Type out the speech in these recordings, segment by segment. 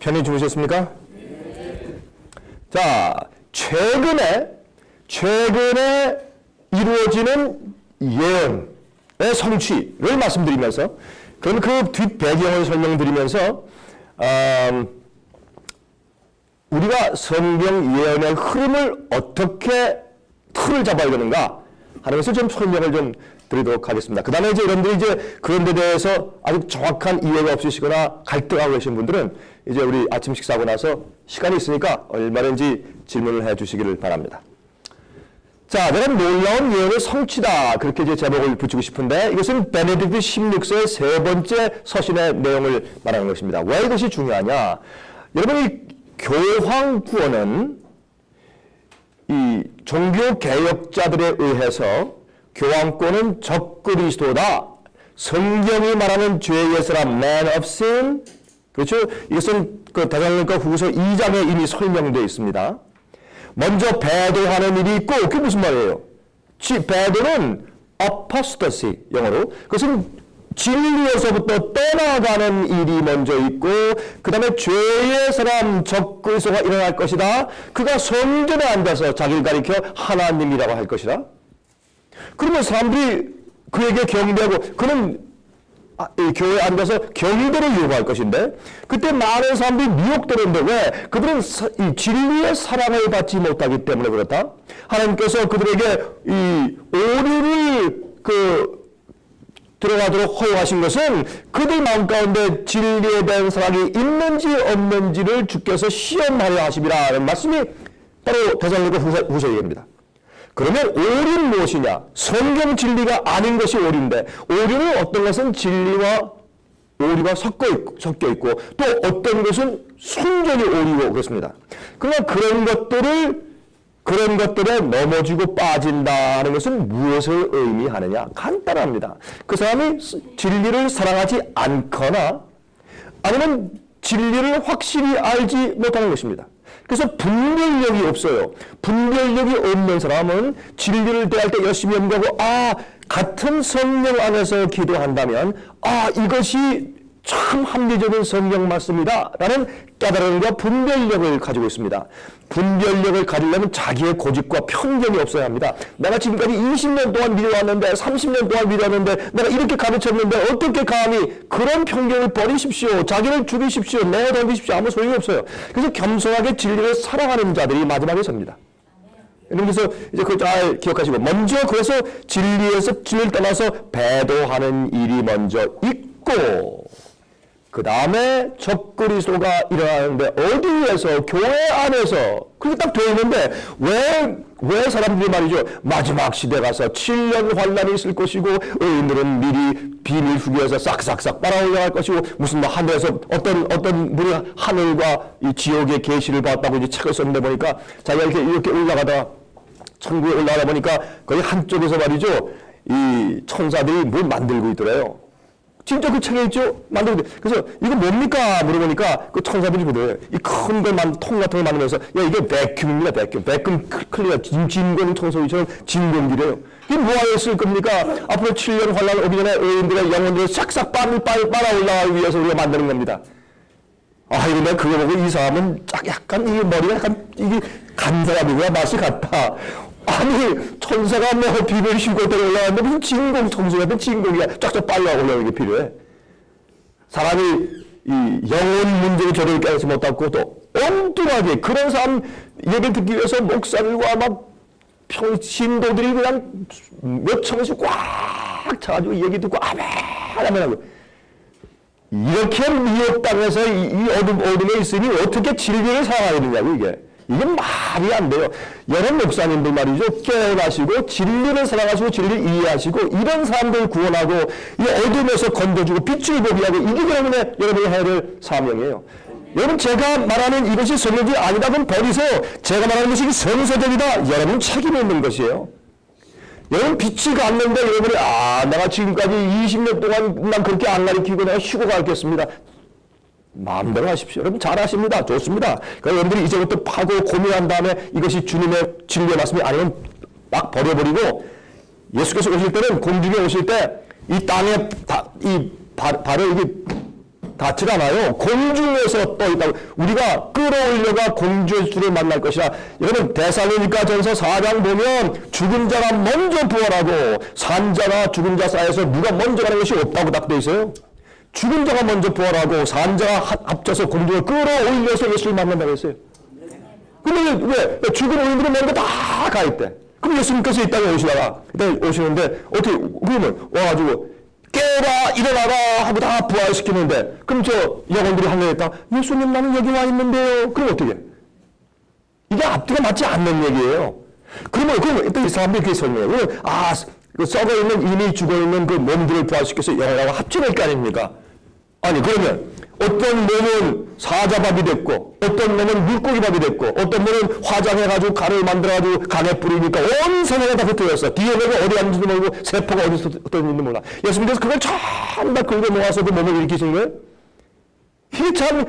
편히 주무셨습니까? 자, 최근에 이루어지는 예언의 성취를 말씀드리면서, 그럼 그 뒷 배경을 설명드리면서 우리가 성경 예언의 흐름을 어떻게 틀을 잡아야 되는가 하는 것을 좀 설명을 좀 드리도록 하겠습니다. 그 다음에 이제 여러분들이 이제 그런 데 대해서 아주 정확한 이해가 없으시거나 갈등하고 계신 분들은 이제 우리 아침 식사하고 나서 시간이 있으니까 얼마든지 질문을 해 주시기를 바랍니다. 자, 내가 놀라운 예언의 성취다, 그렇게 이제 제목을 붙이고 싶은데, 이것은 베네딕트 16세의 세 번째 서신의 내용을 말하는 것입니다. 왜 이것이 중요하냐? 여러분, 이 교황 구원은 이 종교 개혁자들에 의해서 교황권은 적그리스도다, 성경이 말하는 죄의 사람, man of sin, 그렇죠? 이것은 그 데살로니가 후서 2장에 이미 설명되어 있습니다. 먼저 배도하는 일이 있고, 그게 무슨 말이에요? 배도는 apostasy, 영어로. 그것은 진리에서부터 떠나가는 일이 먼저 있고, 그 다음에 죄의 사람 적그리스도가 일어날 것이다. 그가 성전에 앉아서 자기를 가리켜 하나님이라고 할 것이다. 그러면 사람들이 그에게 경배하고, 그는 교회에 앉아서 경배를 요구할 것인데, 그때 많은 사람들이 미혹되는데, 왜? 그들은 이 진리의 사랑을 받지 못하기 때문에 그렇다. 하나님께서 그들에게 이 오륜을 들어가도록 허용하신 것은 그들 마음 가운데 진리에 대한 사랑이 있는지 없는지를 주께서 시험하려 하심이라는 말씀이 바로 데살로니가 후서 얘기입니다. 그러면 오륜 무엇이냐? 성경 진리가 아닌 것이 오륜인데, 오륜은 어떤 것은 진리와 오류가 섞여 있고, 또 어떤 것은 순전히 오류고 그렇습니다. 그러나 그런 것들에 넘어지고 빠진다는 것은 무엇을 의미하느냐? 간단합니다. 그 사람이 진리를 사랑하지 않거나 아니면 진리를 확실히 알지 못하는 것입니다. 그래서 분별력이 없어요. 분별력이 없는 사람은 진리를 대할 때 열심히 연구하고, 같은 성령 안에서 기도한다면, 이것이 참 합리적인 성경 말씀이다 라는 깨달음과 분별력을 가지고 있습니다. 분별력을 가지려면 자기의 고집과 편견이 없어야 합니다. 내가 지금까지 20년 동안 믿어왔는데, 30년 동안 믿어왔는데, 내가 이렇게 가르쳤는데 어떻게 감히, 그런 편견을 버리십시오. 자기를 죽이십시오. 내어던지십시오. 아무 소용이 없어요. 그래서 겸손하게 진리를 사랑하는 자들이 마지막에 섭니다. 그래서 이제 그걸 잘 기억하시고, 먼저 그래서 진리를 떠나서 배도하는 일이 먼저 있고, 그 다음에 적그리스도가 일어나는데, 어디에서? 교회 안에서. 그게 딱 되어 있는데, 왜 사람들이 말이죠, 마지막 시대 가서 7년 환란이 있을 것이고, 의인들은 미리 비밀 후기에서 싹싹싹 빨아 올라갈 것이고, 무슨 하늘에서 어떤 분이 하늘과 이 지옥의 계시를 봤다고 이제 책을 썼는데 보니까, 자기가 이렇게 올라가다 천국에 올라가다 보니까 거의 한쪽에서 말이죠, 이 천사들이 뭘 만들고 있더래요. 진짜 그 책에 있죠? 만들고. 그래서 이거 뭡니까? 물어보니까 그 천사들이 보더래요. 이 큰 통 같은 걸 만들면서, 이게 베큐um입니다, 베큐um. 베큐um 클리어, 진공 청소기처럼 진공기래요. 이게 뭐하여 쓸 겁니까? 앞으로 7년 환란 오기 전에 의인들의 영혼들을 싹싹 빨아 올라가기 위해서 우리가 만드는 겁니다. 이거 내가 그거 보고 이 사람은 약간, 이게 머리가 약간, 이게 간 사람이구나, 맛이 같다. 아니, 천사가 비밀 휴거대로 올라왔는데 무슨 진공 청소 같은 진공기가 쫙쫙 빨려 올라오는 게 필요해. 사람이 이 영혼 문제를 제대로 깨닫지 못하고 또 엉뚱하게 그런 사람 얘기를 듣기 위해서 목사들과 막 신도들이 그냥 몇 천씩 꽉 차가지고 얘기 듣고 아멘 하고, 이렇게 미혹당해서 이 어둠에 있으니 어떻게 진리를 사랑해야 되냐고, 이게 말이 안 돼요. 여러 목사님들 말이죠, 깨어나시고 진리를 사랑하시고 진리를 이해하시고 이런 사람들 구원하고 이 어둠에서 건져주고 빛을 보게 하고, 이게 여러분이 해야 될 사명이에요. 여러분, 제가 말하는 이것이 성경이 아니다 그럼 버리세요. 제가 말하는 것이 성서적이다, 여러분 책임이 있는 것이에요. 여러분 빛이 갔는데 여러분이 내가 지금까지 20년 동안 난 그렇게 안 가르치고 내가 쉬고 가르쳤습니다. 마음대로 하십시오. 여러분 잘하십니다. 좋습니다. 그러니까 여러분들이 이제부터 파고 고민한 다음에 이것이 주님의 진리의 말씀이 아니면 막 버려버리고, 예수께서 오실 때는 공중에 오실 때 이 땅에 발을 이게 닿질 않아요. 공중에서 떠 있다고. 우리가 끌어올려가 공주의 주를 만날 것이라. 여러분 데살로니가 전서 4장 보면 죽은 자가 먼저 부활하고 산자가 죽은 자 사이에서 누가 먼저 가는 것이 없다고 딱 되어 있어요. 죽은 자가 먼저 부활하고 산자가 합쳐서 공중을 끌어올려서 예수를 만난다고 했어요. 근데 왜? 죽은 의인들은 먼저 다 가 있대. 그럼 예수님께서 이 땅에 오시다가 오시는데 어떻게 그러면 와가지고 깨라 일어나라 하고 다 부활시키는데 그럼 저 영혼들이 하늘에 있다. 예수님 나는 여기 와 있는데요. 그럼 어떻게? 이게 앞뒤가 맞지 않는 얘기예요. 그러면 일단 이 사람들이 그렇게 설명해요. 썩어 있는 이미 죽어 있는 그 몸들을 부활시켜서 영혼하고 합쳐낼 게 아닙니까? 아니 그러면 어떤 몸은 사자밥이 됐고 어떤 몸은 물고기밥이 됐고 어떤 몸은 화장해가지고 간을 만들어가지고 간에 뿌리니까 온 세상에 다 흩어졌어. DNA가 어디 갔는지도 모르고 세포가 어디서 흩어졌는지 몰라. 예수님께서 그걸 전부 다 긁어 모아서 그 몸을 일으키신 거예요? 이게 참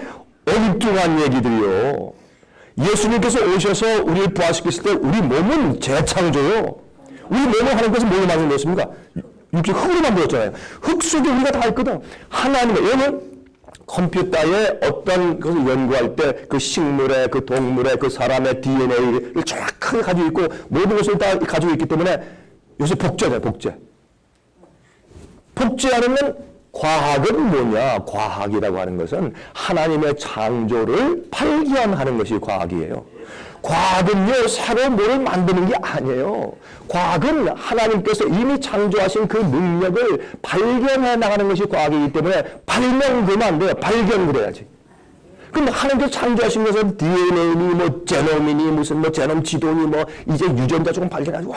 엉뚱한 얘기들이요. 예수님께서 오셔서 우리를 부활시켰을 때 우리 몸은 재창조요. 우리 몸을 하나님께서 뭘로 만들었습니까? 육체 흙으로 만들었잖아요. 흙 속에 우리가 다 있거든. 하나님의 얘는 컴퓨터에 어떤 것을 연구할 때 그 식물의 그 동물의 그 사람의 DNA를 정확하게 가지고 있고 모든 것을 다 가지고 있기 때문에 요새 복제잖아요. 복제하려면 과학은 뭐냐? 과학이라고 하는 것은 하나님의 창조를 발견하는 것이 과학이에요. 과학은요, 새로 뭐를 만드는 게 아니에요. 과학은 하나님께서 이미 창조하신 그 능력을 발견해 나가는 것이 과학이기 때문에 발명되면 안 돼요. 발견을 해야지. 그럼 하나님께서 창조하신 것은 DNA니, 뭐, 제놈이니, 무슨 뭐, 제놈 지도니, 뭐, 이제 유전자 조금 발견하고, 와,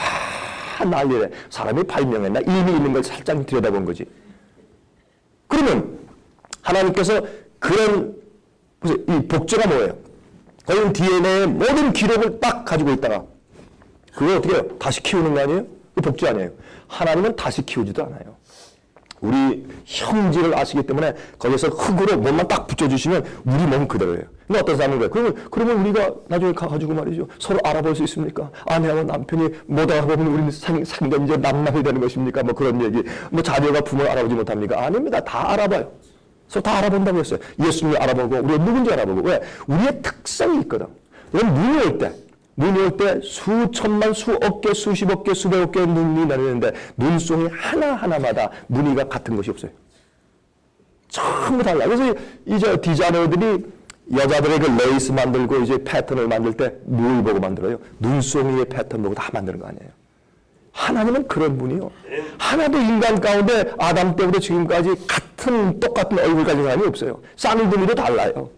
난리래. 사람이 발명했나? 이미 있는 걸 살짝 들여다본 거지. 그러면 하나님께서 그런, 보세요. 이 복제가 뭐예요? 거기는 DNA의 모든 기록을 딱 가지고 있다가 그걸 어떻게 해요? 다시 키우는 거 아니에요? 그 복제 아니에요. 하나님은 다시 키우지도 않아요. 우리 형질을 아시기 때문에 거기서 흙으로 몸만 딱 붙여주시면 우리 몸 그대로예요. 근데 어떤 사람은 그래요? 그러면 우리가 나중에 가가지고 말이죠. 서로 알아볼 수 있습니까? 아내하고 남편이 못 알아보면 우리는 상대 이제 남남이 되는 것입니까? 뭐 그런 얘기. 뭐 자녀가 부모를 알아보지 못합니까? 아닙니다. 다 알아봐요. 그래서 다 알아본다고 했어요. 예수님을 알아보고 우리가 누군지 알아보고. 왜? 우리의 특성이 있거든. 눈이 올 때 수천만, 수억 개, 수십억 개, 수백억 개의 눈이 내리는데 눈송이 하나하나마다 무늬가 같은 것이 없어요. 전부 달라. 그래서 이제 디자이너들이 여자들의 그 레이스 만들고 이제 패턴을 만들 때 뭘 보고 만들어요? 눈송이의 패턴 보고 다 만드는 거 아니에요. 하나님은 그런 분이요. 하나도 인간 가운데 아담 때부터 지금까지 똑같은 얼굴 가진 사람이 없어요. 쌍둥이도 달라요.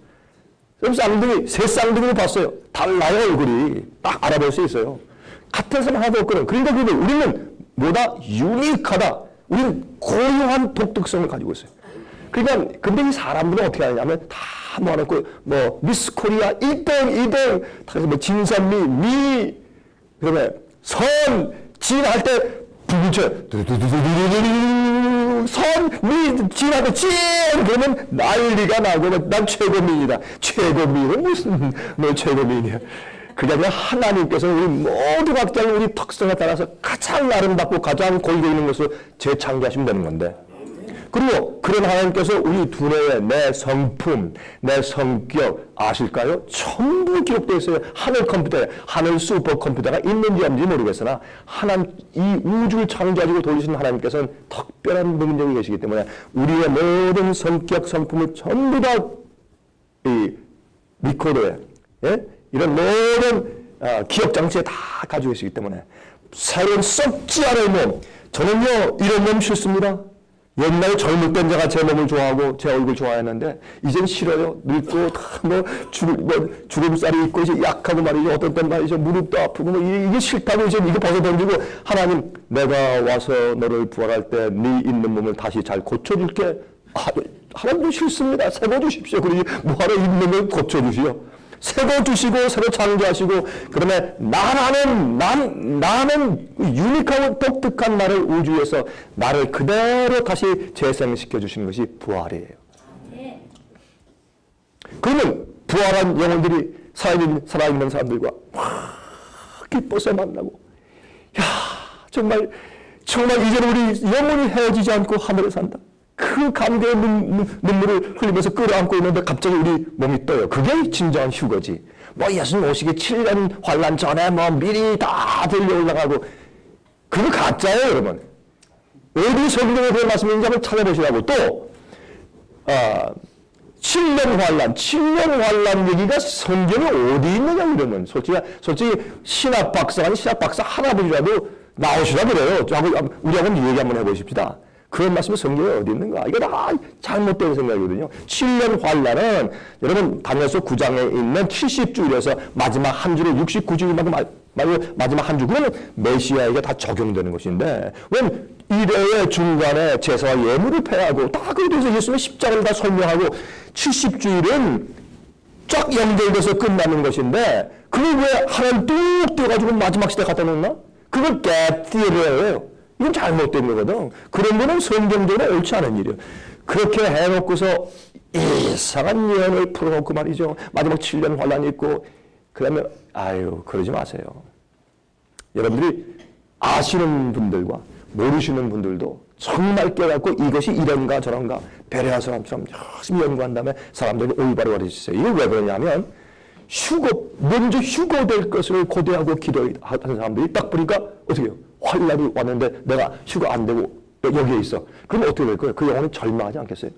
그럼 쌍둥이, 새 쌍둥이를 봤어요. 달라요, 얼굴이. 딱 알아볼 수 있어요. 같은 사람 하나도 없거든. 그러니까 우리는 뭐다? 유니크하다. 우리는 고유한 독특성을 가지고 있어요. 그러니까, 근데 이 사람들은 어떻게 하냐면, 다 모아놓고, 뭐, 미스 코리아 1등, 2등, 다 뭐, 진선미, 그다음에 진 할 때, 부부쳐, 진할 때, 그러면 난리가 나고, 난 최고민이다. 최고민은 무슨, 너 최고민이야. 그게 아니라 하나님께서 우리 모두 각자의 우리 특성에 따라서 가장 아름답고 가장 골고 있는 것을 재창조하시면 되는 건데. 그리고 그런 하나님께서 우리 두뇌에 내 성품, 내 성격 아실까요? 전부 기록되어 있어요. 하늘 컴퓨터에, 하늘 슈퍼컴퓨터가 있는지 없는지 모르겠으나 이 우주를 창조하시고 돌리신 하나님께서는 특별한 능력이 계시기 때문에 우리의 모든 성격, 성품을 전부 다 이 리코더에, 예? 이런 모든 기억장치에 다 가지고 계시기 때문에 새로운 썩지 않을 몸, 저는요 이런 몸 싫습니다. 옛날에 젊을 땐 제가 제 몸을 좋아하고 제 얼굴 좋아했는데 이젠 싫어요. 늙고 주름살이 있고 이제 약하고 말이죠. 어떤 땐 말이죠. 무릎도 아프고 뭐 이게 싫다고 이제 이거 벗어던지고 하나님 내가 와서 너를 부활할 때 네 있는 몸을 다시 잘 고쳐줄게. 하나님도 싫습니다. 새거 주십시오. 그러니 뭐하러 있는 걸 고쳐주시오. 새거 주시고 새로 창조하시고 그러면 나는 유니크하고 독특한 나를 우주에서 나를 그대로 다시 재생시켜 주시는 것이 부활이에요. 그러면 부활한 영혼들이 살아있는 사람들과 기뻐서 만나고 정말 이제는 우리 영원히 헤어지지 않고 하늘에 산다. 그 감개의 눈물을 흘리면서 끌어안고 있는데 갑자기 우리 몸이 떠요. 그게 진정한 휴거지. 뭐 예수님 오시기 7년 환란 전에 뭐 미리 다 들려 올라가고 그거 가짜예요, 여러분. 어디 성경에 그런 말씀이 있는지 한번 찾아보시라고. 또 7년 환란 얘기가 성경에 어디 있느냐 그러면 솔직히 신학 박사 아니 신학 박사 할아버지라도 나오시라 그래요. 우리 한번 얘기 한번 해보십시다. 그런 말씀이 성경에 어디 있는가? 이거 다 잘못된 생각이거든요. 7년 환란은 여러분 다니엘서 9장에 있는 70주일에서 마지막 한 주를 69주일만큼 말고 마지막 한 주 그러면 메시아에게 다 적용되는 것인데 왜냐면 이래의 중간에 제사와 예물을 패하고 다 그에 대해서 예수님의 십자가를 다 설명하고 70주일은 쫙 연결돼서 끝나는 것인데 그걸 왜 하나님 뚝 떼가지고 마지막 시대 갖다 놓나? 그걸 갭티어예요. 이건 잘못된 거거든. 그런 거는 성경적으로 옳지 않은 일이에요. 그렇게 해놓고서 이상한 예언을 풀어놓고 말이죠. 마지막 7년 환란이 있고 그러면 아유 그러지 마세요. 여러분들이 아시는 분들과 모르시는 분들도 정말 깨닫고 이것이 이런가 저런가 배려한 사람처럼 열심히 연구한 다음에 사람들이 올바로 가르치세요. 이게 왜 그러냐면 먼저 휴거될 것을 고대하고 기도하는 사람들이 딱 보니까 어떻게 해요? 환란이 왔는데 내가 휴거 안 되고 여기에 있어. 그럼 어떻게 될 거예요? 그 영혼은 절망하지 않겠어요?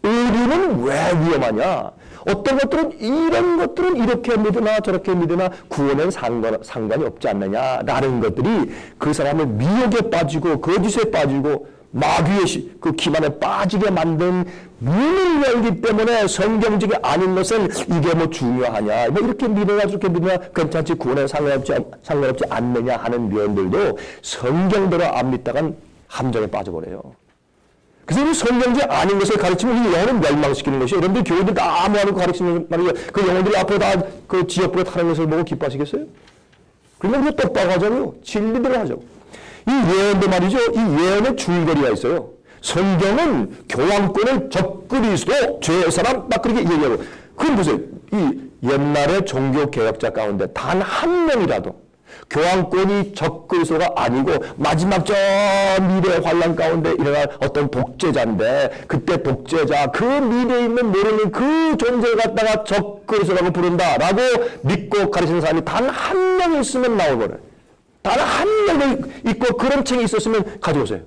의리는 왜 위험하냐? 어떤 것들은 이런 것들은 이렇게 믿으나 저렇게 믿으나 구원은 상관이 없지 않느냐라는 것들이 그 사람을 미혹에 빠지고 거짓에 빠지고 마귀의 그 기만에 빠지게 만든 문을 열기 때문에 성경적이 아닌 것은 이게 뭐 중요하냐 뭐 이렇게 믿으나 저렇게 믿으나 괜찮지 구원에 상관없지 않느냐 하는 면들도 성경대로 안 믿다간 함정에 빠져버려요. 그래서 이 성경제 아닌 것을 가르치면 이 영혼을 멸망시키는 것이 여러분들 교회들 다 아무하는 거 가르치는 말이에요. 그 영혼들이 앞으로 다 그 지역부에 타는 것을 보고 기뻐하시겠어요? 그러면 우리 똑바로 하자고요. 진리대로 하자고. 이 예언도 말이죠. 이 예언의 줄거리가 있어요. 성경은 교황권을 적그리스도 죄의 사람 딱 그렇게 얘기하고 그럼 보세요. 이 옛날의 종교개혁자 가운데 단 한 명이라도 교황권이 적그리스도가 아니고 마지막 저 미래 환란 가운데 일어날 어떤 독재자인데 그때 독재자 그 미래에 있는 모르는 그 존재를 갖다가 적그리스도라고 부른다라고 믿고 가르치는 사람이 단 한 명 있으면 나오거든요. 단 한 명 있고 그런 책이 있었으면 가져오세요.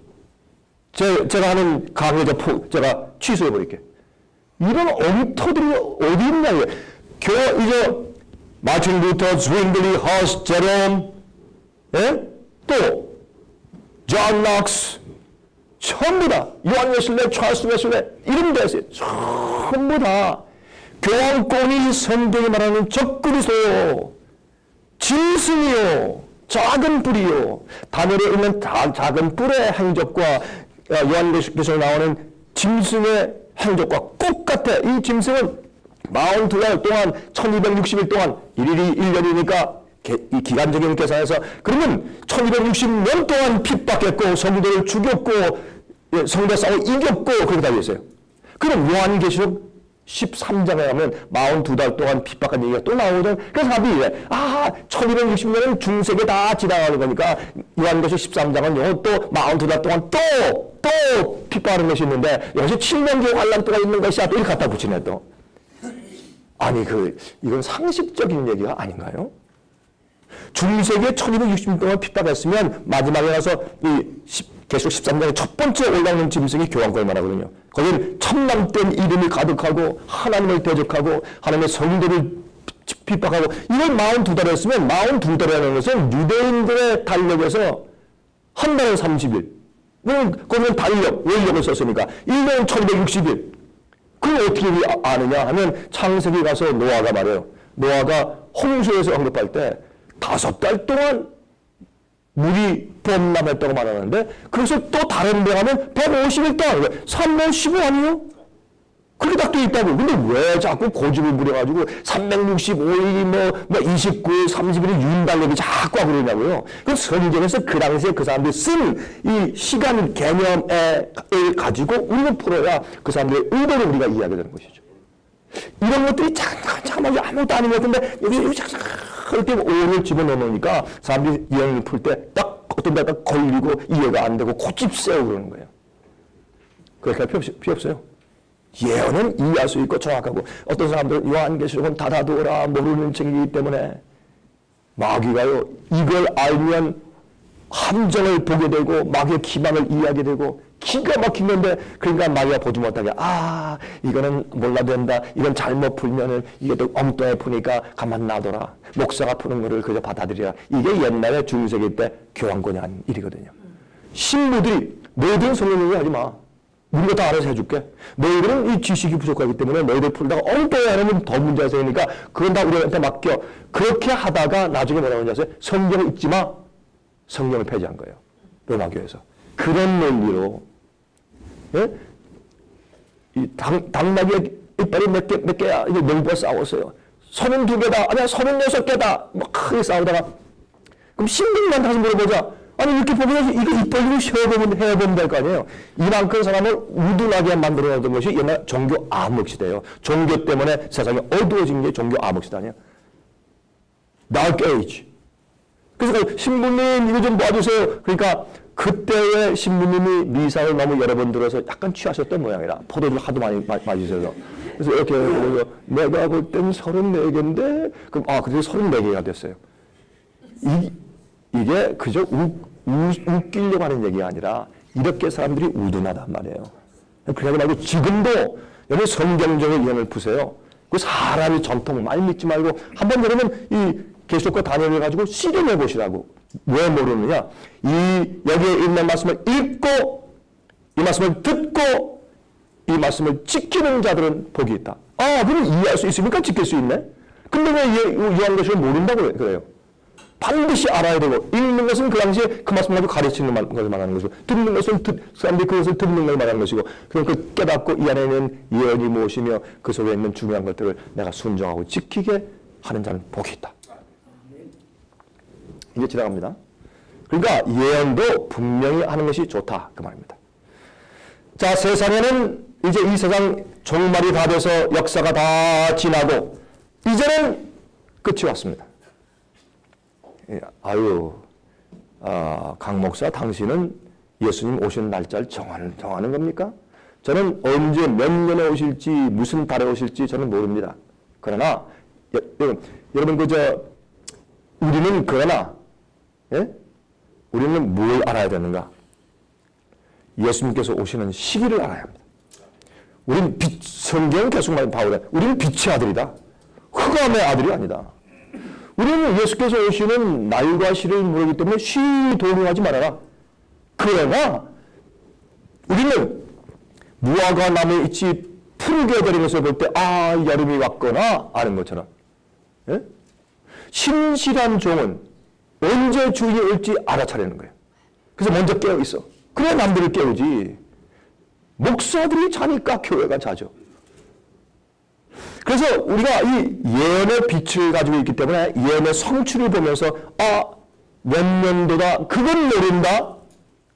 제가 하는 강의 제가 취소해 버릴게요. 이런 엉터들이 어디 있냐고요. 이제 마틴 루터, zwingli, 허스, 제롬, 또 존 록스, 전부 다 요한 웨슬레, 찰스 웨슬레 이런 데서 전부 다 교황권이 성경이 말하는 적그리스도요, 짐승이요, 작은 뿔이요. 다니엘에 있는 작은 뿔의 행적과 요한계시록에서 나오는 짐승의 행적과 똑같아. 이 짐승은 42달 동안 1260일 동안 1일이 1년이니까 이 기간적인 계산해서 그러면 1260년 동안 핍박했고 성도를 죽였고 성도 싸워 이겼고 그렇게 다 있어요. 그럼 요한계시록 13장에 가면 42달 동안 핍박한 얘기가 또 나오거든. 그래서 사람들이 이래. 1260년은 중세계 다 지나가는 거니까 요한계시록 13장은 요 또 42달 동안 또 핍박하는 것이 있는데 여기서 7년기 환란 동안 있는 것이야. 또 이렇게 갖다 붙이네 또. 아니 이건 상식적인 얘기가 아닌가요? 중세기에 1260년 동안 핍박했으면 마지막에 가서 이 계시록 13장의 첫 번째 올라오는 짐승이 교황권을 말하거든요. 거기는 천남된 이름이 가득하고 하나님을 대적하고 하나님의 성도를 핍박하고 이걸 42달 했으면 42달이라는 것은 유대인들의 달력에서 한 달은 30일 거기는 달력, 원력을 썼으니까 1년은 1260일. 그걸 어떻게 아느냐 하면 창세기 가서 노아가 말해요. 노아가 홍수에서 언급할 때 5달 동안 물이 범람했다고 말하는데 그래서 또 다른 데 가면 150일 동안 3년 15 아니에요? 그렇게 딱 돼 있다고. 근데 왜 자꾸 고집을 부려가지고 365일이 뭐 29일 30일이 윤달력이 자꾸 하고 그러냐고요. 그 성경에서 그 당시에 그 사람들이 쓴 이 시간 개념을 가지고 우리가 풀어야 그 사람들의 의도를 우리가 이해하게 되는 것이죠. 이런 것들이 잠깐만 아무것도 아닌 것 같은데 여기 이렇게 오를 집어넣으니까 사람들이 이해를 풀 때 딱 어떤 데가 걸리고 이해가 안 되고 고집 세우고 그러는 거예요. 그렇게 할 필요 없어요. 예언은 이해할 수 있고 정확하고, 어떤 사람들은 요한계시록은 닫아두어라 모르는 책이기 때문에, 마귀가요 이걸 알면 함정을 보게 되고 마귀의 기망을 이해하게 되고 기가 막힌 건데, 그러니까 마귀가 보지 못하게, 이거는 몰라도 된다, 이건 잘못 풀면은 이게 또 엉뚱하게 푸니까 가만 놔둬라, 목사가 푸는 거를 그저 받아들여라. 이게 옛날에 중세기 때 교황권이 한 일이거든요. 신부들이 너희들은 성령 얘기하지 마, 우리가 다 알아서 해줄게, 너희들은 이 지식이 부족하기 때문에 너희들 풀다가 엉뚱하게 하면 더 문제가 생기니까 그건 다 우리한테 맡겨. 그렇게 하다가 나중에 뭐라고 하는지 아세요? 성경을 읽지 마, 성경을 폐지한 거예요, 로마교에서. 그런 논리로, 예? 이 당나귀의 이빨이 몇 개야, 이제 농부가 싸웠어요. 32개다, 아니야 36개다, 뭐 크게 싸우다가, 그럼 신분만 다시 물어보자. 아니 이렇게 보면 이거 입 벌리고 헤어보면 될 거 아니에요. 이만큼 사람을 우둔하게 만들어 놓은 것이 옛날 종교 암흑시대예요. 종교 때문에 세상이 어두워진 게 종교 암흑시대 아니에요. Dark Age. 그래서 신부님 이거 좀 봐주세요. 그러니까 그때의 신부님이 미사를 너무 여러 번 들어서 약간 취하셨던 모양이라, 포도주 하도 많이 마시셔서. 그래서 이렇게 보면서 내가 볼 땐 34개인데, 그럼 그래도 34개가 됐어요. 이게 그저 웃기려고 하는 얘기가 아니라 이렇게 사람들이 우둔하단 말이에요. 그러지 말고 지금도 여러분 성경적인 예언을 푸세요. 그 사람이 전통 많이 믿지 말고 한번 여러분 이 계시록과 다니엘을 가지고 실험해 보시라고. 왜 모르느냐? 여기에 있는 말씀을 읽고 이 말씀을 듣고 이 말씀을 지키는 자들은 복이 있다. 그럼 이해할 수 있으니까 지킬 수 있네. 근데 왜 요한계시록을 모른다고 그래요? 반드시 알아야 되고, 읽는 것은 그 당시에 그 말씀 가지고 가르치는 것을 말하는 것이고, 듣는 것은 사람들이 그것을 듣는 걸 말하는 것이고, 그럼 그 깨닫고 이 안에 있는 예언이 무엇이며 그 속에 있는 중요한 것들을 내가 순종하고 지키게 하는 자는 복이 있다. 이제 지나갑니다. 그러니까 예언도 분명히 하는 것이 좋다, 그 말입니다. 자, 세상에는 이제 이 세상 종말이 다 돼서 역사가 다 지나고 이제는 끝이 왔습니다. 강 목사, 당신은 예수님 오시는 날짜를 정하는 겁니까? 저는 언제 몇 년에 오실지 무슨 달에 오실지 저는 모릅니다. 그러나 여러분 우리는 우리는 뭘 알아야 되는가? 예수님께서 오시는 시기를 알아야 합니다. 우리는 성경은 계속 말하는 바울에 우리는 빛의 아들이다, 흑암의 아들이 아니다. 우리는 예수께서 오시는 날과 시를 모르기 때문에 쉬이 동요하지 말아라. 그러나 우리는 무화과 나무에 잎이 푸르게 되는 것을 볼 때 여름이 왔거나 아는 것처럼, 예? 신실한 종은 언제 주인이 올지 알아차리는 거예요. 그래서 먼저 깨어 있어. 그래 남들을 깨우지. 목사들이 자니까 교회가 자죠. 그래서 우리가 이 예언의 빛을 가지고 있기 때문에 예언의 성취를 보면서 몇 년도다, 그건 모른다,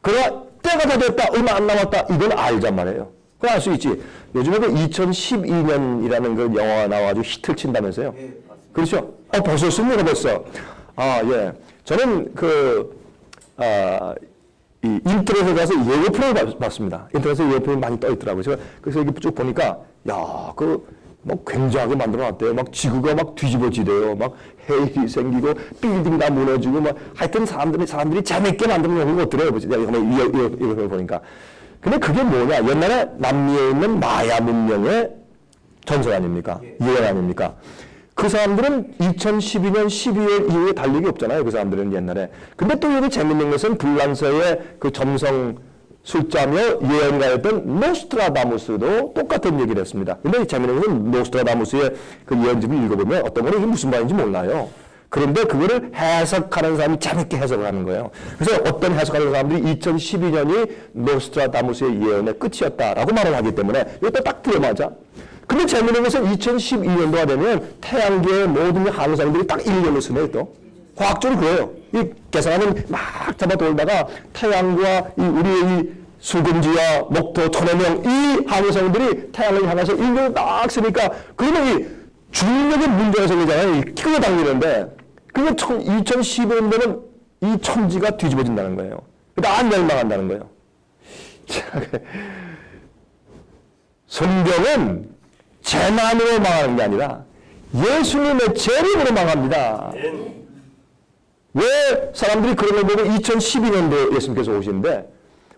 그러나 때가 다 됐다, 얼마 안 남았다, 이건 알잔 말이에요. 그걸 알 수 있지. 요즘에 그 2012년이라는 그 영화가 나와가지고 히트를 친다면서요. 그렇죠? 벌써 씁니다, 벌써. 예. 저는 이 인터넷에 가서 예고편을 봤습니다. 인터넷에 예고편이 많이 떠 있더라고요. 제가 그래서 여기 쭉 보니까, 뭐 굉장하게 만들어놨대요. 막 지구가 막 뒤집어지대요. 막 해일이 생기고 빌딩 다 무너지고 막 하여튼 사람들이 재밌게 만들어놓은 것들이에요. 이거 보니까. 근데 그게 뭐냐? 옛날에 남미에 있는 마야 문명의 전설 아닙니까? 예언 아닙니까? 그 사람들은 2012년 12월 이후에 달력이 없잖아요. 그 사람들은 옛날에. 근데 또 여기 재밌는 것은 불란서의 그 점성 술자며 예언가였던 노스트라다무스도 똑같은 얘기를 했습니다. 근데 재미있는 것은 노스트라다무스의 그 예언집을 읽어보면 어떤 거는 이게 무슨 말인지 몰라요. 그런데 그거를 해석하는 사람이 재밌게 해석을 하는 거예요. 그래서 어떤 해석하는 사람들이 2012년이 노스트라다무스의 예언의 끝이었다라고 말을 하기 때문에 이것도 딱 들어맞아. 근데 재미있는 것은 2012년도가 되면 태양계의 모든 항성들이 딱 1년을 쓰네요, 또. 과학적으로 그래요. 이 계산하면 막 잡아 돌다가 태양과 우리의 이 수금지와 목토, 천해명 이 항성들이 태양을 향해서 1년을 딱 쓰니까 그러면 이 중력의 문제가 생기잖아요. 끌어당기는데 그게 2015년도는 이 천지가 뒤집어진다는 거예요. 다 멸망한다는 거예요. 성경은 재난으로 망하는 게 아니라 예수님의 재림으로 망합니다. 왜 사람들이 그런 걸 보고 2012년도에 예수님께서 오시는데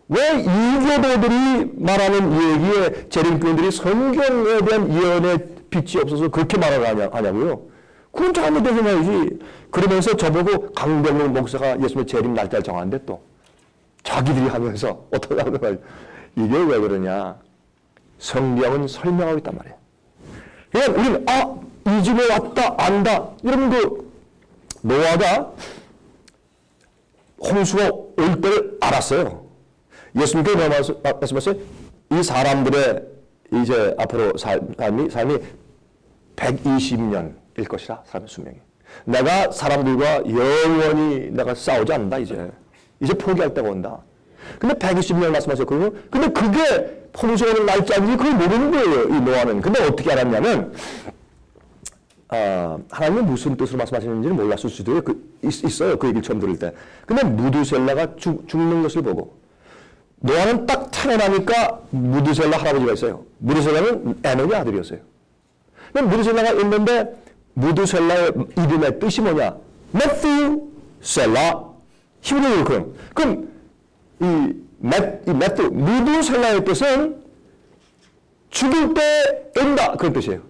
왜 이교도들이 말하는 얘기에 재림교인들이 성경에 대한 예언의 빛이 없어서 그렇게 말을 하냐고요? 그건 잘못된 생각이지. 그러면서 저보고 강병훈 목사가 예수님의 재림 날짜를 정하는데 또 자기들이 하면서 어떻게 하는 거야. 이게 왜 그러냐. 성경은 설명하고 있단 말이에요. 그냥 우리는 이 집에 왔다 안다. 여러분 노아가 홍수가 올 때를 알았어요. 예수님께서 말씀하셨어요. 이 사람들의 이제 앞으로 삶이 120년일 것이라. 사람의 수명이. 내가 사람들과 영원히 내가 싸우지 않는다. 이제 포기할 때가 온다. 근데 120년 말씀하셨거든요. 근데 그게 홍수가 오는 날짜인지 그걸 모르는 거예요. 이 노아는. 근데 어떻게 알았냐면 하나님은 무슨 뜻으로 말씀하시는지는 몰랐을 수도 있어요. 그 얘기를 처음 들을 때. 근데 무두셀라가 죽는 것을 보고 노아는 딱 태어나니까 무두셀라 할아버지가 있어요. 무두셀라는 에녹의 아들이었어요. 근데 무두셀라가 있는데 무두셀라의 이름의 뜻이 뭐냐? 메투셀라. 히브리어로 그럼 이 무두셀라의 뜻은 죽을 때 온다. 그런 뜻이에요.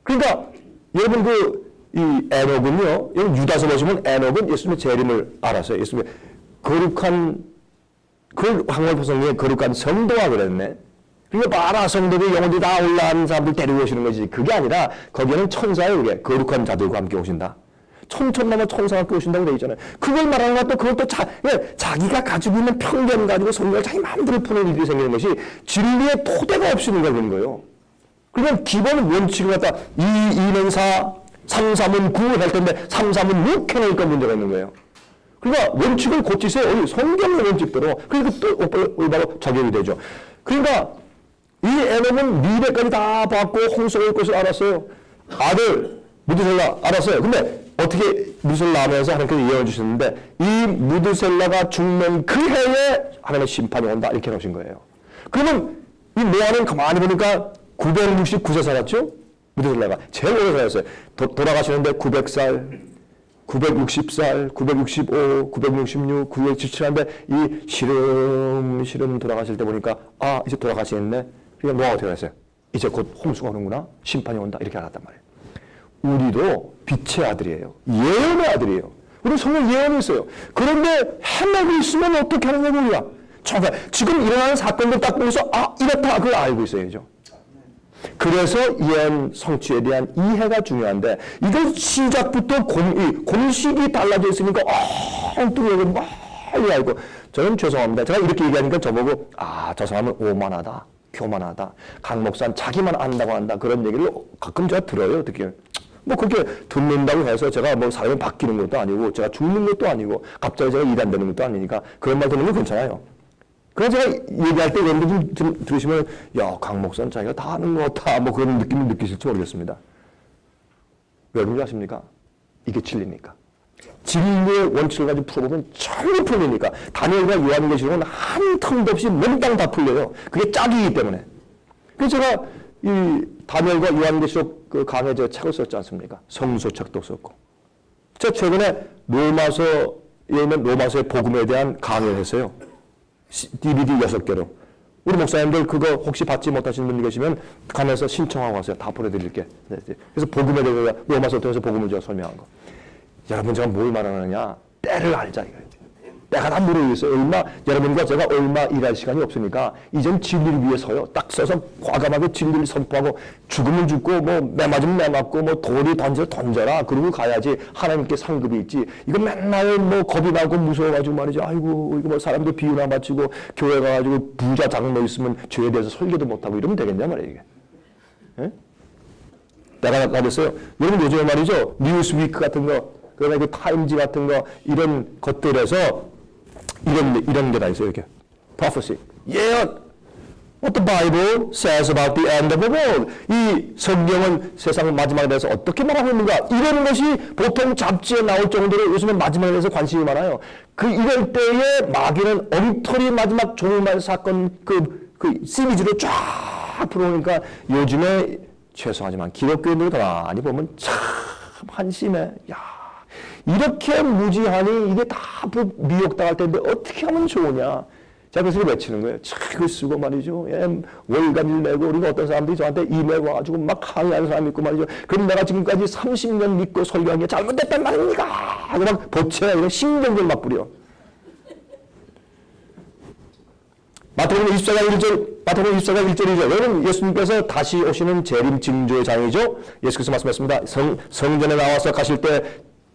그러니까 여러분 이 에녹은요. 여러분 유다서 보시면 에녹은 예수님의 재림을 알았어요. 예수님의 거룩한 그걸 황홀포 성경에 거룩한 성도가 그랬네. 그러니까 많아 성도들 영혼들이 다 올라온 사람들 데리고 오시는 거지. 그게 아니라 거기에는 천사예요. 그게 거룩한 자들과 함께 오신다. 천천만만 천사가 함께 오신다고 되어 있잖아요. 그걸 말하는 것도 그걸 또 자기가 가지고 있는 편견 가지고 성경을 자기 마음대로 푸는 일이 생기는 것이 진리의 토대가 없이는 거는 거예요. 그러면 기본 원칙을 갖다 2, 2는 4, 3, 3은 9를 할 텐데 3, 3은 6 해놓으니까 문제가 있는 거예요. 그러니까 원칙을 고치세요. 성경의 원칙대로. 그러니까 또 바로 적용이 되죠. 그러니까 이 에녹은 미래까지 다 봤고 홍수가 올 것을 알았어요. 아들 무두셀라 알았어요. 근데 어떻게 무두셀라 하면서 하나님께서 예언해 주셨는데 이 무두셀라가 죽는 그 해에 하나님의 심판이 온다 이렇게 해놓으신 거예요. 그러면 이 노아는 가만히 보니까 969세 살았죠? 무두셀라가 제일 오래 살았어요. 돌아가시는데 900살 960살, 965, 966, 977인데 이 시름시름 돌아가실 때 보니까 이제 돌아가시겠네. 그러니까 노아가 어떻게 했어요? 이제 곧 홍수가 오는구나. 심판이 온다. 이렇게 알았단 말이에요. 우리도 빛의 아들이에요. 예언의 아들이에요. 우리 성경 예언이 있어요. 그런데 헤매고 있으면 어떻게 하느냐고 우리가. 정말 지금 일어나는 사건들 딱 보면서 이렇다 그걸 알고 있어야죠. 그래서 예언 성취에 대한 이해가 중요한데 이걸 시작부터 공식이 달라져 있으니까 엉뚱하게 빨리 알고 저는 죄송합니다. 제가 이렇게 얘기하니까 저보고 저 사람은 오만하다. 교만하다. 강 목사는 자기만 안다고 한다. 그런 얘기를 가끔 제가 들어요. 어떻게 뭐 그렇게 듣는다고 해서 제가 뭐 사람이 바뀌는 것도 아니고 제가 죽는 것도 아니고 갑자기 제가 일 안 되는 것도 아니니까 그런 말 듣는 건 괜찮아요. 그래서 제가 얘기할 때 여러분들 좀 들으시면 강 목사는 자기가 다 아는 것 같아 뭐 그런 느낌을 느끼실지 모르겠습니다. 왜 그런지 아십니까? 이게 진리니까. 진리의 원칙을 가지고 풀어보면 전부 풀리니까. 다니엘과 요한계시록은 한 틈도 없이 몽땅 다 풀려요. 그게 짝이기 때문에. 그래서 제가 이 다니엘과 요한계시록 그 강의 제가 책을 썼지 않습니까? 성서책도 썼고. 제가 최근에 로마서에 있는 로마서의 복음에 대한 강의를 했어요. DVD 6개로. 우리 목사님들 그거 혹시 받지 못하시는 분이 계시면 가면서 신청하고 와서요. 다 보내드릴게. 그래서 복음에 대해서 로마서 통해서 복음을 제가 설명한 거. 여러분 제가 뭘 말하느냐. 때를 알자 이거예요. 때가 다 모르겠어요. 여러분과 제가 얼마 일할 시간이 없으니까 이젠 진리를 위해서요. 딱 서서 과감하게 진리를 선포하고 죽으면 죽고 뭐 매맞으면 매맞고 뭐 돌이 던져라. 그러고 가야지 하나님께 상급이 있지. 이거 맨날 뭐 겁이 나고 무서워가지고 말이죠. 아이고 이거 뭐 사람들 비유나 바치고 교회 가가지고 부자 장로 있으면 죄에 대해서 설교도 못하고 이러면 되겠냐 말이에요. 이게. 예? 때가 다 됐어요. 여러분 요즘에 말이죠. 뉴스위크 같은 거 그다음에 그 타임지 같은 거 이런 것들에서 이런 게 다 있어요. 이렇게 prophecy, 예언. What the Bible says about the end of the world. 이 성경은 세상 마지막에 대해서 어떻게 말하고 있는가? 이런 것이 보통 잡지에 나올 정도로 요즘에 마지막에 대해서 관심이 많아요. 이럴 때에 마귀는 엉터리 마지막 종말 사건 그 시리즈로 쫙 부러우니까 요즘에 죄송하지만 기독교인들 가만히 보면 참 한심해. 야, 이렇게 무지하니 이게 다 미혹당할 텐데 어떻게 하면 좋으냐. 자, 그래서 외치는 거예요. 책을 쓰고 말이죠. 예, 월간일 내고, 우리가 어떤 사람들이 저한테 이메일 와가지고 막 항의하는 사람이 있고 말이죠. 그럼 내가 지금까지 30년 믿고 설교한 게 잘못됐단 말입니까? 하고 막 보채나 이런 신경질 막 부려. 마태복음 24장 1절이죠. 여러분, 예수님께서 다시 오시는 재림 징조의 장이죠. 예수께서 말씀하셨습니다. 성전에 나와서 가실 때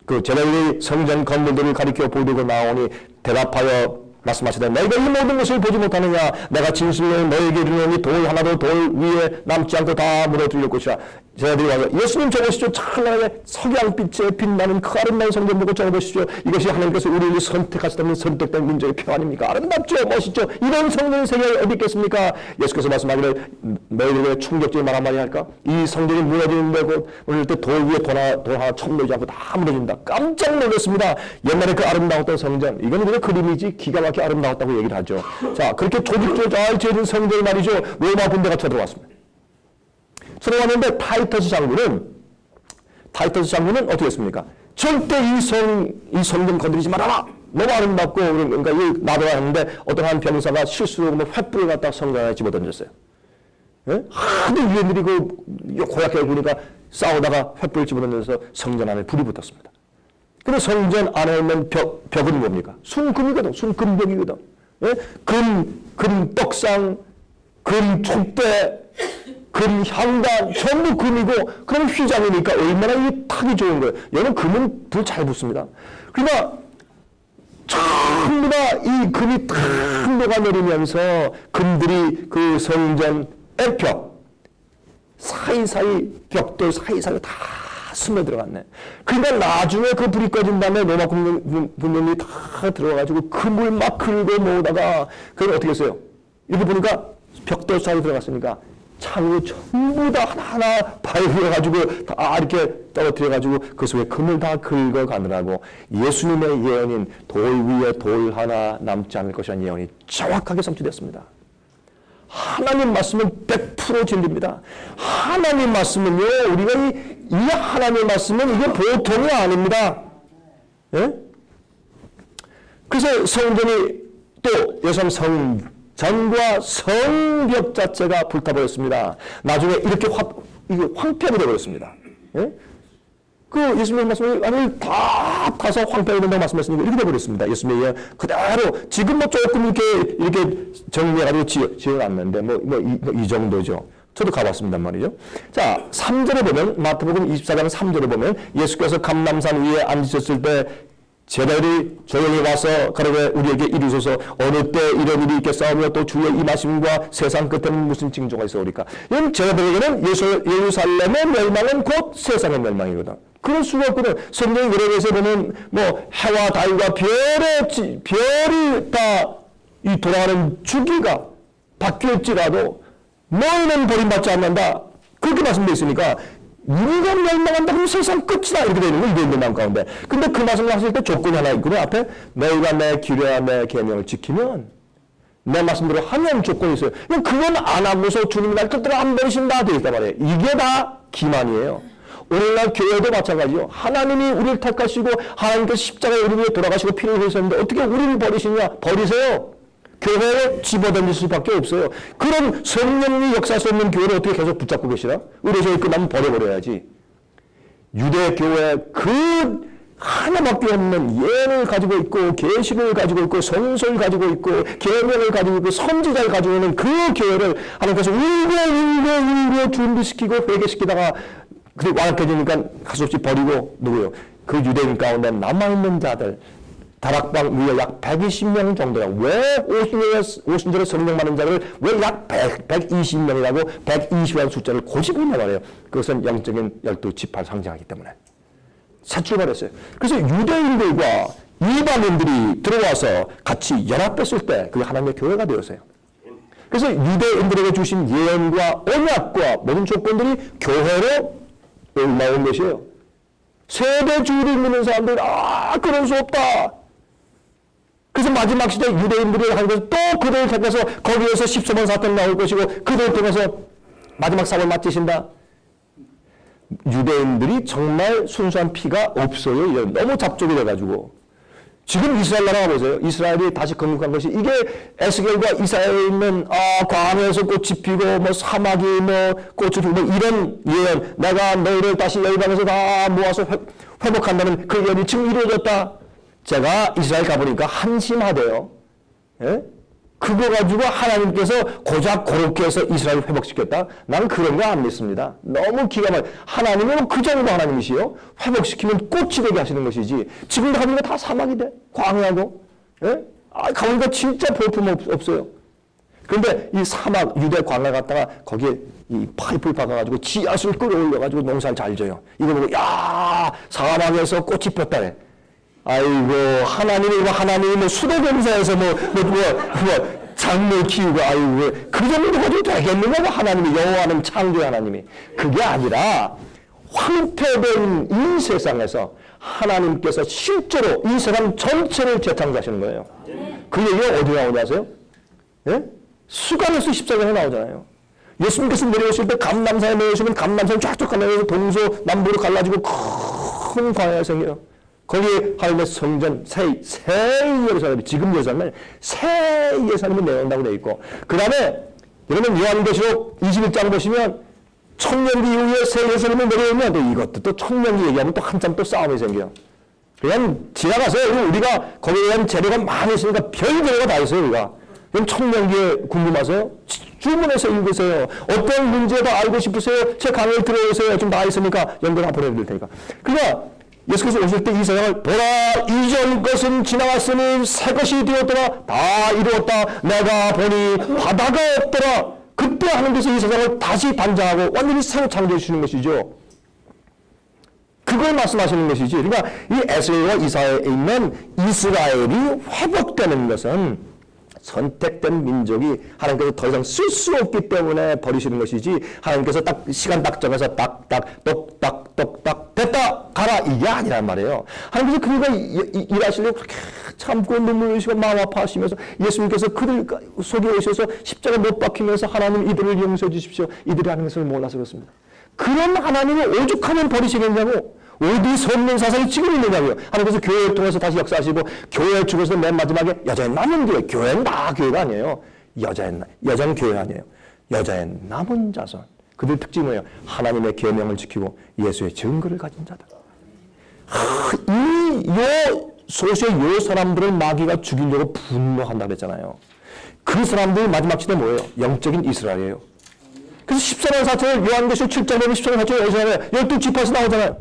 그 제자들이 성전 건물들을 가리켜 보이고 나오니 대답하여 말씀하시되 너희가 이 모든 것을 보지 못하느냐. 내가 진실로 너희에게 이르노니 돌 하나도 돌 위에 남지 않고 다 무너뜨릴 것이라. 제자들이 와서 예수님 저보시죠. 찬란하게 석양빛에 빛나는 그 아름다운 성전 보고 저보시죠. 이것이 하나님께서 우리를 선택하셨다는 선택된 민족의 표 아닙니까? 아름답죠. 멋있죠. 이런 성전의 세계가 어디 있겠습니까? 예수께서 말씀하기를 너희들에게 충격적인 말 한마디 할까? 이 성전이 무너지는데 곧 오늘 때 돌 위에 돌 하나 처음 놓지 않고 다 무너진다. 깜짝 놀랐습니다. 옛날에 그 아름다웠던 성전, 이거는 그냥 그림이지 기가 막히게 아름다웠다고 얘기를 하죠. 자, 그렇게 조직적으로 잘 지어진 성전이 말이죠. 로마 군대가 쳐들어왔습니다. 들어왔는데 타이터스 장군은 어떻게 했습니까? 절대 이 성전 건드리지 말아라. 너무 아름답고 그러니까 놔둬야 하는데 어떤 한 병사가 실수로 횃불을 갖다 성전 안에 집어던졌어요. 예? 하도 유엔들이 그 고약하게 보니까 싸우다가 횃불을 집어던져서 성전 안에 불이 붙었습니다. 근데 성전 안에 있는 벽은 뭡니까? 순금이거든. 순금벽이거든. 예? 금 떡상, 금 촛대, 금 향단 전부 금이고 그럼 휘장이니까 얼마나 이 탁이 좋은 거예요. 얘는 금은 불 잘 붙습니다. 그러니까 전부 다 이 금이 탁 녹아내리면서 금들이 그 성전 벽 사이사이 벽돌 사이사이 다 스며들어갔네. 그러니까 나중에 그 불이 꺼진 다음에 로마 군병이 다 들어가가지고 금을 막 긁어 모으다가 그걸 어떻게 했어요? 이렇게 보니까 벽돌 사이에 들어갔으니까 창으로 전부 다 하나하나 발휘해가지고 다 이렇게 떨어뜨려가지고 그 속에 금을 다 긁어가느라고 예수님의 예언인 돌 위에 돌 하나 남지 않을 것이라는 예언이 정확하게 성취됐습니다. 하나님 말씀은 100% 진리입니다. 하나님 말씀은요, 우리가 이 하나님 말씀은 이게 보통이 아닙니다. 예? 그래서 성전이 또 예수님 성벽 자체가 불타버렸습니다. 나중에 이렇게 황폐가 되어버렸습니다. 예? 그 예수님의 말씀을 아니 다 타서 황폐가 된다고 말씀하시니까 이렇게 되어버렸습니다. 예수님의 그대로 지금 조금 이렇게 정리해가지고 지어놨는데 이 정도죠. 저도 가봤습니다 말이죠. 자, 3절에 보면 마태복음 24장 3절에 보면 예수께서 감람산 위에 앉으셨을 때 제자들이 조용히 와서 가로되 우리에게 이루소서 어느 때 이런 일이 있겠사오며 또 주의 임하심과 세상 끝에는 무슨 징조가 있어오리까. 이런 제자들에게는 예루살렘의 멸망은 곧 세상의 멸망이거든. 그럴 수가 없거든. 성경 여러 곳에 보면 해와 달과 별이 다 이 돌아가는 주기가 바뀔지라도 너희는 버림받지 않는다. 그렇게 말씀되어 있으니까 우리가 멸망한다 그러면 세상 끝이다 이렇게 되어 있는 거예요. 멸망 가운데. 근데 그 말씀을 하실 때 조건이 하나 있거든요. 앞에 너희가 내 규례와 내 계명을 지키면 내 말씀대로 하면 조건이 있어요. 그건 안 하고서 주님이 날 끝으로 안 버리신다 되어 있단 말이에요. 이게 다 기만이에요. 오늘날 교회도 마찬가지요. 하나님이 우리를 택하시고 하나님께서 십자가에 우리 위해 돌아가시고 피를 흘리셨는데 어떻게 우리를 버리시냐. 버리세요. 교회에 집어던질 수밖에 없어요. 그런 성령이 역사할 수 없는 교회를 어떻게 계속 붙잡고 계시나? 의례적이 끝나면 버려버려야지. 유대교회 그 하나밖에 없는 예를 가지고 있고 계시를 가지고 있고 성서를 가지고 있고 계명을 가지고 있고 선지자를 가지고 있는 그 교회를 하나님께서 울고 준비시키고 회개시키다가 그게 완악해지니까 할 수 없이 버리고 누구요? 그 유대인 가운데 남아있는 자들 다락방 위에 약 120명 정도야. 왜 오순절에 성령 많은 자를 왜 약 120명이라고 120이라는 숫자를 고집을 했냐 말이에요. 그것은 영적인 12지파를 상징하기 때문에. 새 출발했어요. 그래서 유대인들과 일반인들이 들어와서 같이 연합했을 때 그게 하나님의 교회가 되었어요. 그래서 유대인들에게 주신 예언과 언약과 모든 조건들이 교회로 올라온 것이에요. 세대 주의를 믿는 사람들이 그럴 수 없다. 그래서 마지막 시대 유대인들이 하면서 또 그들을 택해서 거기에서 십서번 사탄이 나올 것이고 그들을 통해서 마지막 삽을 맞으신다. 유대인들이 정말 순수한 피가 없어요. 이제 너무 잡족이 돼가지고. 지금 이스라엘 나라가 보세요. 이스라엘이 다시 건국한 것이 이게 에스겔과 이사야에 있는 광야에서 꽃이 피고 뭐 사막이 뭐 꽃이 피고 뭐 이런 예언, 내가 너희를 다시 열방에서 다 모아서 회복한다는 그 예언이 지금 이루어졌다. 제가 이스라엘 가보니까 한심하대요. 예? 그거 가지고 하나님께서 고작 그렇게 해서 이스라엘을 회복시켰다? 나는 그런 거 안 믿습니다. 너무 기가 막혀. 하나님은 그 정도 하나님이시요. 회복시키면 꽃이 되게 하시는 것이지. 지금 가보니까 다 사막이 돼. 광야고. 예? 가보니까 진짜 볼품 없어요. 그런데 이 사막, 유대 광야 갔다가 거기에 이 파이프를 박아가지고 지하수를 끌어올려가지고 농사를 잘 져요. 이거 보고, 야, 사막에서 꽃이 폈다네. 아이고, 하나님이 수도검사에서 작물 키우고, 아이고, 그 정도 가지고 되겠느냐고, 하나님이, 여호와는 창조의 하나님이. 그게 아니라, 황폐된 이 세상에서 하나님께서 실제로 이 세상 전체를 재창조하시는 거예요. 그 얘기가 어디 나오냐 아세요? 예? 수가로서 14장에 나오잖아요. 예수님께서 내려오실 때 감람산에 내려오시면 감람산이 쫙쫙 갈라져서 동서남북으로 갈라지고 큰 광야가 생겨요. 거기에 하나님의 성전, 새 예루살렘이, 지금 예루살렘은 새 예루살렘이 내려온다고 되어 있고, 그 다음에 여러분 요한계시록 21장 보시면 천년기 이후에 새 예루살렘이 내려오면 이것도 또 천년기 얘기하면 또 한참 또 싸움이 생겨요. 그냥 지나가세요. 우리가 거기에 대한 재료가 많이 있으니까 별재료가 다 있어요. 우리가. 그럼 천년기에 궁금하세요? 주문해서 읽으세요. 어떤 문제도 알고 싶으세요? 제 강의를 들어오세요. 좀 다 있으니까 연결 한번 보내드릴 테니까. 그러니까 예수께서 오실 때 이 세상을 보라, 이전 것은 지나갔으니 새 것이 되었더라. 다 이루었다. 내가 보니 바다가 없더라. 그때 하나님께서 이 세상을 다시 단장하고 완전히 새로 창조해 주시는 것이죠. 그걸 말씀하시는 것이지. 그러니까 이 에스겔과 이사야에 있는 이스라엘이 회복되는 것은 선택된 민족이 하나님께서 더 이상 쓸 수 없기 때문에 버리시는 것이지, 하나님께서 딱 시간 딱 정해서 딱딱 똑딱 됐다 가라 이게 아니란 말이에요. 하나님께서 그가 일하시려고 그렇게 참고 눈물 흘리시고 마음 아파하시면서 예수님께서 그들 속에 오셔서 십자가 못 박히면서 하나님 이들을 용서해 주십시오. 이들이 하는 것을 몰라서 그렇습니다. 그런 하나님이 오죽하면 버리시겠냐고. 어디서 없는 사상이 지금 있느냐고요. 하나님께서 교회를 통해서 다시 역사하시고 교회 죽어서 맨 마지막에 여자의 남은 교회. 교회는 다 교회가 아니에요. 여자는 교회 아니에요. 여자의 남은 자손. 그들 특징이 뭐예요? 하나님의 계명을 지키고 예수의 증거를 가진 자들. 요 사람들을 마귀가 죽이려고 분노한다 그랬잖아요. 그 사람들이 마지막 시대 뭐예요? 영적인 이스라엘이에요. 그래서 14년 사체를 요한계시록 7장 보면 14년 사체를 여기서 12지파에서 나오잖아요.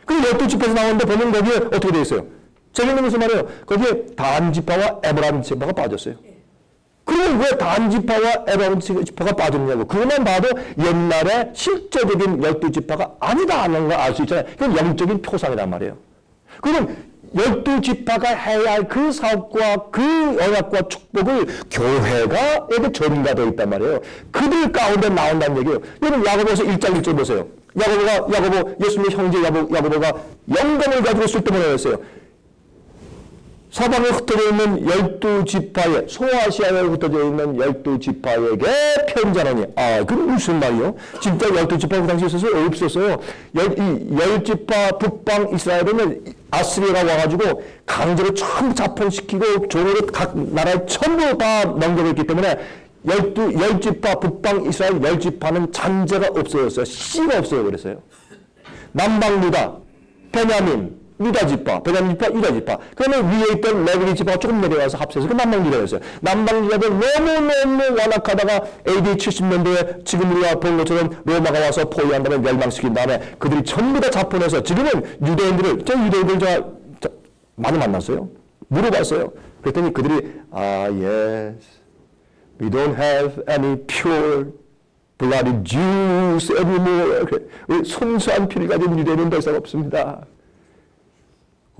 그 12지파에서 나오는데 보면 거기에 어떻게 되어 있어요? 재경님에서 말해요. 거기에 단 지파와 에브라임 지파가 빠졌어요. 그러면 왜 단 지파와 에브라임 지파가 빠졌냐고. 그것만 봐도 옛날에 실제적인 12지파가 아니다 하는 걸 알 수 있잖아요. 그건 영적인 표상이란 말이에요. 그럼 12지파가 해야 할 그 사업과 그 언약과 축복을 교회가 이렇게 전가되어 있단 말이에요. 그들 가운데 나온다는 얘기예요. 여러분 야고보서 1장 1절 보세요. 야고보 예수님의 형제 야고보가 영감을 가지고 쓸 때 뭐라고 했어요? 사방에 흩어져 있는 12지파에, 소아시아에 흩어져 있는 12지파에게 편지하노니. 그건 무슨 말이요? 진짜 12지파 그 당시에 있어서 없었어요. 이 10지파 북방 이스라엘은 아스리아가 와가지고 강제로 전부 자fon시키고 종으로 각 나라에 전부 다 넘겨버렸기 때문에 10지파 북방 이스라엘 10지파는 잔재가 없어졌어요. 씨가 없어요. 그랬어요. 남방 유다, 베냐민, 유다지파, 베냐민지파, 유다지파. 그러면 위에 있던 레위 지파가 조금 내려와서 합쳐서 그 남방유다였어요. 남방유다들 너무너무 완악하다가 AD 70년도에 지금 우리가 본 것처럼 로마가 와서 포위한 다음에 멸망시킨 다음에 그들이 전부 다 자fon해서 지금은 유대인들 많이 만났어요. 물어봤어요. 그랬더니 그들이 yes, we don't have any pure blooded Jews anymore. 순수한 피를 가진 유대인은 더 이상 없습니다.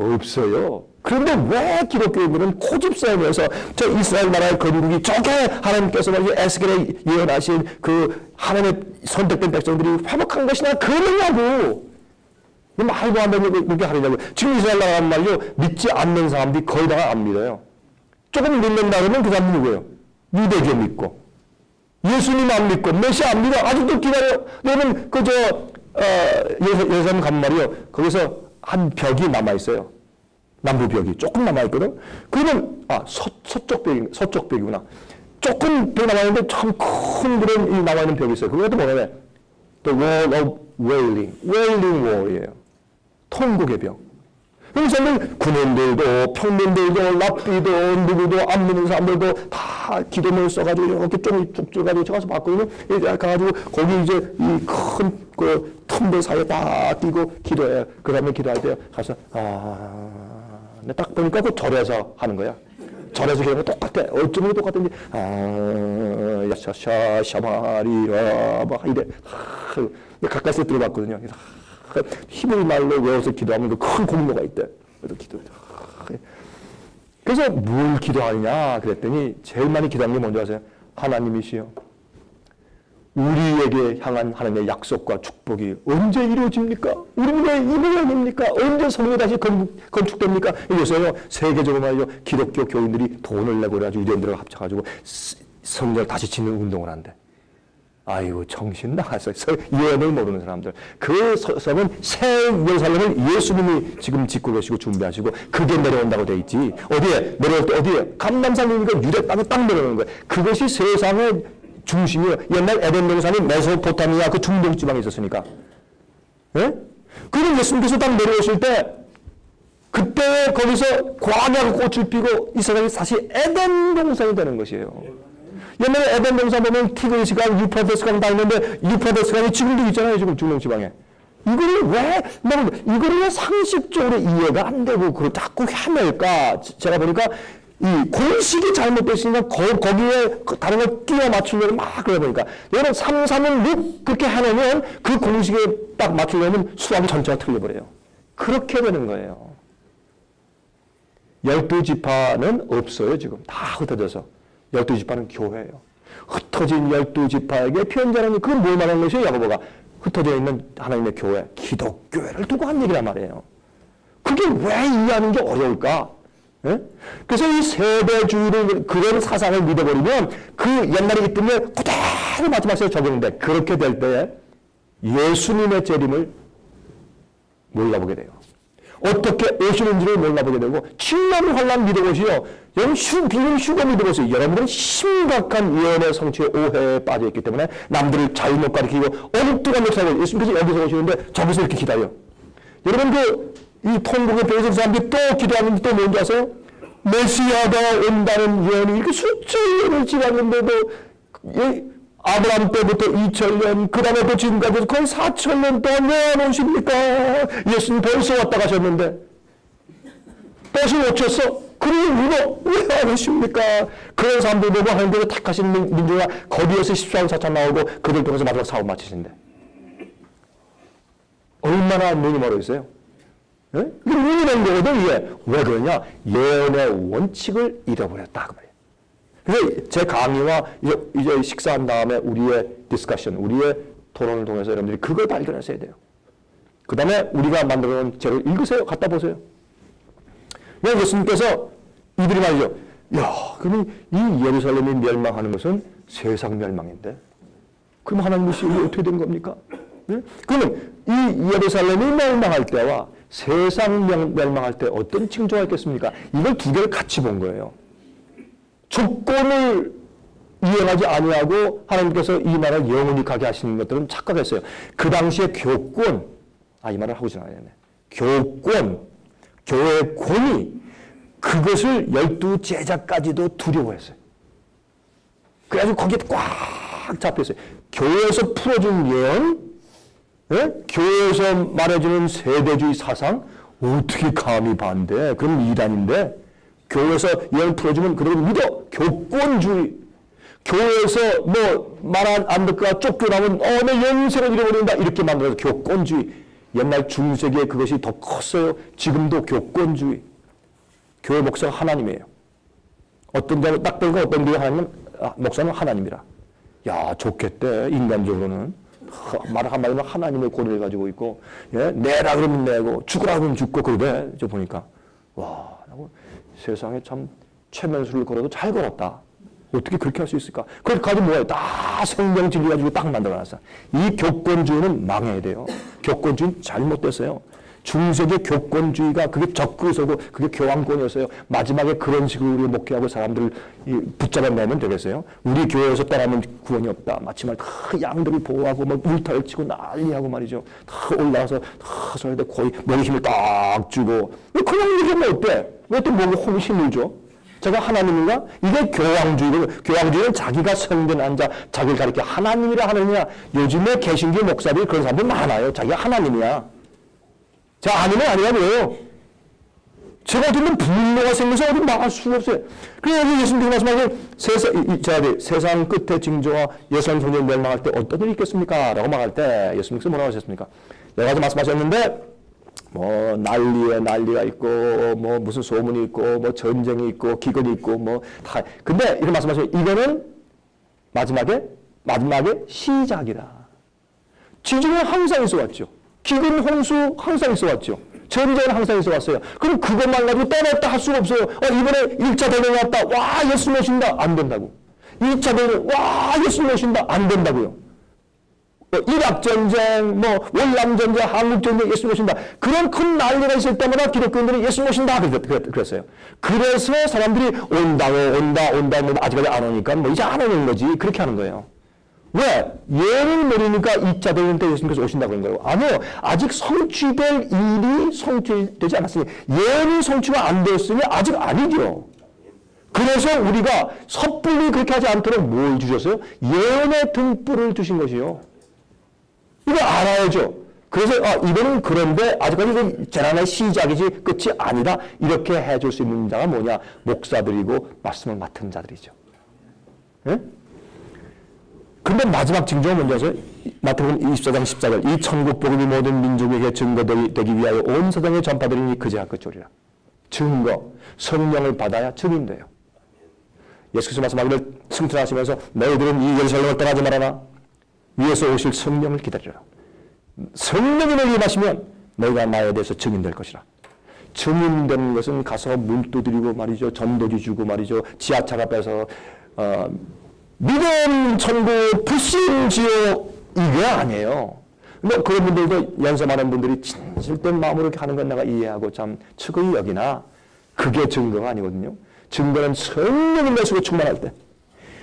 없어요. 그런데 왜 기독교인들은 고집싸움에서 저 이스라엘 나라의 건국이 저게 하나님께서 에스겔에 예언하신 그 하나님의 선택된 백성들이 회복한 것이나 그러냐고. 말도 안 되는 그렇게 하느냐고. 지금 이스라엘 나라는 말이죠. 믿지 않는 사람들이 거의 다 안 믿어요. 조금 믿는다 그러면 그 사람은 누구예요? 유대교 믿고. 이스라엘 믿고. 그러면 왜 기독교인들은 고집싸움에서 예수님 안 믿고 메시아 안 믿어 아직도 기다려. 여러분 예루살렘 가면 말이요. 거기서 한 벽이 남아 있어요. 남부 벽이 조금 남아 있거든. 그러면 서쪽 벽이구나. 조금 벽 남아 있는데 참 큰 그런 이 남아 있는 벽이 있어요. 그것도 뭐냐면 The Wall of Wailing Wall이에요. 통곡의 벽. 그래서 군인들도 평민들도 랍비도 누구도 안 믿는 사람들도 다 기도문을 써가지고 이렇게 좀 쭉 가지고 제가 봤거든요. 이제 가가지고 거기 이제 이 큰 그 틈들 사이에 딱 끼고 기도해요. 그 다음에 기도할 때 가서 근데 딱 보니까 그 절에서 하는 거야. 절에서 기도하는 거 똑같아. 어쩌면 똑같은지 야샤샤 샤바리라 막 이래. 가까이서 들어봤거든요. 히브리 말로 외워서 기도하면 그 큰 공로가 있대. 그래서 기도해. 그래서 뭘 기도하느냐 그랬더니 제일 많이 기도하는 게 뭔지 아세요? 하나님이시여, 우리에게 향한 하나님의 약속과 축복이 언제 이루어집니까? 우리는 왜 이루어집니까? 언제 성경이 다시 건축됩니까? 이래서요, 세계적으로 말이죠, 기독교 교인들이 돈을 내고 그래가지고 유대인들과 합쳐가지고 성전을 다시 짓는 운동을 한대. 아이고, 정신 나갔어요. 예언을 모르는 사람들. 그 성은 새 예루살렘을 예수님이 지금 짓고 계시고 준비하시고 그게 내려온다고 돼 있지. 어디에? 내려올 때 어디에? 감람산이니까 유대 땅에 딱 내려오는 거예요. 그것이 세상의 중심이에요. 옛날 에덴 동산이 메소포타미아 그 중동 지방에 있었으니까. 예? 그럼 예수님께서 딱 내려오실 때 그때 거기서 광야가 꽃을 피고 이 세상이 다시 에덴 동산이 되는 것이에요. 옛날에 에덴 동산 보면 티그리스 강, 유프라테스 강 다 있는데 유프라테스 강이 지금도 있잖아요. 지금 중동 지방에. 이거를 왜 상식적으로 이해가 안 되고 그걸 자꾸 헤맬까? 제가 보니까 이 공식이 잘못됐으니까 거기에 다른 걸 끼워 맞추려고 막 그러다 보니까 여러분 3, 3은 6 그렇게 해놓으면 그 공식에 딱 맞추려면 수학이 전체가 틀려버려요. 그렇게 되는 거예요. 12지파는 없어요. 지금 다 흩어져서. 12지파는 교회예요. 흩어진 12지파에게 편지하는 그건 뭘 말하는 것이에요? 야고보가 흩어져 있는 하나님의 교회, 기독교회를 두고 한 얘기란 말이에요. 그게 왜 이해하는 게 어려울까? 예? 그래서 이 세대주의를 그런 사상을 믿어버리면 그 옛날에 있던 게 그대로 마지막에 적용돼. 그렇게 될 때에 예수님의 재림을 몰라보게 돼요. 어떻게 오시는지를 몰라보게 되고 침략을 환란 믿어보시오. 여러분 비밀 휴거 믿어보세요. 여러분들은 심각한 예언의 성취에 오해에 빠져있기 때문에 남들을 잘못 가르치고 엉뚱한 역사를 예수님께서 여기서 오시는데 저기서 이렇게 기다려. 여러분 이 통곡의 벼에서 사람들이 또 기도하는데 또 뭔지 아세요? 메시아가 온다는 예언이 이렇게 수천 년을 지났는데도 아브라함 때부터 2000년, 그 다음에 또 지금까지 거의 4000년 동안 왜 안 오십니까? 예수님 벌써 왔다 가셨는데 다시 오셨어? 그러면 이거 왜 안 오십니까? 그런 사람들 보고 하나님께서 택하신 민족아 거기에서 14원 4천 나오고 그들 통해서 마지막 사업 마치신대. 얼마나 눈이 멀어 있어요? 예? 이게 눈이 낸 거거든, 이게. 왜 그러냐? 예언의 원칙을 잃어버렸다. 그 말이에요. 그래서 제 강의와 이제 식사한 다음에 우리의 디스커션, 우리의 토론을 통해서 여러분들이 그걸 발견하셔야 돼요. 그 다음에 우리가 만들어 놓은 책을 읽으세요. 갖다 보세요. 왜 예수님께서 이들이 말이죠. 야, 그러면 이 예루살렘이 멸망하는 것은 세상 멸망인데 그럼 하나님의 시험이 어떻게 된 겁니까? 네? 그러면 이 예루살렘이 멸망할 때와 세상 멸망할 때 어떤 징조가 있겠습니까? 이걸 두 개를 같이 본 거예요. 조건을 이행하지 아니하고 하나님께서 이 나라를 영원히 가게 하시는 것들은 착각했어요. 그 당시에 교권, 이 말을 하고 지나가야겠네. 교권, 교회의 권위, 그것을 12 제자까지도 두려워했어요. 그래가지고 거기에 꽉 잡혔어요. 교회에서 풀어준 예언, 예? 교회에서 말해주는 세대주의 사상, 어떻게 감히 반대? 그럼 이단인데, 교회에서 예언 풀어주면 그들을 믿어. 교권주의. 교회에서 뭐 말 안 듣거나 쫓겨나면 내 영생을 잃어버린다. 이렇게 만들어서 교권주의. 옛날 중세기에 그것이 더 컸어요. 지금도 교권주의. 교회 목사가 하나님이에요. 어떤 자를 딱 보니까 어떤 교회 하나님은 목사는 하나님이라. 야, 좋겠대. 인간적으로는. 말 한마디로 하나님의 권위를 가지고 있고, 예? 내라 그러면 내고, 죽으라 그러면 죽고, 그러대. 저 보니까. 와, 세상에 참 최면수를 걸어도 잘 걸었다. 어떻게 그렇게 할 수 있을까? 그걸 가지고 뭐예요? 다 생명 진리 가지고 딱 만들어놨어. 이 교권주의는 망해야 돼요. 교권주의는 잘못됐어요. 중세기 교권주의가 그게 적그리스도고 그게 교황권이었어요. 마지막에 그런 식으로 우리 목회하고 사람들을 붙잡아내면 되겠어요? 우리 교회에서 떠나면 구원이 없다. 마침날 다 양들을 보호하고 막 울타리를 치고 난리하고 말이죠. 다 올라가서 다 소리도 거의 목에 힘을 딱 주고 그냥 얘기하면 어때? 왜 또 목에 힘을 줘? 제가 하나님인가? 이게 교황주의고 교황주의는 자기가 성전 앉아 자기를 가리켜 하나님이라 하느냐. 요즘에 개신교 목사들이 그런 사람들 많아요. 자기가 하나님이야. 자, 아니면 아니라고요. 제가 듣는 분노가 생겨서 어디 나갈 수가 없어요. 그래서 예수님이 말씀하신 세상 끝에 징조와 예수님 성전이 멸망할 때 어떤 일이 있겠습니까? 라고 말할 때 예수님께서 뭐라고 하셨습니까? 여러 가지 말씀하셨는데 뭐 난리에 난리가 있고 뭐 무슨 소문이 있고 뭐 전쟁이 있고 기근이 있고 뭐 다. 근데 이런 말씀하셔요. 이거는 마지막에 시작이라. 지중해 항상 있어 왔죠. 기근, 홍수 항상 있어 왔죠. 전쟁은 항상 있어 왔어요. 그럼 그것만 가지고 떠났다 할 수가 없어요. 이번에 1차 대전이 왔다. 와, 예수 모신다. 안 된다고. 2차 대전, 와, 예수 모신다. 안 된다고요. 이락전쟁, 뭐, 월남전쟁, 한국전쟁, 예수 모신다. 그런 큰 난리가 있을 때마다 기독교인들이 예수 모신다. 그랬어요. 그래서 사람들이 온다, 아직까지 안 오니까 뭐 이제 안 오는 거지. 그렇게 하는 거예요. 왜? 예를 모르니까 2차 대전 때 예수님께서 오신다고 그런 거예요. 아니요. 아직 성취될 일이 성취되지 않았으니 예언이 성취가 안 되었으니 아직 아니죠. 그래서 우리가 섣불리 그렇게 하지 않도록 뭘 주셨어요? 예언의 등불을 주신 것이요. 이거 알아야죠. 그래서 이거는 그런데 아직까지 재난의 시작이지 끝이 아니다. 이렇게 해줄 수 있는 자가 뭐냐? 목사들이고 말씀을 맡은 자들이죠. 네? 근데 마지막 징조가 뭔지 아세요? 마태복음 24장 14절 이 천국 복음이 모든 민족에게 증거되기 위하여 온 세상에 전파되리니 그제야 끝이리라. 증거, 성령을 받아야 증인돼요. 예수께서 말씀하기를 승천하시면서 너희들은 이 예루살렘을 떠나지 말아라. 위에서 오실 성령을 기다리라. 성령이 너희에게 임하시면 너희가 나에 대해서 증인될 것이라. 증인되는 것은 가서 문 두드리고 말이죠. 전도지 주고 말이죠. 지하철 앞에서 믿음, 천국, 불신, 지옥 이게 아니에요. 근데 그런 분들도 연세 많은 분들이 진실된 마음으로 이렇게 하는 건 내가 이해하고 참 측의 여기나 그게 증거가 아니거든요. 증거는 성령이 내 속에 충만할 때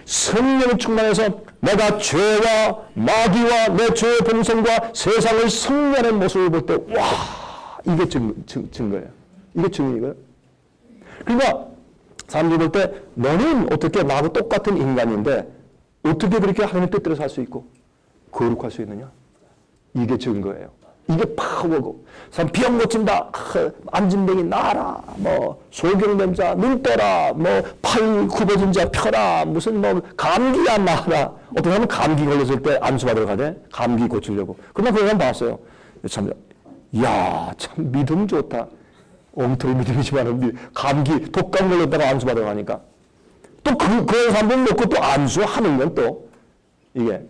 성령이 충만해서 내가 죄와 마귀와 내 죄의 본성과 세상을 승리하는 모습을 볼 때 와 이게 증거예요. 이게 증인이고요. 그러니까 사람들이 볼 때 너는 어떻게 나하고 똑같은 인간인데 어떻게 그렇게 하나님의 뜻대로 살 수 있고 거룩할 수 있느냐? 이게 증거예요. 이게 파워고 사람 병 고친다. 안진뱅이 나아라. 뭐 소경된 자 눈 떠라. 뭐 팔 굽어진 자 펴라. 무슨 뭐 감기야 나아라. 어떤 사람은 감기 걸렸을 때 안수 받으러 가대. 감기 고치려고. 그러나 그런 사람 봤어요. 참, 믿음 좋다. 엉터리 믿음이지만 감기 독감 걸렸다가 안수 받으러 가니까 또 그런 사람들 놓고 또 안수하는 건 또 이게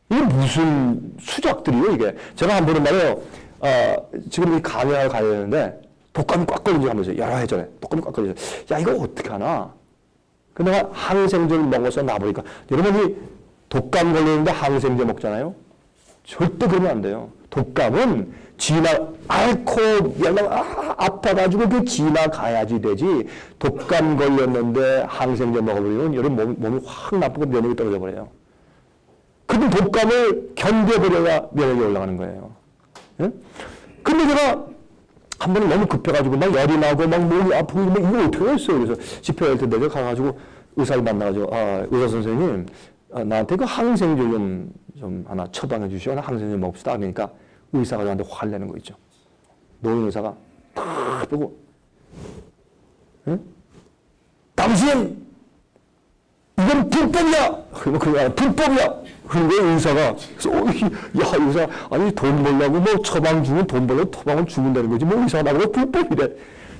무슨 수작들이에요 이게. 제가 한 번은 말이에요. 지금 이 강연을 가야 되는데 독감이 꽉 걸린 지 하면서 여러 해 전에 독감이 꽉 걸려서 야 이거 어떻게 하나. 근데 내가 항생제를 먹어서 나보니까 여러분이 독감 걸리는데 항생제 먹잖아요. 절대 그러면 안 돼요. 독감은 앓고 아파가지고 그 지나가야지 되지. 독감 걸렸는데 항생제 먹어버리면 여러분 몸이 확 나쁘고 면역이 떨어져 버려요. 근데 독감을 견뎌버려야 면역이 올라가는 거예요. 예? 근데 제가 한 번은 너무 급해가지고 막 열이 나고 막 몸이 아프고 막 이거 어떻게 했어요. 그래서 집회할 때 내가 가가지고 의사를 만나가지고 의사 선생님 나한테 그 항생제 좀 하나 처방해 주시오. 항생제 먹읍시다. 그러니까 의사가 저한테 화를 내는 거 있죠. 노인 의사가 탁 보고 응? 당신 이건 불법이야. 그러면 불법이야. 그리고 의사가 야 의사 아니 돈 벌려고 뭐 처방 주면 돈 벌려고 처방을 주문다는 거지 뭐 의사가 나보고 불법이래.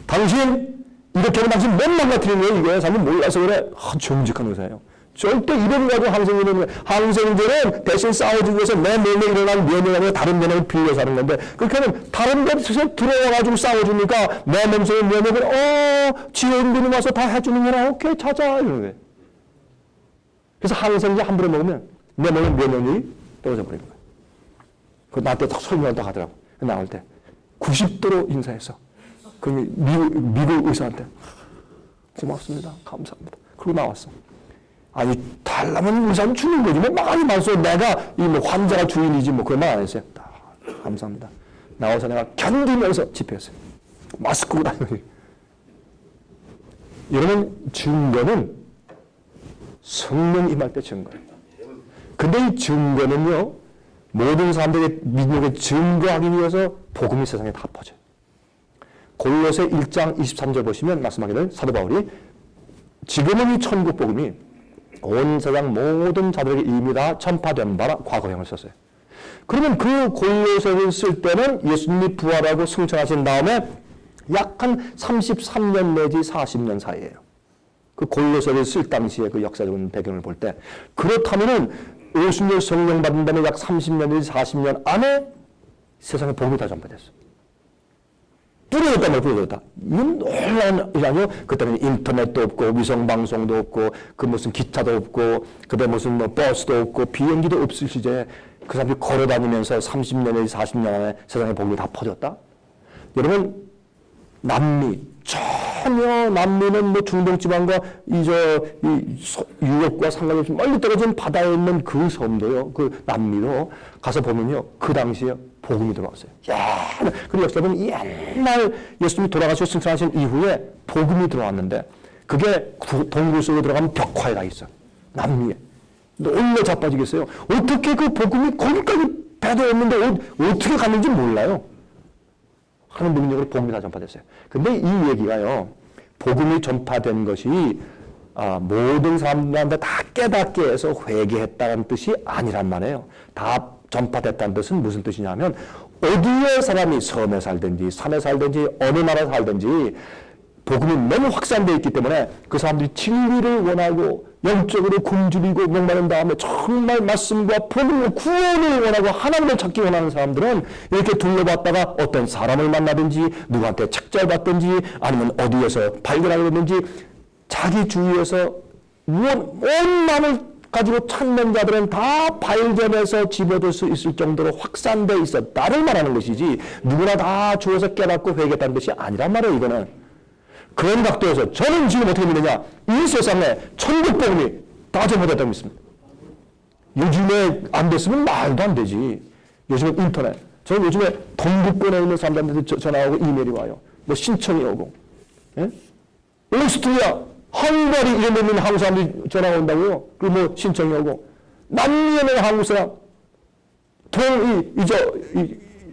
당신 이렇게 하면 당신 못 망가뜨리는 거예요. 이게 사람이 몰라서 그래. 정직한 의사예요. 절대 이런 거 가지고 항생제는 대신 싸워주기 위해서 내 몸에 일어난 면역을 다른 면역을 빌려서 하는 건데 그렇게 하면 다른 데서 들어와가지고 싸워주니까 내 몸속의 면역을 지원군이 와서 다 해주는 거나 오케이 찾아 이러는 거예요. 그래서 항생제 함부로 먹으면 내 몸에 면역력이 떨어져 버린 거예요. 그 나한테 딱 설명한다고 하더라고. 나올 때 90도로 인사했어. 그 미국 의사한테 고맙습니다. 감사합니다. 그러고 나왔어. 아니 달라면 의사는 주는 거지. 뭐 많이 말써 내가 이 뭐 환자가 주인이지 뭐 그런 말 안 했어요. 감사합니다. 나와서 내가 견디면서 집회했어요. 마스크로 다니는. 여러분 증거는 성령 임할 때 증거예요. 근데 이 증거는요 모든 사람들의 민족에 증거하기 위해서 복음이 세상에 다 퍼져요. 골로새 1장 23절 보시면 말씀하기를 사도 바울이 지금은 이 천국 복음이 온 세상 모든 자들에게 이미 다 전파된 바라 과거형을 썼어요. 그러면 그 골로새를 쓸 때는 예수님이 부활하고 승천하신 다음에 약 한 33년 내지 40년 사이예요. 그 골로새를 쓸 당시의 그 역사적인 배경을 볼 때 그렇다면은 50년 성령 받은 다음에 약 30년 내지 40년 안에 세상에 복음이 다 전파됐어. 뿌려졌단 말이야, 뿌려졌다. 이건 놀라운 일이아니요. 그때는 인터넷도 없고, 위성방송도 없고, 그 무슨 기차도 없고, 그때 무슨 뭐 버스도 없고, 비행기도 없을 시절에 그 사람들이 걸어 다니면서 30년 내지 40년 안에 세상에 복음이 다 퍼졌다? 여러분, 남미, 전혀 남미는 뭐 중동지방과 유럽과 상관없이 멀리 떨어진 바다에 있는 그 섬도요, 그 남미도 가서 보면요, 그 당시에 복음이 들어왔어요. 그리고 역사 보면 옛날 예수님이 돌아가시고 승천하신 이후에 복음이 들어왔는데 그게 동굴 속에 들어가면 벽화에 다 있어. 남미에. 놀래 자빠지겠어요. 어떻게 그 복음이 거기까지 배도 없는데 어떻게 갔는지 몰라요. 하는 능력으로 복음이 다 전파됐어요. 근데 이 얘기가요, 복음이 전파된 것이 모든 사람들한테 다 깨닫게 해서 회개했다는 뜻이 아니란 말이에요. 다 전파됐다는 뜻은 무슨 뜻이냐면 어디에 사람이 섬에 살든지 산에 살든지 어느 나라에 살든지 복음이 너무 확산되어 있기 때문에 그 사람들이 진리를 원하고 영적으로 굶주리고 목마른 다음에 정말 말씀과 복음과 구원을 원하고 하나님을 찾기 원하는 사람들은 이렇게 둘러봤다가 어떤 사람을 만나든지 누구한테 책자를 받든지 아니면 어디에서 발견하게 됐든지 자기 주위에서 온 마음을 가지고 찾는 자들은 다 발견해서 집어들 수 있을 정도로 확산되어 있었다를 말하는 것이지 누구나 다 주어서 깨닫고 회개했다는 것이 아니란 말이에요. 이거는. 그런 각도에서 저는 지금 어떻게 믿느냐, 이 세상에 천국 복음이 다 전파됐다고 믿습니다. 요즘에 안 됐으면 말도 안 되지. 요즘에 인터넷, 저는 요즘에 동북권에 있는 사람들한테 전화 오고 이메일이 와요. 뭐 신청이 오고, 예? 오스트리아, 헝가리 이런 데 있는 한국 사람들이 전화가 온다고요. 그리고 뭐 신청이 오고, 남미에 있는 한국 사람,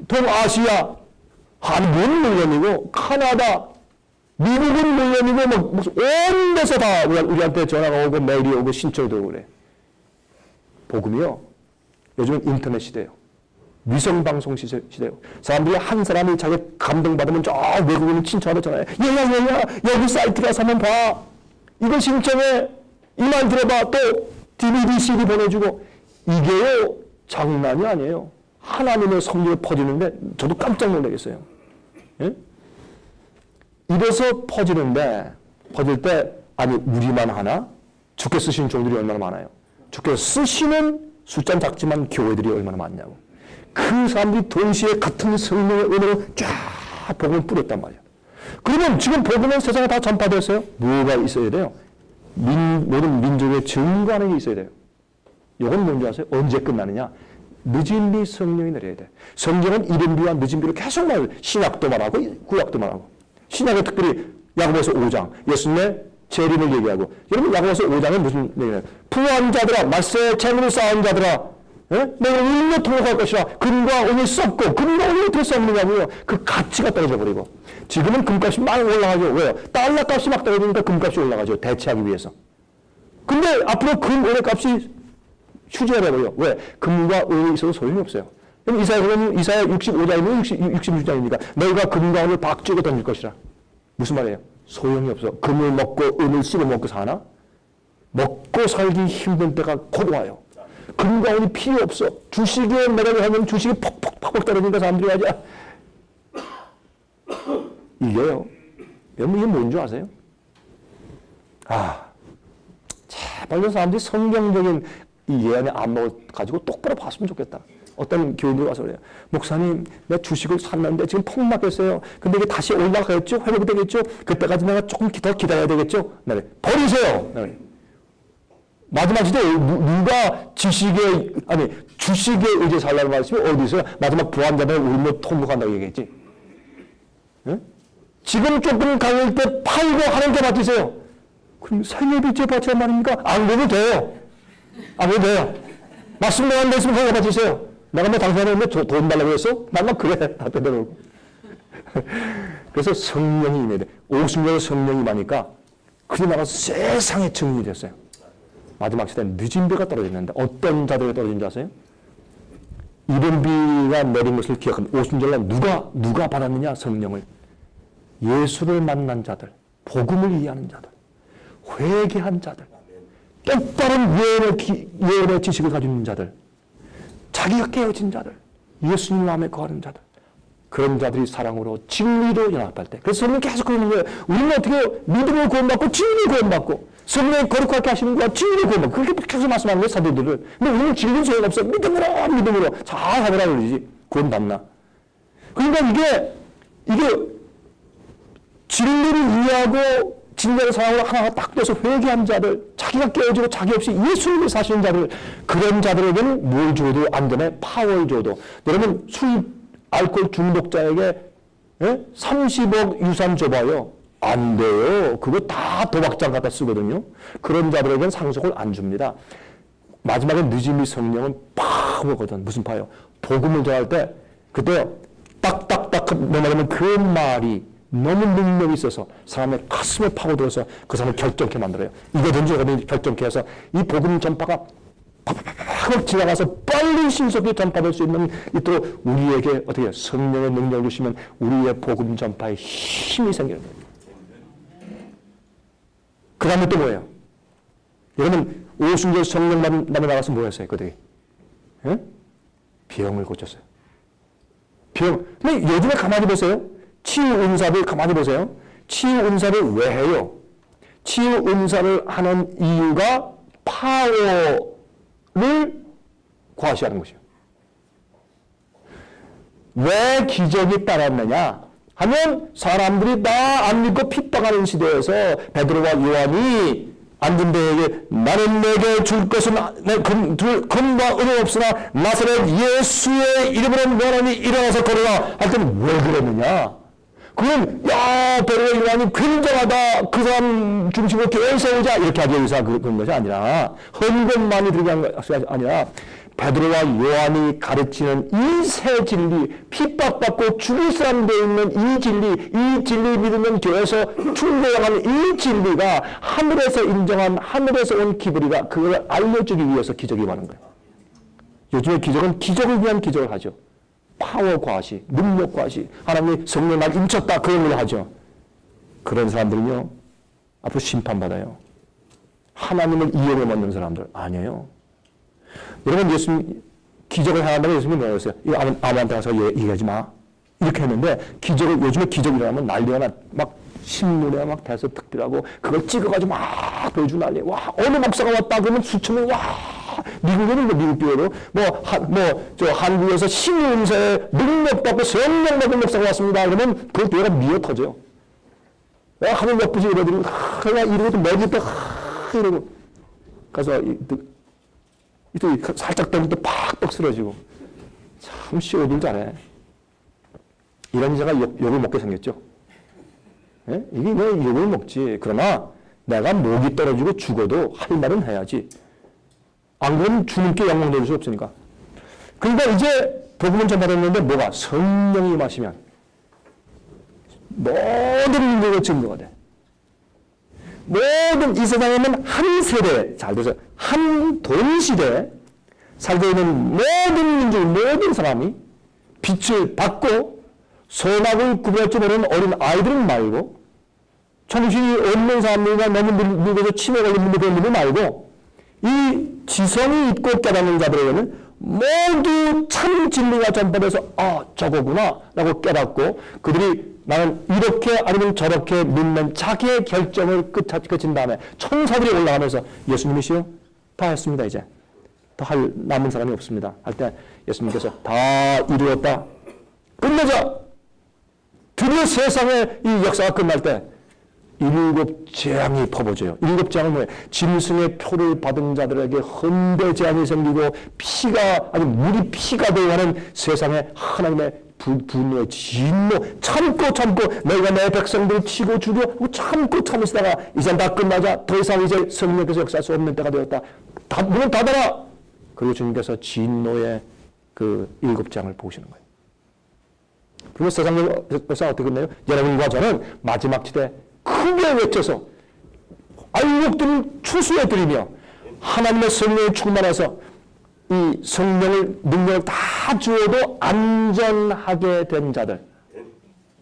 동아시아, 한국은 물론이고, 카나다, 미국은 물론이고, 뭐, 무슨, 온 데서 다 우리한테 전화가 오고, 메일이 오고, 신청도 오고 그래. 복음이요. 요즘은 인터넷 시대예요. 위성방송 시대예요. 사람들이 한 사람이 자기 감동받으면 저 외국인 신청하러 전화해. 얘야, 여기 사이트 가서 한번 봐. 이거 신청해. 이 말 들어봐. 또 DVD, CD 보내주고. 이게요, 장난이 아니에요. 하나님의 성령이 퍼지는데 저도 깜짝 놀라겠어요. 예? 이래서 퍼지는데, 퍼질 때, 아니, 우리만 하나? 주께 쓰시는 종들이 얼마나 많아요? 주께 쓰시는 숫자는 작지만 교회들이 얼마나 많냐고. 그 사람들이 동시에 같은 성령의 은혜로 쫙 복음을 뿌렸단 말이에요. 그러면 지금 복음은 세상에 다 전파됐어요? 뭐가 있어야 돼요? 모든 민족의 증거하는 게 있어야 돼요. 이건 뭔지 아세요? 언제 끝나느냐? 늦은 비 성령이 내려야 돼. 성경은 이른 비와 늦은 비로 계속 말해요. 신약도 말하고 구약도 말하고. 신약은 특별히 야고보서 5장 예수님의 재림을 얘기하고, 여러분 야고보서 5장은 무슨 얘기예요? 부한 자들아, 말세에 재물을 쌓은 자들아, 예? 내가 울며 통곡할 것이라. 금과 은이 썩고 금과 은이 어떻게 썩느냐고요. 그 가치가 떨어져 버리고. 지금은 금값이 많이 올라가죠. 왜요? 달러 값이 막 떨어지니까 금값이 올라가죠. 대체하기 위해서. 근데 앞으로 금, 은의 값이 휴지가 되고요. 왜? 금과 은이 있어도 소용이 없어요. 그럼 이사야 65장이면 66장이니까 너희가 금과 은을 박쥐고 던질 것이라. 무슨 말이에요? 소용이 없어. 금을 먹고 은을 씹어 먹고 사나? 먹고 살기 힘든 때가 곧 와요. 금과 은이 필요 없어. 주식에 매달려 하면 주식이 퍽퍽 떨어지니까 사람들이 하자. 이게요. 여러분 이게 뭔지 아세요? 참 제발 사람들이 성경적인 이 예언의 안목을 가지고 똑바로 봤으면 좋겠다. 어떤 교인들이 와서 그래요. 목사님, 내가 주식을 샀는데 지금 폭락했어요. 근데 이게 다시 올라가겠죠? 회복이 되겠죠? 그때까지 내가 조금 더 기다려야 되겠죠? 네. 버리세요! 네. 마지막 시대에 누가 주식에 의지해 살라는 말씀이 어디 있어요? 마지막 부한자는 울며 통곡한다고 얘기했지. 네? 지금 조금 강할 때 팔고 하나님께 맡기세요. 그럼 생애빚제 바치란 말입니까? 안 그래도 돼요. 안 그래도 돼요. 말씀 내가 안 됐으면 생애 바치세요. 내가 뭐 당신한테 돈 달라고 했어? 난 막 그래. 다 되더라고. 그래서 성령이 임해야 돼. 50년의 성령이 임하니까 그리 나가서 세상에 증인이 됐어요. 마지막 시대는 늦은 비가 떨어졌는데 어떤 자들이 떨어진 줄 아세요? 이른 비가 내린 것을 기억합니다. 50년날 누가 받았느냐? 성령을. 예수를 만난 자들, 복음을 이해하는 자들, 회개한 자들, 똑바른 예언의 지식을 가지고 있는 자들, 자기가 깨어진 자들, 예수님 마음에 거하는 자들, 그런 자들이 사랑으로 진리로 연합할 때. 그래서 성령 계속 그러는 거예요. 우리는 어떻게 믿음으로 구원받고 진리로 구원받고 성령이 거룩하게 하시는 거야 진리로 구원받고 그렇게 계속 말씀하는 거예요. 사도들을. 근데 우리는 진리는 소용이 없어. 믿음으로 잘 하더라 그러지. 구원받나. 그러니까 이게 진리를 이해하고 진리를 사랑으로 하나가 딱 돼서 회개한 자들, 자기가 깨어지고 자기 없이 예수님을 사시는 자들, 그런 자들에게는 뭘 줘도 안 되네. 파워를 줘도. 여러분 술, 알코올 중독자에게 30억 유산 줘봐요. 안 돼요. 그거 다 도박장 갖다 쓰거든요. 그런 자들에게는 상속을 안 줍니다. 마지막에 늦음이 성령은 파워거든. 무슨 파요? 복음을 전할 때 그때 딱딱딱 뭐냐면 그 말이 너무 능력이 있어서 사람의 가슴에 파고들어서 그 사람을 결정케 만들어요. 이거든지 저거든지 결정케 해서 이 복음 전파가 팍팍 지나가서 빨리 신속히 전파될 수 있도록 우리에게 어떻게 성령의 능력을 주시면 우리의 복음 전파에 힘이 생기는 거예요. 그 다음에 또 뭐예요? 여러분 오순절 성령 만나 나가서 뭐 했어요? 그들이 병을 고쳤어요. 근데 요즘에 가만히 보세요. 치유 은사를 가만히 보세요. 치유 은사를 왜 해요? 치유 은사를 하는 이유가 파워를 과시하는 것이에요. 왜 기적이 따랐느냐 하면 사람들이 다 안 믿고 핍박하는 시대에서 베드로와 요한이 앉은 데에게 나는 내게 줄 것은 금과 은은 없으나 나사렛 예수의 이름으로 너는 일어나서 걸어라 할 때는 왜 그랬느냐? 그럼 베드로와 요한이 굉장하다. 그 사람 중심으로 교회 세우자 이렇게 하기 위해서 그런 것이 아니라 헌금만이 들어간 것이 아니라 베드로와 요한이 가르치는 이 새 진리, 핍박받고 죽을 사람 되어 있는 이 진리 믿으면 교회에서 충고하는 이 진리가 하늘에서 인정한 하늘에서 온 기브리가 그걸 알려주기 위해서 기적이 많은 거예요. 요즘에 기적은 기적을 위한 기적을 하죠. 파워 과시, 능력 과시, 하나님이 성령 날 임쳤다 그런 걸 하죠. 그런 사람들은요 앞으로 심판받아요. 하나님을 이해를 만든 사람들 아니에요. 여러분 예수님 기적을 행한다고 예수님이 뭐라고 했어요? 이거 아무한테 가서 얘기하지 마. 이렇게 했는데 요즘에 기적이 일어나면 난리가 막 신문에 막 대서특필하고 그걸 찍어가지고 막 보여주고 난리. 와 어느 목사가 왔다 그러면 수천 명 와. 미국에는 미국 교회로 한국에서 신윤사에 능력받고 성령 받은 목사가 왔습니다. 그러면 그 교회가 미어 터져요. 하늘 예쁘지 이러더니 그냥 이러고 매질 때 이러고 가서 또 살짝 떨릴 때 팍팍 쓰러지고 참 쇼들 잘해. 이런 자가 욕을 먹게 생겼죠. 예? 이게 왜 욕을 먹지? 그러나 내가 목이 떨어지고 죽어도 할 말은 해야지. 안 그러면 주님께 영광 돌릴 수 없으니까. 그러니까 이제 복음은 전파됐는데 뭐가? 성령이 임하시면 모든 문제가 증거가 돼. 모든 이 세상에는 한 세대, 잘 들으세요. 한 동시대에 살고 있는 모든 민족, 모든 사람이 빛을 받고 선악을 구별할 줄 모르는 어린 아이들은 말고 정신이 없는 사람들과 너무 늙어서 치매 걸린 분들 말고 이 지성이 있고 깨닫는 자들에게는 모두 참 진리가 전파돼서 저거구나 라고 깨닫고 그들이 나는 이렇게 아니면 저렇게 믿는 자기의 결정을 끝인 다음에 천사들이 올라가면서 예수님이시여 다 했습니다. 이제 더 할 남은 사람이 없습니다. 할 때 예수님께서 다 이루었다. 끝내자. 드디어 세상의 이 역사가 끝날 때 7재앙이 퍼부어져요. 7재앙은 뭐예요? 짐승의 표를 받은 자들에게 헌대 재앙이 생기고 피가 아니 물이 피가 되어가는 세상에 하나님의 분노의 진노 참고 너희가 내 백성들 치고 죽여 참고 참으시다가 이제 다 끝나자 더 이상 이제 성령께서 역사할 수 없는 때가 되었다. 문을 닫아라. 그리고 주님께서 진노의 그 7장을 보시는 거예요. 그리고 세상 역사 어떻게 끝나요? 여러분과 저는 마지막 시대 크게 외쳐서 알곡들을 추수해드리며 하나님의 성령을 충만해서 이 성령을 능력을 다 주어도 안전하게 된 자들.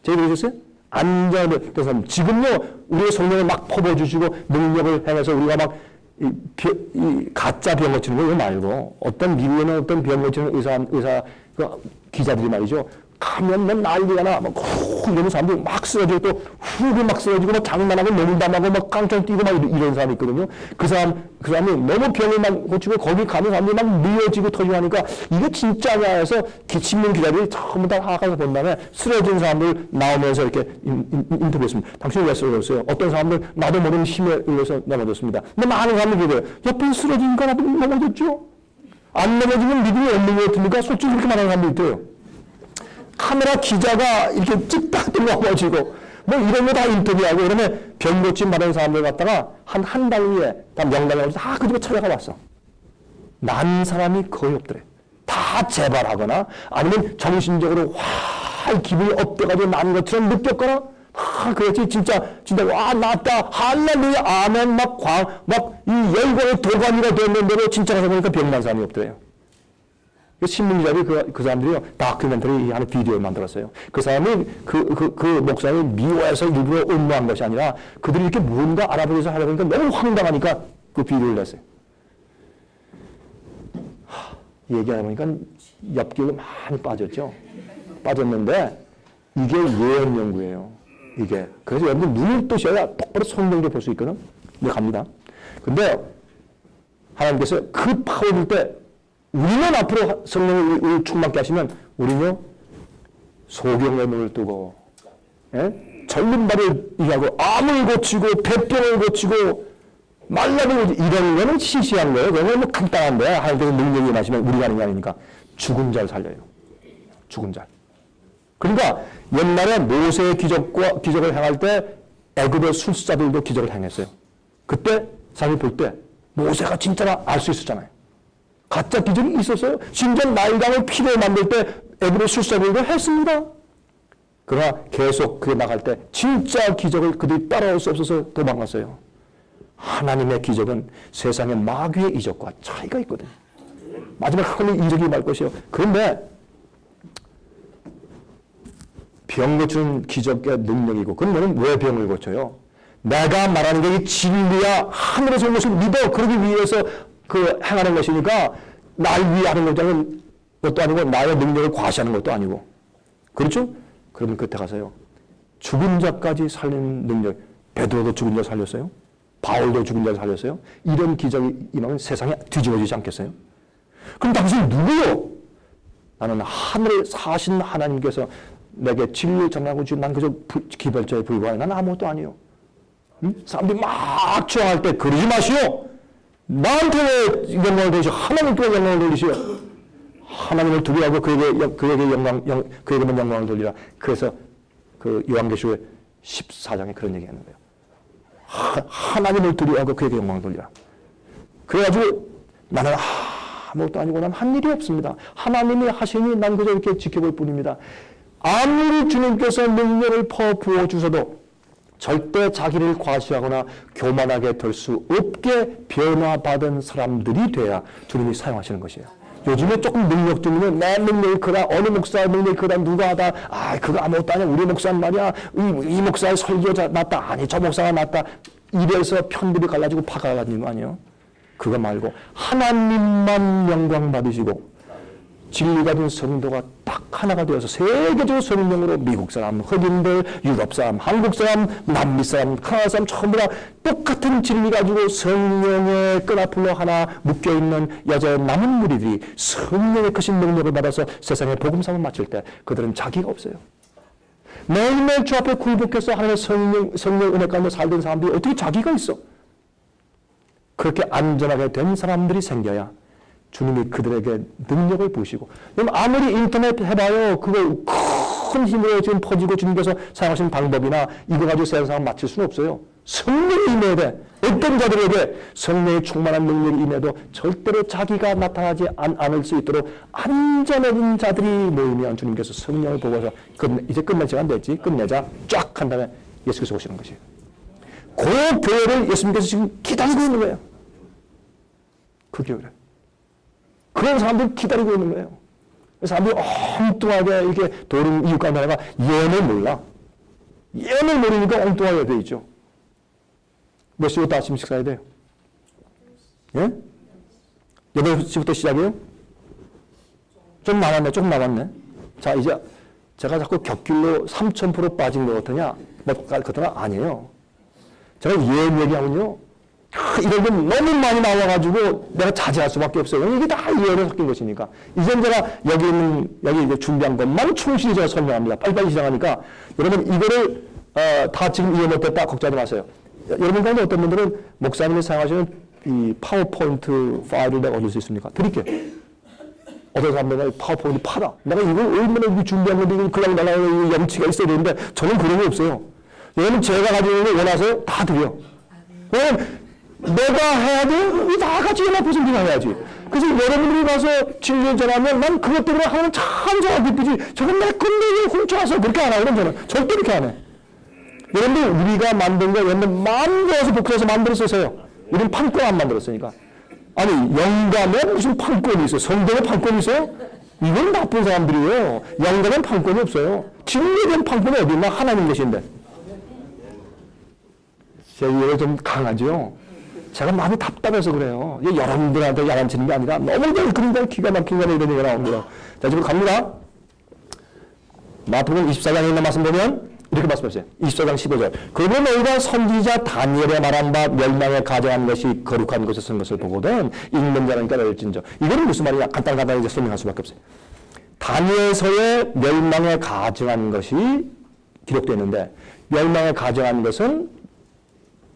제가 들으셨어요? 안전을 그래서 지금요 우리의 성령을 막 퍼부어주시고 능력을 행해서 우리가 막 이 가짜 병 고치는 거 이거 말고 어떤 미국에는 어떤 병 고치는 의사 기자들이 말이죠. 가면 뭐 난리가 나. 막 훅 이러는 사람들이 막 쓰러지고 또 훅이 막 쓰러지고 막 장난하고 농담하고 막 깡총 뛰고 막 이런 사람이 있거든요. 그 사람이 너무 병을 고치고 거기 가는 사람들이 막 미어지고 터지고 하니까 이게 진짜냐 해서 기침는 기자들이 전부 다 하가서 본 다음에 쓰러진 사람들 나오면서 이렇게 인터뷰했습니다. 당신이 왜 쓰러졌어요? 어떤 사람들 나도 모르는 힘에 의해서 넘어졌습니다. 근데 많은 사람들이 그래요. 옆에 쓰러지니까 나도 넘어졌죠? 안 넘어지면 믿음이 없는 것 같으니까 솔직히 그렇게 말하는 사람들이 있대요. 카메라 기자가 이렇게 찍다 넘어지고 뭐 이런 거 다 인터뷰하고 그러면 병 고침 받은 사람들 갖다가 한 달 후에 다 명단을 가지고 다 그 집에 찾아가 봤어. 난 사람이 거의 없더래. 다 재발하거나 아니면 정신적으로 기분이 업돼가지고 난 것처럼 느꼈거나 그렇지 진짜 와 낫다 할렐루야 아멘 막 이 열광의 도가니가 됐는데도 진짜 가서 보니까 병난 사람이 없더래요. 신문기자들이 그 사람들이요 다큐멘터리 하는 비디오를 만들었어요. 그 사람이 그 목사를 미워해서 일부러 음모한 것이 아니라 그들이 이렇게 뭔가 알아보기 위해서 하려고 하니까 너무 황당하니까 그 비디오를 냈어요. 얘기하다 보니까 엽기가 많이 빠졌죠. 빠졌는데 이게 예언 연구예요. 이게 그래서 여러분 눈을 뜨셔야 똑바로 성경도 볼 수 있거든. 이제 갑니다. 근데 하나님께서 그 파워 줄 때 우리는 앞으로 성령을 충만케 하시면 우리는요 소경의 눈을 뜨고 절름발을 이기하고 암을 고치고 폐병을 고치고 말라를 고치고 이런 거는 시시한 거예요. 그건 뭐 간단한데 하나님께서 능력이 임하시면 우리가 하는 게 아니니까 죽은 자를 살려요. 죽은 자. 그러니까 옛날에 모세의 기적을 행할 때 애굽의 술사들도 기적을 행했어요. 그때 사람이 볼 때 모세가 진짜라 알 수 있었잖아요. 가짜 기적이 있었어요. 심지어 나일강을 피로 만들 때 애굽의 술사들도 했습니다. 그러나 계속 그게 나갈 때 진짜 기적을 그들이 따라올 수 없어서 도망갔어요. 하나님의 기적은 세상의 마귀의 이적과 차이가 있거든요. 마지막 하나님의 이적이 말 것이요. 그런데 병 고치는 기적의 능력이고 그러면 왜 병을 고쳐요? 내가 말하는 게 진리야 하늘에서 온 것을 믿어 그러기 위해서 그 행하는 것이니까 날 위해 하는 것도 아니고 나의 능력을 과시하는 것도 아니고 그렇죠? 그러면 그때 가서요 죽은 자까지 살리는 능력 베드로도 죽은 자 살렸어요? 바울도 죽은 자 살렸어요? 이런 기적이 임하면 세상에 뒤집어지지 않겠어요? 그럼 당신이 누구요? 나는 하늘에 사신 하나님께서 내게 진리를 전하고 지금 난 그저 기별자에 불과해. 난 아무것도 아니요. 응? 사람들이 막 추앙할 때 그러지 마시오. 나한테 왜 영광을 돌리시오? 하나님께 영광을 돌리시오. 하나님을 두려워하고 그에게만 영광을 돌리라. 그래서 그 요한계시록 14장에 그런 얘기 하는 거예요. 하나님을 두려워하고 그에게 영광을 돌리라. 그래가지고 나는 아무것도 아니고 난 한 일이 없습니다. 하나님이 하시니 난 그저 이렇게 지켜볼 뿐입니다. 아무리 주님께서 능력을 부어주셔도 절대 자기를 과시하거나 교만하게 될 수 없게 변화받은 사람들이 돼야 주님이 사용하시는 것이에요. 요즘에 조금 능력 주면 내 능력이 크다, 어느 목사의 능력이 크다, 누가 하다, 그거 아무것도 아니야, 우리 목사는 말이야, 이 목사의 설교가 낫다, 아니 저 목사가 낫다, 이래서 편들이 갈라지고 파가 갈라지는 거 아니에요? 그거 말고 하나님만 영광 받으시고 진리 가진 성도가 딱 하나가 되어서 세계적으로 성령으로 미국 사람, 흑인들, 유럽 사람, 한국 사람, 남미 사람, 카나다 사람 전부 다 똑같은 진리 가지고 성령의 끈앞으로 하나 묶여있는 여자의 남은 무리들이 성령의 크신 능력을 받아서 세상에 복음상을 마칠 때 그들은 자기가 없어요. 매일매일 주 앞에 굴복해서 하나님의 성령 은혜 가운데 살던 사람들이 어떻게 자기가 있어? 그렇게 안전하게 된 사람들이 생겨야 주님이 그들에게 능력을 부으시고, 아무리 인터넷 해봐요. 그거 큰 힘으로 지금 퍼지고 주님께서 사용하신 방법이나 이거 가지고 세상을 마칠 수는 없어요. 성령이 임해야 돼. 어떤 자들에게 성령의 충만한 능력이 임해도 절대로 자기가 나타나지 않을 수 있도록 안전한 자들이 모이면 주님께서 성령을 보고서 이제 끝낼 시간 됐지. 끝내자. 쫙 한 다음에 예수께서 오시는 것이에요. 그 교회를 예수님께서 지금 기다리고 있는 거예요. 그 교회를. 그런 사람들 기다리고 있는 거예요. 사람들이 엉뚱하게 이렇게 도는 이유 가운데 하나가 예언을 몰라. 예언을 모르니까 엉뚱하게 돼 있죠. 몇 시부터 아침 식사해야 돼요? 예? 8시부터 시작이에요? 좀 남았네, 조금 남았네. 자, 이제 제가 자꾸 격길로 3000% 빠진 것 같으냐? 그러나 아니에요. 제가 예언 얘기하면요. 이런 게 너무 많이 나와가지고 내가 자제할 수밖에 없어요. 이게 다 예언에 섞인 것이니까. 이젠 제가 여기 이제 준비한 것만 충실히 제가 설명합니다. 빨리빨리 시작하니까 여러분 이거를 다 지금 이해 못했다 걱정하지 마세요. 여러분 가운데 어떤 분들은 목사님이 사용하시는 이 파워포인트 파일을 내가 얻을 수 있습니까? 드릴게요. 어떤 사람들은 파워포인트 파다. 내가 이걸 얼마나 준비한 건데 이걸 그냥 나가는 염치가 있어야 되는데 저는 그런 게 없어요. 여러분 제가 가지고 있는 거 원하세요? 다 드려. 왜냐면 내가 해야 돼? 다 같이 연합해서 우리가 해야지. 그래서 여러분들이 가서 진리를 전하면 난 그것 때문에 하면 참 좋아 기쁘지. 저건 내 건데 왜 훔쳐와서 그렇게 안 하거든 저는. 절대 그렇게 안 해. 여러분들 우리가 만든 거 여러분들 만들어서 복사해서 만들었어요. 우리는 판권 안 만들었으니까. 아니 영감에 무슨 판권이 있어요? 성경에 판권이 있어요? 이건 나쁜 사람들이에요. 영감엔 판권이 없어요. 진리에 대한 판권이 어디 있나? 하나님 계신데. 제 이해가 좀 강하죠? 제가 마음이 답답해서 그래요. 여러분들한테 야단치는 게 아니라 너무 그런 데 기가 막힌 거는 이런 얘기가 나옵니다. 자, 지금 갑니다. 마태복음 24장에 있는 말씀 보면 이렇게 말씀하세요. 24장 15절. 그러므로 너희가 선지자 다니엘의 말한 바 멸망에 가져간 것이 거룩한 곳에 쓴 것을 보거든 읽는 자는 깨달을진저. 이거는 무슨 말이냐? 간단하게 설명할 수밖에 없어요. 다니엘서에 멸망에 가져간 것이 기록되어 있는데 멸망에 가져간 것은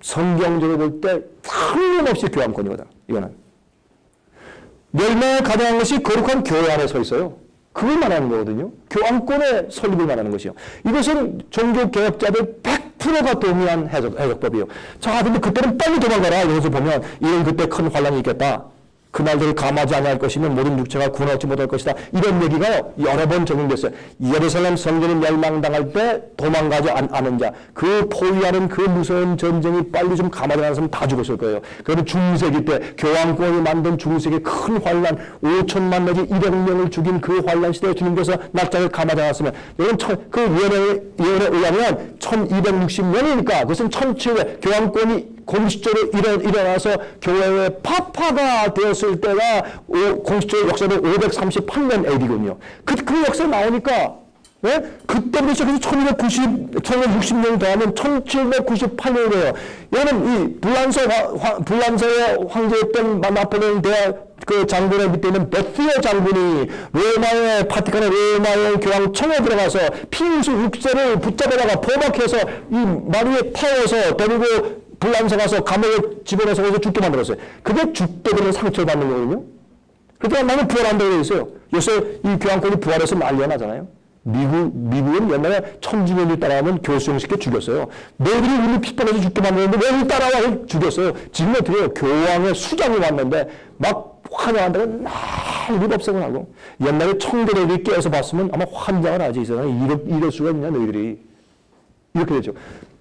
성경적으로 볼 때 틀림없이 교환권이거든. 이거는. 멸망에 가져간 것이 거룩한 교회 안에 서 있어요. 그걸 말하는 거거든요. 교환권의 설립을 말하는 것이요. 이것은 종교개혁자들 100%가 동의한 해석법이에요. 자, 근데 그때는 빨리 도망가라. 여기서 보면 이런 그때 큰 환란이 있겠다. 그날들을 감하지 아니할 것이면 모든 육체가 구원하지 못할 것이다. 이런 얘기가요. 여러 번 적용됐어요. 예루살렘 성전이 멸망당할 때 도망가지 않은 자. 그 포위하는 그 무서운 전쟁이 빨리 좀 감하지 않았으면 다 죽었을 거예요. 그런데 중세기 때 교황권이 만든 중세기 큰 환란 5천만 내지 1억 명을 죽인 그 환란 시대에 주님께서 날짜를 감하지 않았으면 여러분 그 예언에 의하면 1260년이니까 그것은 1700 교황권이 공식적으로 일어나서 교회의 파파가 되었을 때가 공식적으로 역사는 538년 AD군요. 그 역사 나오니까 네? 그때부터 시작해서 1260년 더하면 1798년이에요. 얘는 이 불란서의 황제였던 나폴레옹 그 장군의 밑에 있는 베티오 장군이 로마의 바티칸의 로마의 교황청에 들어가서 피우스 6세를 붙잡아다가 포박해서 이 마루에 태워서 데리고 불란서 가서 감옥에 집어넣어서 거기서 죽게 만들었어요. 그게 죽게 되는 상처를 받는 거거든요. 그러니까 나는 부활한다고 되어 있어요. 요새 이 교황권이 부활해서 난리가 나잖아요. 미국은 옛날에 천주교를 따라하면 교수형식에 죽였어요. 너희들이 우리 핍박해서 죽게 만드는데 왜 우리 따라와? 죽였어요. 지금 어떻게 해요? 교황의 수장이 왔는데 막 환영한다고 난리가 없애고 나고 옛날에 청교도들이 깨어서 봤으면 아마 환장을 하지. 이 세상에 이럴 수가 있냐 너희들이. 이렇게 되죠.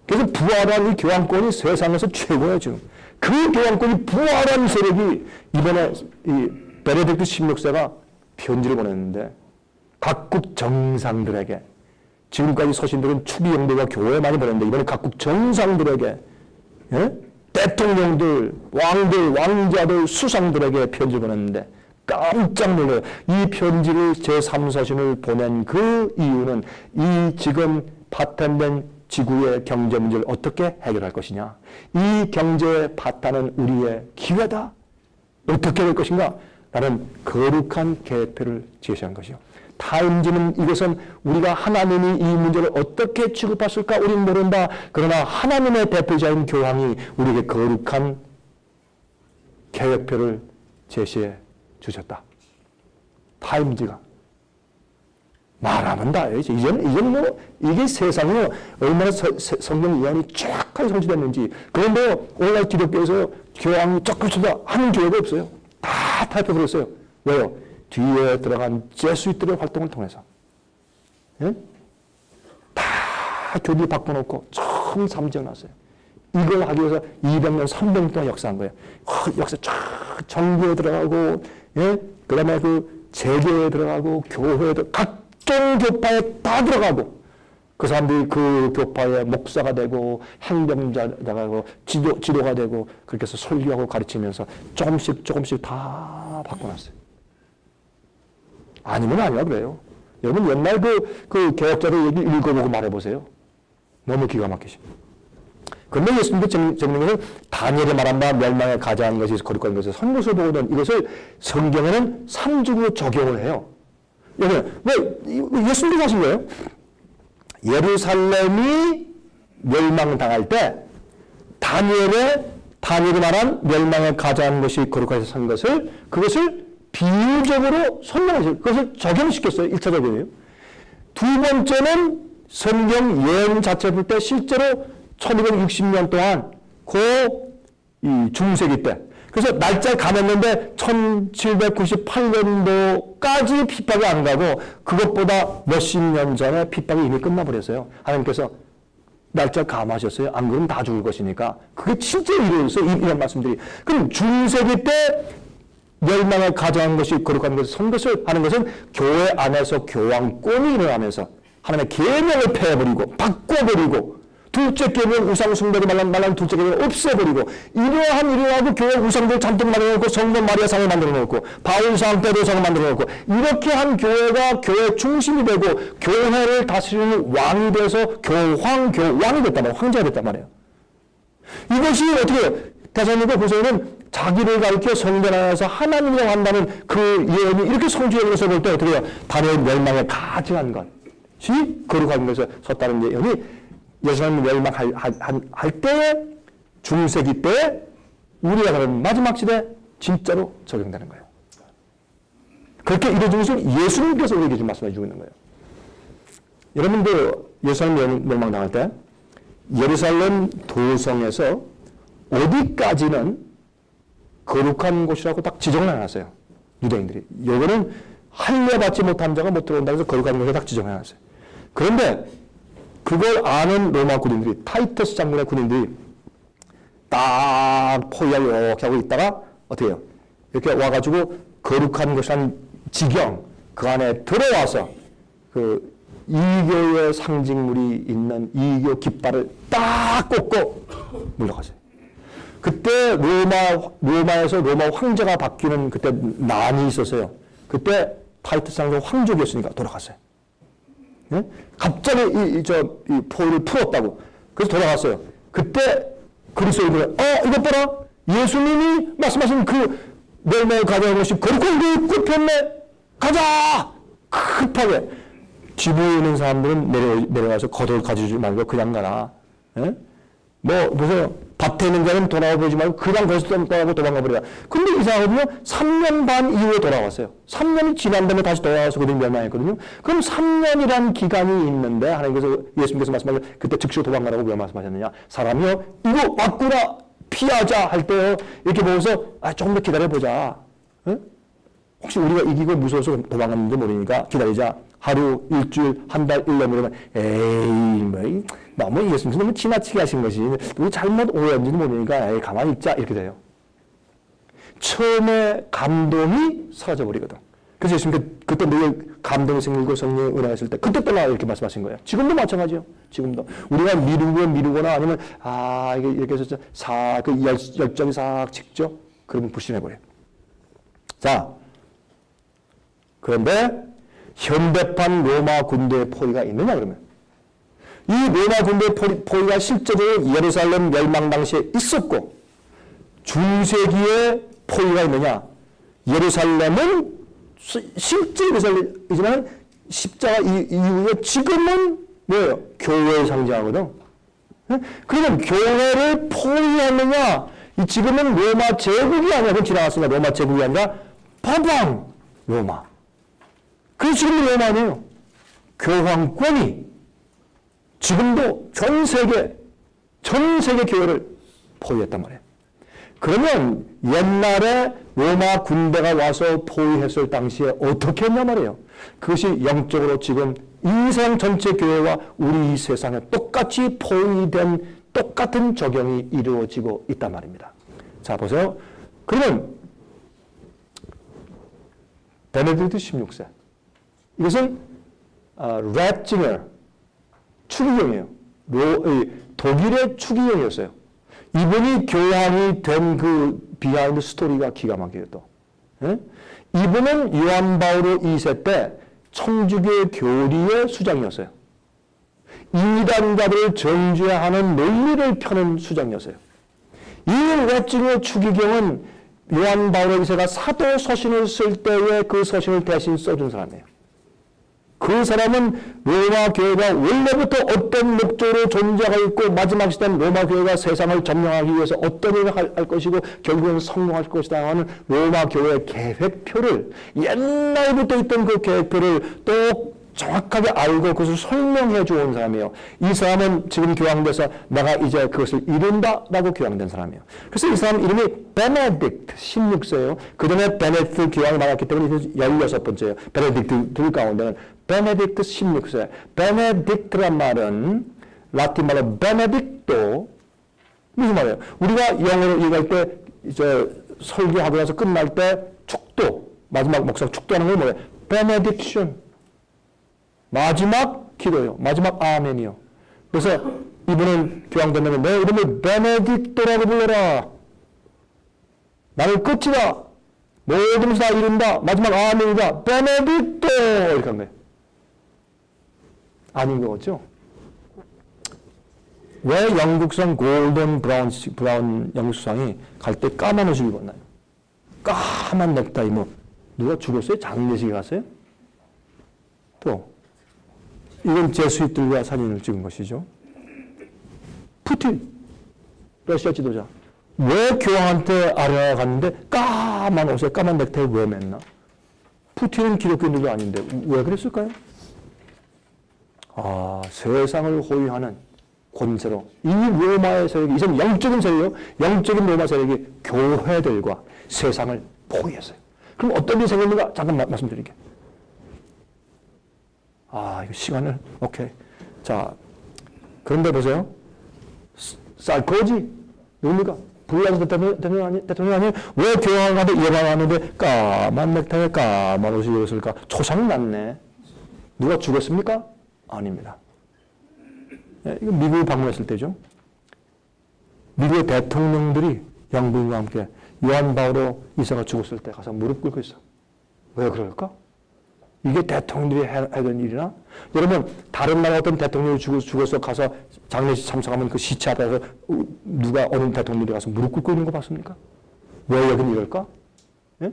그래서 부활한 이 교황권이 세상에서 최고예요, 지금. 그 교황권이 부활한 세력이 이번에 이 베네딕트 16세가 편지를 보냈는데 각국 정상들에게 지금까지 서신들은 추비 영도가 교회에 많이 보냈는데 이번에 각국 정상들에게 예? 대통령들, 왕들, 왕자들, 수상들에게 편지를 보냈는데 깜짝 놀라요. 이 편지를 제3서신을 보낸 그 이유는 이 지금 파탄된 지구의 경제 문제를 어떻게 해결할 것이냐. 이 경제의 파탄은 우리의 기회다. 어떻게 될 것인가? 라는 거룩한 계획표를 제시한 것이요. 타임즈는 이것은 우리가 하나님이 이 문제를 어떻게 취급하실까 우리는 모른다. 그러나 하나님의 대표자인 교황이 우리에게 거룩한 계획표를 제시해 주셨다. 타임즈가. 말하면 다 알지. 이제는 뭐, 이게 세상에 얼마나 성경 예언이 쫙하게 성취됐는지. 그런데 오늘날 기독교에서 교황이 쩍쩍 하는 교회가 없어요. 다 타협해버렸어요. 왜요? 뒤에 들어간 제수이트의 활동을 통해서. 예? 다 교리 바꿔놓고 처음 삼지어놨어요. 이걸 하기 위해서 200년, 300년 동안 역사한 거예요. 역사 쫙 정교에 들어가고, 예? 그 다음에 그 재계에 들어가고, 교회에 들어가고, 각종 교파에 다 들어가고, 그 사람들이 그 교파의 목사가 되고, 행정자가 되고, 지도가 되고, 그렇게 해서 설교하고 가르치면서 조금씩 다 바꿔놨어요. 아니면 아니라 그래요. 여러분 옛날 그 개혁자들 얘기 읽어보고 말해보세요. 너무 기가 막히시. 그런데 예수님도 재밌는 것은 다니엘이 말한 바 멸망에 가장 것이 거룩한 것을 선것을 보고는 이것을 성경에는 삼중으로 적용을 해요. 여러분 왜 예수님도 하신 거예요? 예루살렘이 멸망당할 때 다니엘이 말한 멸망에 가장 것이 거룩한 것을 선 것을 그것을 비유적으로 설명하셨어요. 그것을 적용시켰어요. 1차 적용이에요. 두 번째는 성경 예언 자체 볼 때 실제로 1260년 동안 이 중세기 때 그래서 날짜를 감았는데 1798년도까지 핍박이 안 가고 그것보다 몇십 년 전에 핍박이 이미 끝나버렸어요. 하나님께서 날짜를 감하셨어요. 안 그러면 다 죽을 것이니까. 그게 실제로 이루어졌어요. 이런 말씀들이. 그럼 중세기 때 멸망에 가져간 것이 거룩한 것을 선 것을 하는 것은 교회 안에서 교황권이 일어나면서 하나님의 계명을 폐해버리고 바꿔버리고 둘째 계명 우상 숭배를 말한 둘째 계명을 없애버리고 이러한 일어나고 교회 우상들 잔뜩 만들어놓고 성전 마리아상을 만들어놓고 바울상 베드로상을 만들어놓고 이렇게 한 교회가 교회 중심이 되고 교회를 다스리는 왕이 돼서 교황이 됐단 말이에요. 황제가 됐단 말이에요. 이것이 어떻게 대사님과 구세는 자기를 가리켜 성전 안에서 하나님이라고 한다는 그 예언이 이렇게 성취되어서 볼 때 어떻게 해요? 다른 멸망에 가증한 것이 거룩한 것에 섰다는 예언이 예수님 멸망할 때에 중세기 때에 우리가 가는 마지막 시대에 진짜로 적용되는 거예요. 그렇게 이루어진 것을 예수님께서 우리에게 지금 말씀해 주고 있는 거예요. 여러분도 예루살렘 멸망당할 때 예루살렘 도성에서 어디까지는 거룩한 곳이라고 딱 지정을 해놨어요. 유대인들이. 요거는 할례받지 못한 자가 못 들어온다고 해서 거룩한 곳에 딱 지정을 해놨어요. 그런데 그걸 아는 로마 군인들이 타이터스 장군의 군인들이 딱 포위하고 이렇게 하고 있다가 어떻게 해요? 이렇게 와가지고 거룩한 곳이란 지경 그 안에 들어와서 그 이교의 상징물이 있는 이교 깃발을 딱 꽂고 물러가세요. 그때 로마에서 로마 황제가 바뀌는 그때 난이 있었어요. 그때 타이투스 장군 황족이었으니까 돌아갔어요. 예? 갑자기 이 포위를 풀었다고. 그래서 돌아갔어요. 그때 그리스도인들은 이것 봐라. 예수님이 말씀하신 그 멸망에 가져간 것이 거룩한 게 굽혔네. 가자. 급하게. 지부에 있는 사람들은 내려가서 겉을 가지지 말고 그냥 가라. 예? 보세요. 밭에 있는 자는 돌아와 보지 말고 그냥 거기서 떠나고 도망가 버리라. 근데 이상하거든요. 3년 반 이후에 돌아왔어요. 3년이 지난 다음에 다시 돌아와서 그들이 멸망했거든요. 그럼 3년이란 기간이 있는데 하나님께서 예수님께서 말씀하신 그때 즉시 도망가라고 왜 말씀하셨느냐. 사람이요. 이거 왔구나. 피하자 할 때요. 이렇게 보면서 조금 더 기다려보자. 에? 혹시 우리가 이기고 무서워서 도망갔는지 모르니까 기다리자. 하루, 일주일, 한 달, 1년 그러면 너무 예수님께서 너무 지나치게 하신 것이 우리 잘못 오해했는지도 모르니까 가만히 있자 이렇게 돼요. 처음에 감동이 사라져버리거든. 그래서 예수님께서 그때 늘 감동이 생기고 성령의 은혜가 있을 때 그때 떠나 이렇게 말씀하신 거예요. 지금도 마찬가지요. 지금도 우리가 미루거나 아니면 이게 이렇게 해서 열정이 싹 식죠. 그러면 불신해버려요. 자, 그런데 현대판 로마 군대의 포위가 있느냐 그러면 이 로마 군대의 포위가 실제로 예루살렘 멸망 당시에 있었고 중세기에 포위가 있느냐? 예루살렘은 실제 예루살렘이지만 십자가 이후에 지금은 뭐예요? 교회를 상징하거든. 그러면 교회를 포위했느냐? 지금은 로마 제국이 아니라 그건 지나갔습니다. 로마 제국이 아니라 법왕 로마. 그래서 지금은 로마 아니에요. 교황권이 지금도 전 세계 교회를 포위했단 말이에요. 그러면 옛날에 로마 군대가 와서 포위했을 당시에 어떻게 했냐 말이에요. 그것이 영적으로 지금 이 세상 전체 교회와 우리 이 세상에 똑같이 포위된 똑같은 적용이 이루어지고 있단 말입니다. 자 보세요. 그러면 베네딕트 16세 이것은 래칭을 추기경이에요. 독일의 추기경이었어요. 이분이 교황이 된 그 비하인드 스토리가 기가 막혀요 또. 예? 이분은 요한 바오로 2세 때 천주교 교리의 수장이었어요. 이단가들을 정죄하는 논리를 펴는 수장이었어요. 이 래칭의 추기경은 요한 바오로 2세가 사도 서신을 쓸 때에 그 서신을 대신 써준 사람이에요. 그 사람은 로마 교회가 원래부터 어떤 목적으로 존재하고 있고 마지막 시대는 로마 교회가 세상을 점령하기 위해서 어떤 일을 할 것이고 결국은 성공할 것이다 하는 로마 교회의 계획표를 옛날부터 있던 그 계획표를 또 정확하게 알고 그것을 설명해 주온 사람이에요. 이 사람은 지금 교황돼서 내가 이제 그것을 이룬다라고 교황된 사람이에요. 그래서 이 사람 이름이 베네딕트 16세예요. 그 전에 베네딕트 교황이 많았기 때문에 16번째예요. 베네딕트들 가운데는 베네딕트 16세. 베네딕트란 말은 라틴 말로 베네딕토 무슨 말이에요? 우리가 영어로 얘기할 때 이제 설교하고 나서 끝날 때 축도 마지막 목사 축도하는 건 뭐예요? 베네딕션 마지막 기도요. 마지막 아멘이요. 그래서 이분은 교황된다면 내 이름을 베네딕토라고 불러라. 나는 끝이다. 모든 것을 다 이룬다. 마지막 아멘이다. 베네딕토 이렇게 한 거예요. 아닌 거죠. 왜 영국상 골든 브라운 영국 수상이 갈 때 까만 옷을 입었나요? 까만 넥타이 뭐 누가 죽었어요? 장례식에 갔어요? 또 이건 제수입들과 사진을 찍은 것이죠. 푸틴 러시아 지도자 왜 교황한테 아레나 갔는데 까만 옷에 까만 넥타이 왜 맸나? 푸틴은 기독교인들도 아닌데 왜 그랬을까요? 세상을 호위하는 권세로 이 로마의 세력이 이 사람 영적인 세력이요. 영적인 로마 세력이 교회들과 세상을 포위했어요. 그럼 어떤 일이 생겼는가? 잠깐 말씀드릴게요. 이거 시간을 오케이. 자, 그런데 보세요. 살코지 누굽니까? 불량수 대통령 아니에요? 왜 교황한테 예방하는데 까만 넥타이에 까만 옷을 입었을까? 초상 났네. 누가 죽었습니까? 아닙니다. 이거 미국을 방문했을 때죠. 미국의 대통령들이 영부인과 함께 요한 바오로 2세가 죽었을 때 가서 무릎 꿇고 있어. 왜 그럴까? 이게 대통령들이 하던 일이나? 여러분 다른 나라 어떤 대통령이 죽어서 가서 장례식 참석하면 그 시체 앞에서 누가 어느 대통령이 가서 무릎 꿇고 있는 거 봤습니까? 왜 여긴 이럴까? 예?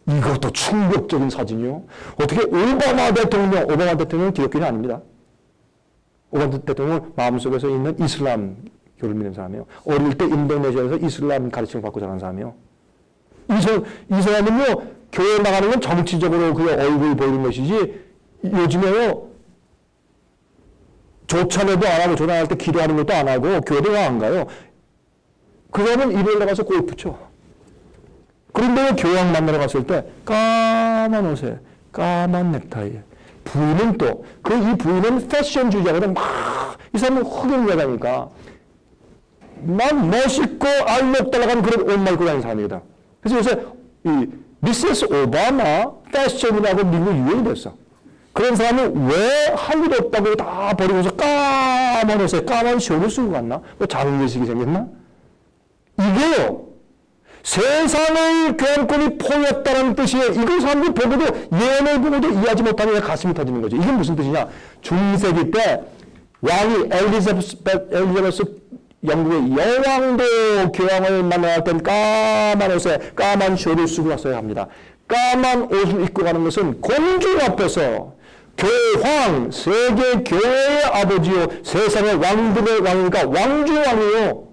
이것도 충격적인 사진이요. 어떻게 오바마 대통령은 기독교인이 아닙니다. 오바마 대통령은 마음속에서 있는 이슬람교를 믿는 사람이에요. 어릴 때 인도네시아에서 이슬람 가르침을 받고 자란 사람이에요. 이 사람은요, 교회 나가는 건 정치적으로 그 얼굴 보이는 것이지, 요즘에요, 조찬회도 안 하고, 조찬할 때 기도하는 것도 안 하고, 교회도 안 가요. 그 사람은 일요일 나가서 골프 쳐. 그런데 교황 만나러 갔을 때, 까만 옷에, 까만 넥타이에, 부인은 또, 이 부인은 패션주의자거든. 이 사람은 흑인 여자니까, 난 멋있고 알록달록한 그런 옷만 입고 다니는 사람이거든. 그래서 요새, 미세스 오바마 패션이라고 미국 유행이 됐어. 그런 사람은 왜 할 일 없다고 다 버리고서 까만 옷에 까만 쇼를 쓰고 갔나? 뭐 장례식이 생겼나? 이게요, 세상을 교환권이 포위했다는 뜻이에요. 이걸 사람들이 보고도 예언을 보고도 이해하지 못하면 가슴이 터지는 거죠. 이게 무슨 뜻이냐? 중세기 때 왕이 엘리자베스 영국의 여왕도 교황을 만날 땐 까만 옷에 까만 셔를 쓰고 왔어야 합니다. 까만 옷을 입고 가는 것은 공주 앞에서 교황, 세계 교회의 아버지요, 세상의 왕들의 왕이니까 왕주왕이요.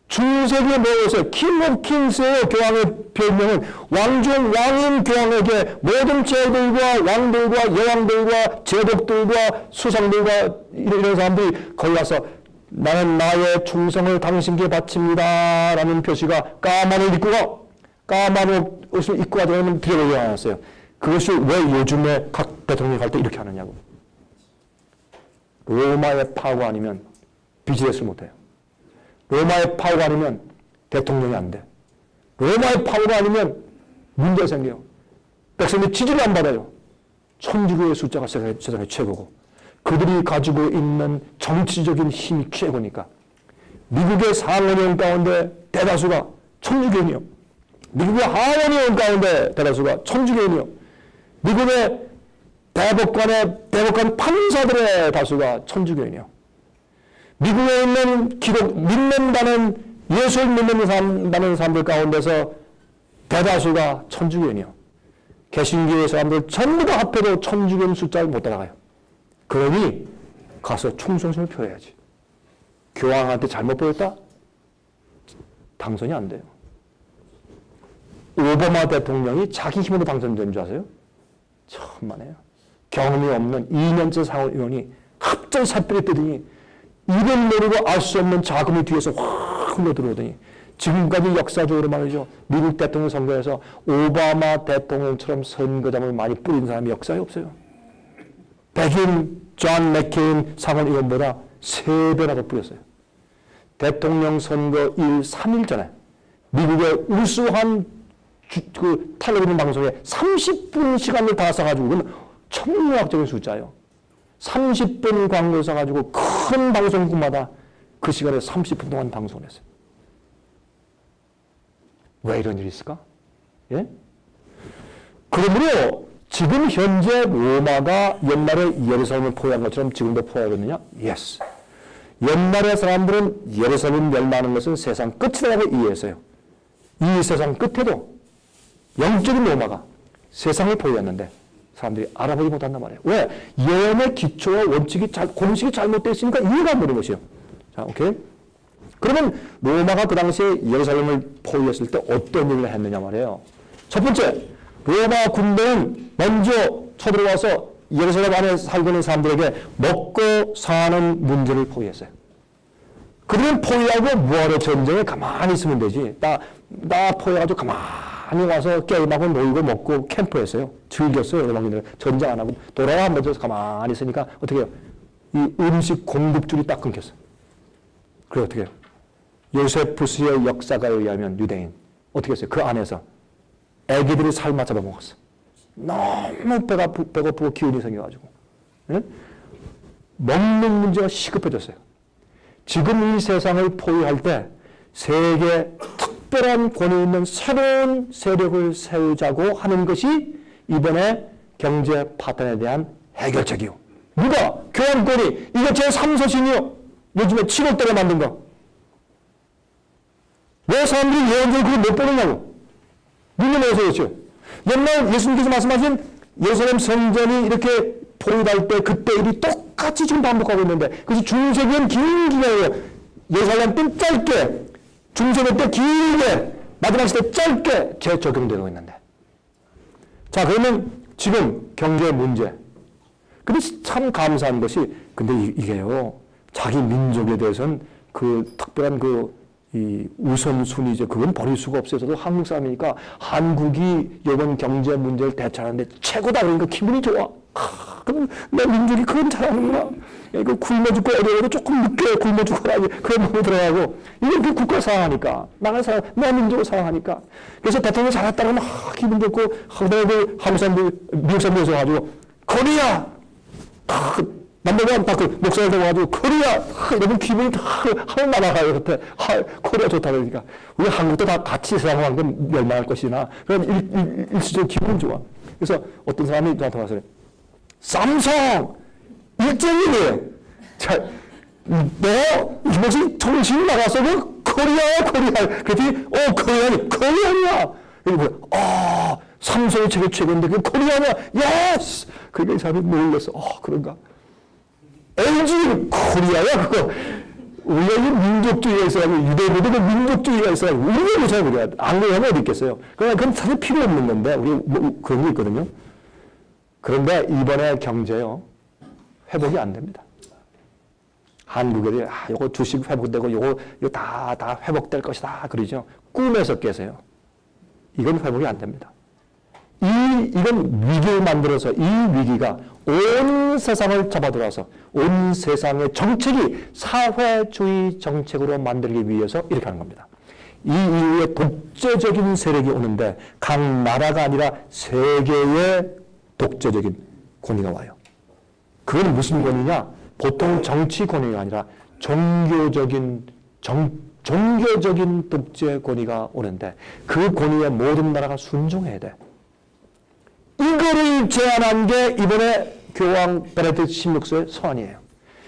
중세기에 뭐였어요? 킹 오브 킹스예요. 교황의 별명은 왕중 왕인 교황에게 모든 제들과 왕들과 여왕들과 제독들과 수상들과 이런 사람들이 거기 가서 나는 나의 충성을 당신께 바칩니다 라는 표시가 까만 옷을 입고 가, 까만 옷을 입고 가자면 드려보지 않았어요. 그것이 왜 요즘에 각 대통령이 갈 때 이렇게 하느냐고. 로마의 파워 아니면 비즈니스를 못해요. 로마의 파워가 아니면 대통령이 안 돼. 로마의 파워가 아니면 문제가 생겨요. 백성들이 지지를 안 받아요. 천주교의 숫자가 세상의 최고고 그들이 가지고 있는 정치적인 힘이 최고니까. 미국의 상원의원 가운데 대다수가 천주교인이요. 미국의 하원의원 가운데 대다수가 천주교인이요. 미국의 대법관 판사들의 다수가 천주교인이요. 미국에 있는 믿는다는 예수를 믿는다는 사람들 가운데서 대다수가 천주교인이요. 개신교의 사람들 전부 다 합해도 천주교인 숫자를 못 따라가요. 그러니 가서 충성심을 표해야지. 교황한테 잘못 보였다? 당선이 안 돼요. 오바마 대통령이 자기 힘으로 당선된 줄 아세요? 천만에요. 경험이 없는 2년째 상원의원이 갑자기 삿발이 뜨더니 이름 모르고 알 수 없는 자금이 뒤에서 확 흘러들어오더니 지금까지 역사적으로 말이죠. 미국 대통령 선거에서 오바마 대통령처럼 선거장을 많이 뿌린 사람이 역사에 없어요. 백인 존 맥케인 상원의원보다 3배나 더 뿌렸어요. 대통령 선거 3일 전에 미국의 우수한 그 텔레비전 방송에 30분 시간을 다 써가지고 그건 천문학적인 숫자예요. 30분 광고를 써가지고 큰 방송국마다 그 시간에 30분 동안 방송을 했어요. 왜 이런 일이 있을까? 예? 그러므로 지금 현재 로마가 옛날에 예루살렘을 포위한 것처럼 지금도 포위하겠느냐? Yes. 옛날의 사람들은 예루살렘 멸망하는 것은 세상 끝이라고 이해했어요. 이 세상 끝에도 영적인 로마가 세상을 포위했는데 사람들이 알아보지 못한단 말이에요. 왜? 예언의 기초와 원칙이 공식이 잘못되어 있으니까 이해가 안 되는 것이에요. 자, 오케이? 그러면 로마가 그 당시에 예루살렘을 포위했을 때 어떤 일을 했느냐 말이에요. 첫 번째, 로마 군대는 먼저 쳐들어와서 예루살렘 안에 살고 있는 사람들에게 먹고 사는 문제를 포위했어요. 그러면 포위하고 뭐하러 전쟁에 가만히 있으면 되지. 나 포위해가지고 가만히 와서 게임하고 놀고 먹고 캠프했어요. 즐겼어요. 로마군들 전쟁 안 하고 돌아가면서 가만히 있으니까 어떻게 해요? 이 음식 공급줄이 딱 끊겼어요. 그래 어떻게 해요? 요세푸스의 역사가에 의하면 유대인 어떻게 했어요? 그 안에서 애기들이 삶아 잡아먹었어. 너무 배고프고 기운이 생겨가지고. 네? 먹는 문제가 시급해졌어요. 지금 이 세상을 포위할 때 세계 특별한 권위 있는 새로운 세력을 세우자고 하는 것이 이번에 경제 파탄에 대한 해결책이요. 누가? 교환권이. 이게 제3서신이요. 요즘에 7월달에 만든 거. 왜 사람들이 예언적으로 그걸 못 보느냐고. 믿음에서 그렇죠. 옛날 예수님께서 말씀하신 예루살렘 성전이 이렇게 포위될 때 그때 일이 똑같이 지금 반복하고 있는데 그래서 중세기엔 긴 기간이에요. 예루살렘 때 짧게, 중세기 때 길게, 마지막 시대 짧게 재적용되고 있는데. 자, 그러면 지금 경제 문제. 근데 참 감사한 것이 근데 이게요. 자기 민족에 대해서는 그 특별한 이 우선순위죠. 그건 버릴 수가 없어요. 저도 한국 사람이니까 한국이 이번 경제 문제를 대처하는데 최고다. 그러니까 기분이 좋아. 그럼 내 민족이 그건 잘하는구나. 이거 굶어 죽고 어려워도 조금 늦게 굶어 죽어라. 그런 마음이 들어가고. 이건 그 국가 사랑하니까. 나를 내 민족을 사랑하니까. 그래서 대통령이 잘했다 그러면 기분 좋고, 한국 사람들, 미국 사람들 오셔가지고, 코리아! 남자가 딱 그 목사를 데려가지고 코리아 너무 기분이 다 하늘 날아가요. 그때 코리아 좋다 그러니까 우리 한국도 다 같이 세상을 건 멸망할 것이나 그럼 일시적으로 기분은 좋아. 그래서 어떤 사람이 저한테 와서 삼성 일정이네. 자, 너 무슨 정신 나가서 그 코리아 그랬더니 코리아냐 그리고 삼성이 제일 최고인데 그 코리아냐 예스. 그러니까 이 사람이 놀랐어. 그런가. LG는 코리아야 그거. 우리가 이 민족주의가 있어가지고 유대교도 그 민족주의가 있어가지고 우리가 잘 모르야. 안경하면 어디 있겠어요. 그건 사실 필요 없는 건데 우리 뭐 그런 게 있거든요. 그런데 이번에 경제요 회복이 안 됩니다. 한국애들이 요거 주식 회복되고 이거 다 회복될 것이다 그러죠. 꿈에서 깨세요. 이건 회복이 안 됩니다. 이건 위기를 만들어서 이 위기가 온 세상을 잡아들어서 온 세상의 정책이 사회주의 정책으로 만들기 위해서 이렇게 하는 겁니다. 이 이후에 독재적인 세력이 오는데 각 나라가 아니라 세계의 독재적인 권위가 와요. 그건 무슨 권위냐? 보통 정치 권위가 아니라 종교적인 독재 권위가 오는데 그 권위에 모든 나라가 순종해야 돼. 이거를 제안한 게 이번에 교황 베네딕트 16세의 서한이에요.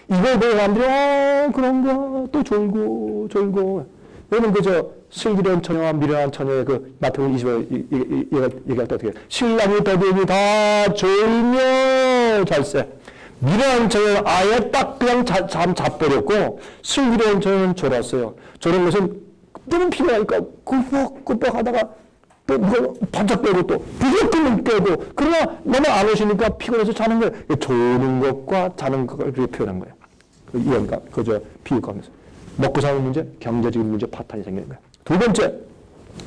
이걸 보고 사람들이 그런가 또 졸고 여러분 그저 슬기로운 처녀와 미련한 처녀의 그 마태복음 20절 얘기할 때 어떻게 해요? 신랑이 더디니 다 졸며 잘세. 미련한 처녀는 아예 딱 그냥 잠 자버렸고 슬기로운 처녀는 졸았어요. 저런 것은 너무 필요하니까 꾸벅꾸벅 하다가 또 뭐 반짝 빼고 또 부적금은 빼고 그러나 너무 안 오시니까 피곤해서 자는 거예요. 조는 것과 자는 것을 그렇게 표현한 거예요. 이해가 그저 비유하면서 먹고 사는 문제, 경제적인 문제 파탄이 생기는 거예요. 두 번째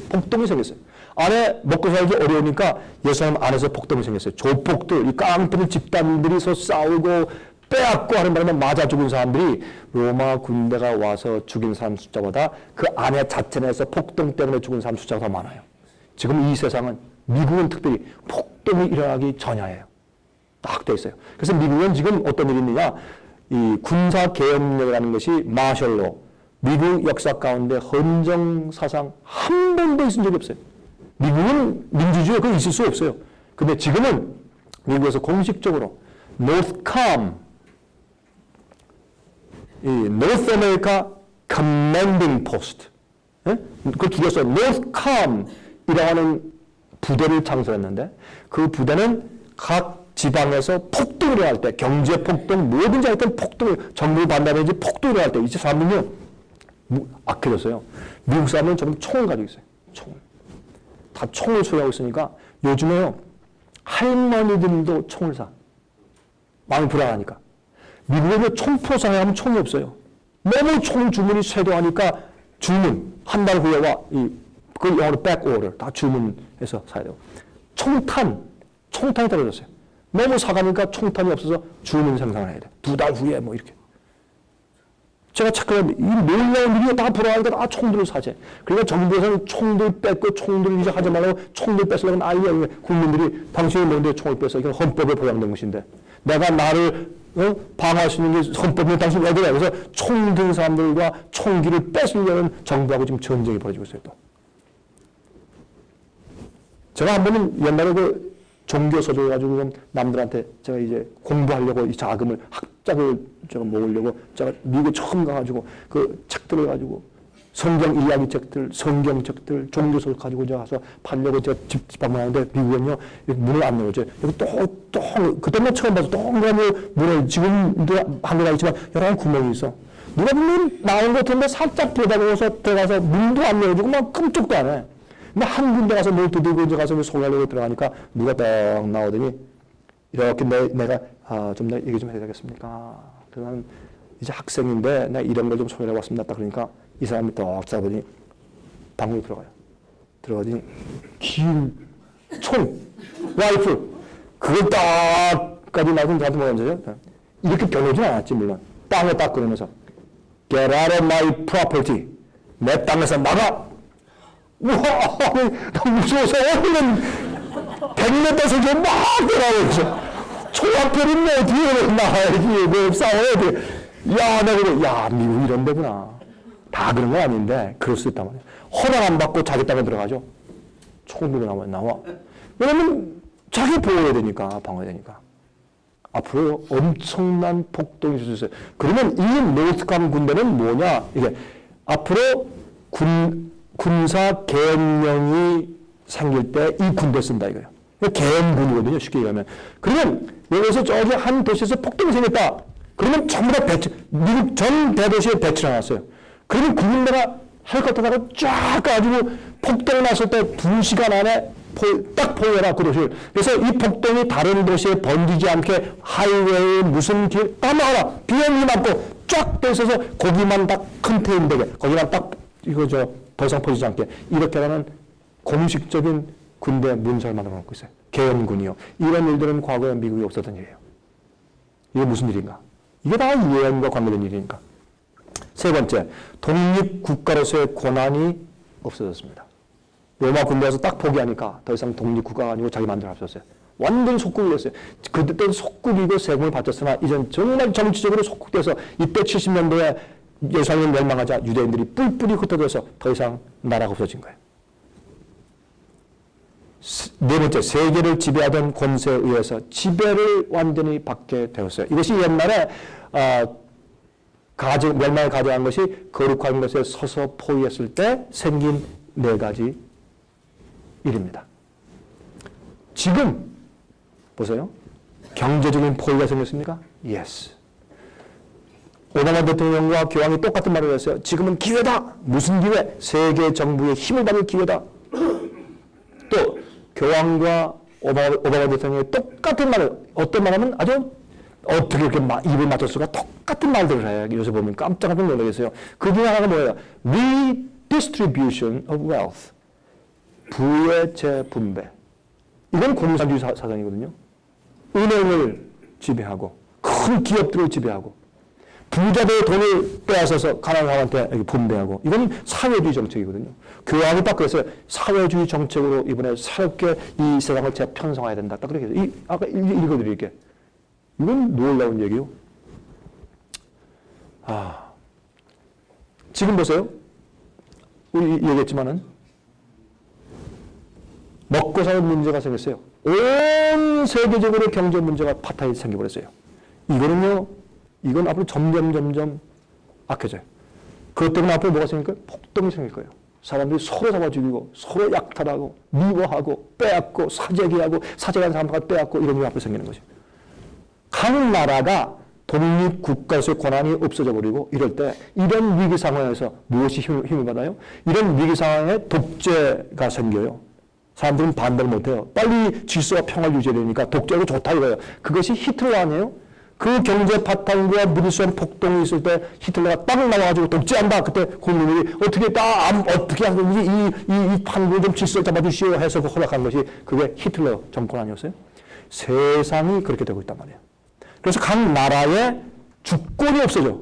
폭동이 생겼어요. 안에 먹고 살기 어려우니까 예수님 안에서 폭동이 생겼어요. 조폭들, 이 깡패들 집단들이서 싸우고 빼앗고 하는 바람에 맞아 죽은 사람들이 로마 군대가 와서 죽인 사람 숫자보다 그 안에 자체 내에서 폭동 때문에 죽은 사람 숫자가 더 많아요. 지금 이 세상은 미국은 특별히 폭동이 일어나기 전야예요. 딱 돼 있어요. 그래서 미국은 지금 어떤 일이 있느냐, 이 군사개혁령이라는 것이 마셜로 미국 역사 가운데 헌정 사상 한 번도 있은 적이 없어요. 미국은 민주주의가 그건 있을 수 없어요. 근데 지금은 미국에서 공식적으로 노스컴, 이 North America Commanding Post, 그걸 줄여서 노스컴 이라고 하는 부대를 창설했는데 그 부대는 각 지방에서 폭동이 일어날 때 경제 폭동 뭐든지 할 때 폭동을 정부 반대하든지 폭동이 일어날 때 이제 사람들은요 악해졌어요. 미국 사람은 전부 총을 가지고 있어요. 총을. 다 총을 소유하고 있으니까 요즘에요 할머니들도 총을 사. 마음이 불안하니까. 미국에는 총포 상하면 총이 없어요. 너무 총 주문이 쇄도하니까 주문 한 달 후에 와 그걸 영어로 백오더 다 주문해서 사야 돼요. 총탄이 떨어졌어요. 너무 사가니까 총탄이 없어서 주문 생산을 해야 돼. 2달 후에 뭐 이렇게. 제가 착각했는데 이 놀라운 일이 다 불안하니까 다 총들을 사재. 그러니까 정부에서는 총들 뺏고 총들 이제 하지 말라고 총들 뺏으려면 아예 국민들이 당신이 뭔데 총을 뺏어. 이건 헌법에 보장된 것인데. 내가 나를 방어할 수 있는 게 헌법이면 당신 왜 그래? 그래서 총 든 사람들과 총기를 뺏으려는 정부하고 지금 전쟁이 벌어지고 있어요. 또. 제가 한 번은 옛날에 그 종교서적 가지고 남들한테 제가 이제 공부하려고 이 자금을 학자를 제가 모으려고 제가 미국에 처음 가가지고 그 책들을 가지고 성경 이야기 책들, 성경책들, 종교서적 가지고 제가 가서 팔려고 제가 집 방문하는데 미국은요 문을 안 열어줘요. 여기 그때만 처음 봐서 동그란 문을 지금도 한국에 있지만 여러 가지 구멍이 있어. 누가 보면 나온 것 같은데 살짝 들여다보고서 들어가서 문도 안 열어주고 막 끔찍도 안 해. 근데 한 군데 가서 뭘 두들고 이제 가서 소개하려고 들어가니까 누가 딱 나오더니 이렇게 내가 좀 더 얘기 좀 해야 되겠습니까? 그러면 이제 학생인데 내가 이런 걸 좀 소개해 왔습니다. 딱 그러니까 이 사람이 딱 잡으니 방으로 들어가요. 들어가더니 긴 총, 라이플 그걸 딱까지 나서 저한테 뭐라 하죠? 이렇게 겨누진 않았지 물론. 땅에 딱 그러면서 Get out of my property. 내 땅에서 나가. 우와, 너무 무서워서 얼른 100m 선수 막 들어가면서 초합편은 뭐 뒤에 나와야지. 뭐 싸워야 돼. 야, 내가 그래. 야, 미국 이런 데구나. 다 그런 건 아닌데, 그럴 수 있단 말이야. 허락 안 받고 자기 땅에 들어가죠. 총 들고 나와. 왜냐면 자기 보호해야 되니까, 방어해야 되니까. 앞으로 엄청난 폭동이 있을 수 있어요. 그러면 이 노스캄 군대는 뭐냐? 이게 앞으로 군사 계엄령이 생길 때 이 군대 쓴다 이거예요. 계엄군이거든요. 쉽게 얘기하면. 그러면 여기서 저기 한 도시에서 폭동이 생겼다. 그러면 전부 다 미국 전 대도시에 배치를 해놨어요. 그러면 그 군대가 헬리콥터다가 쫙 가지고 폭동이 났을 때 2시간 안에 딱 포위해라 그 도시를. 그래서 이 폭동이 다른 도시에 번지지 않게 하이웨이 무슨 길 다 막아라. 비행기 맞고 쫙 돼 있어서 거기만 딱 컨테인 되게 거기만 딱 이거 더 이상 퍼지지 않게 이렇게 하는 공식적인 군대 문서를 만들어 놓고 있어요. 계엄군이요. 이런 일들은 과거에 미국이 없었던 일이에요. 이게 무슨 일인가? 이게 다 유엔과 관계된 일이니까. 세 번째, 독립국가로서의 권한이 없어졌습니다. 로마 군대에서 딱 포기하니까 더 이상 독립국가가 아니고 자기 마음대로 없었어요. 완전 속국이었어요. 그때는 속국이고 세금을 바쳤으나 이젠 정말 정치적으로 속국돼서 이때 70년도에 예루살렘이 멸망하자 유대인들이 뿔뿔이 흩어져서 더 이상 나라가 없어진 거예요. 네 번째, 세계를 지배하던 권세에 의해서 지배를 완전히 받게 되었어요. 이것이 옛날에 멸망을 가져간 것이 거룩한 것에 서서 포위했을 때 생긴 네 가지 일입니다. 지금 보세요. 경제적인 포위가 생겼습니까? Yes. 오바마 대통령과 교황이 똑같은 말을 했어요. 지금은 기회다. 무슨 기회? 세계 정부의 힘을 받을 기회다. 또 교황과 오바마 대통령이 똑같은 말을 어떤 말하면 아주 어떻게 이렇게 입을 맞출 수가 똑같은 말들을 해요. 요새 보면 깜짝 놀라겠어요. 그 중에 하나가 뭐예요? Redistribution of wealth. 부의 재분배. 이건 공산주의 사상이거든요. 은행을 지배하고 큰 기업들을 지배하고 부자들의 돈을 빼앗아서 가난한 사람한테 분배하고 이건 사회주의 정책이거든요. 교황이 딱 그랬어요. 사회주의 정책으로 이번에 새롭게 이 세상을 재편성해야 된다. 딱 그렇게 해서 아까 읽어드릴게요. 이건 놀라운 얘기요. 지금 보세요. 우리 얘기했지만은 먹고 사는 문제가 생겼어요. 온 세계적으로 경제 문제가 파탄이 생겨버렸어요. 이건 앞으로 점점 악해져요. 그것 때문에 앞으로 뭐가 생길 거예요? 폭동이 생길 거예요. 사람들이 서로 잡아 죽이고 서로 약탈하고 미워하고 빼앗고 사재기하고 사재기한 사람들 빼앗고 이런 일이 앞으로 생기는 거죠. 각 나라가 독립국가에서의 권한이 없어져 버리고 이럴 때 이런 위기 상황에서 무엇이 힘을 받아요? 이런 위기 상황에 독재가 생겨요. 사람들은 반대를 못해요. 빨리 질서와 평화를 유지해야 되니까 독재가 좋다 이거예요. 그것이 히틀러 아니에요? 그 경제 파탄과 무리수한 폭동이 있을 때 히틀러가 딱 나와가지고 독재한다. 그때 국민들이 어떻게 하든지 이 판국을 좀 질서를 잡아주시오 해서 허락한 것이 그게 히틀러 정권 아니었어요? 세상이 그렇게 되고 있단 말이에요. 그래서 각 나라의 주권이 없어져.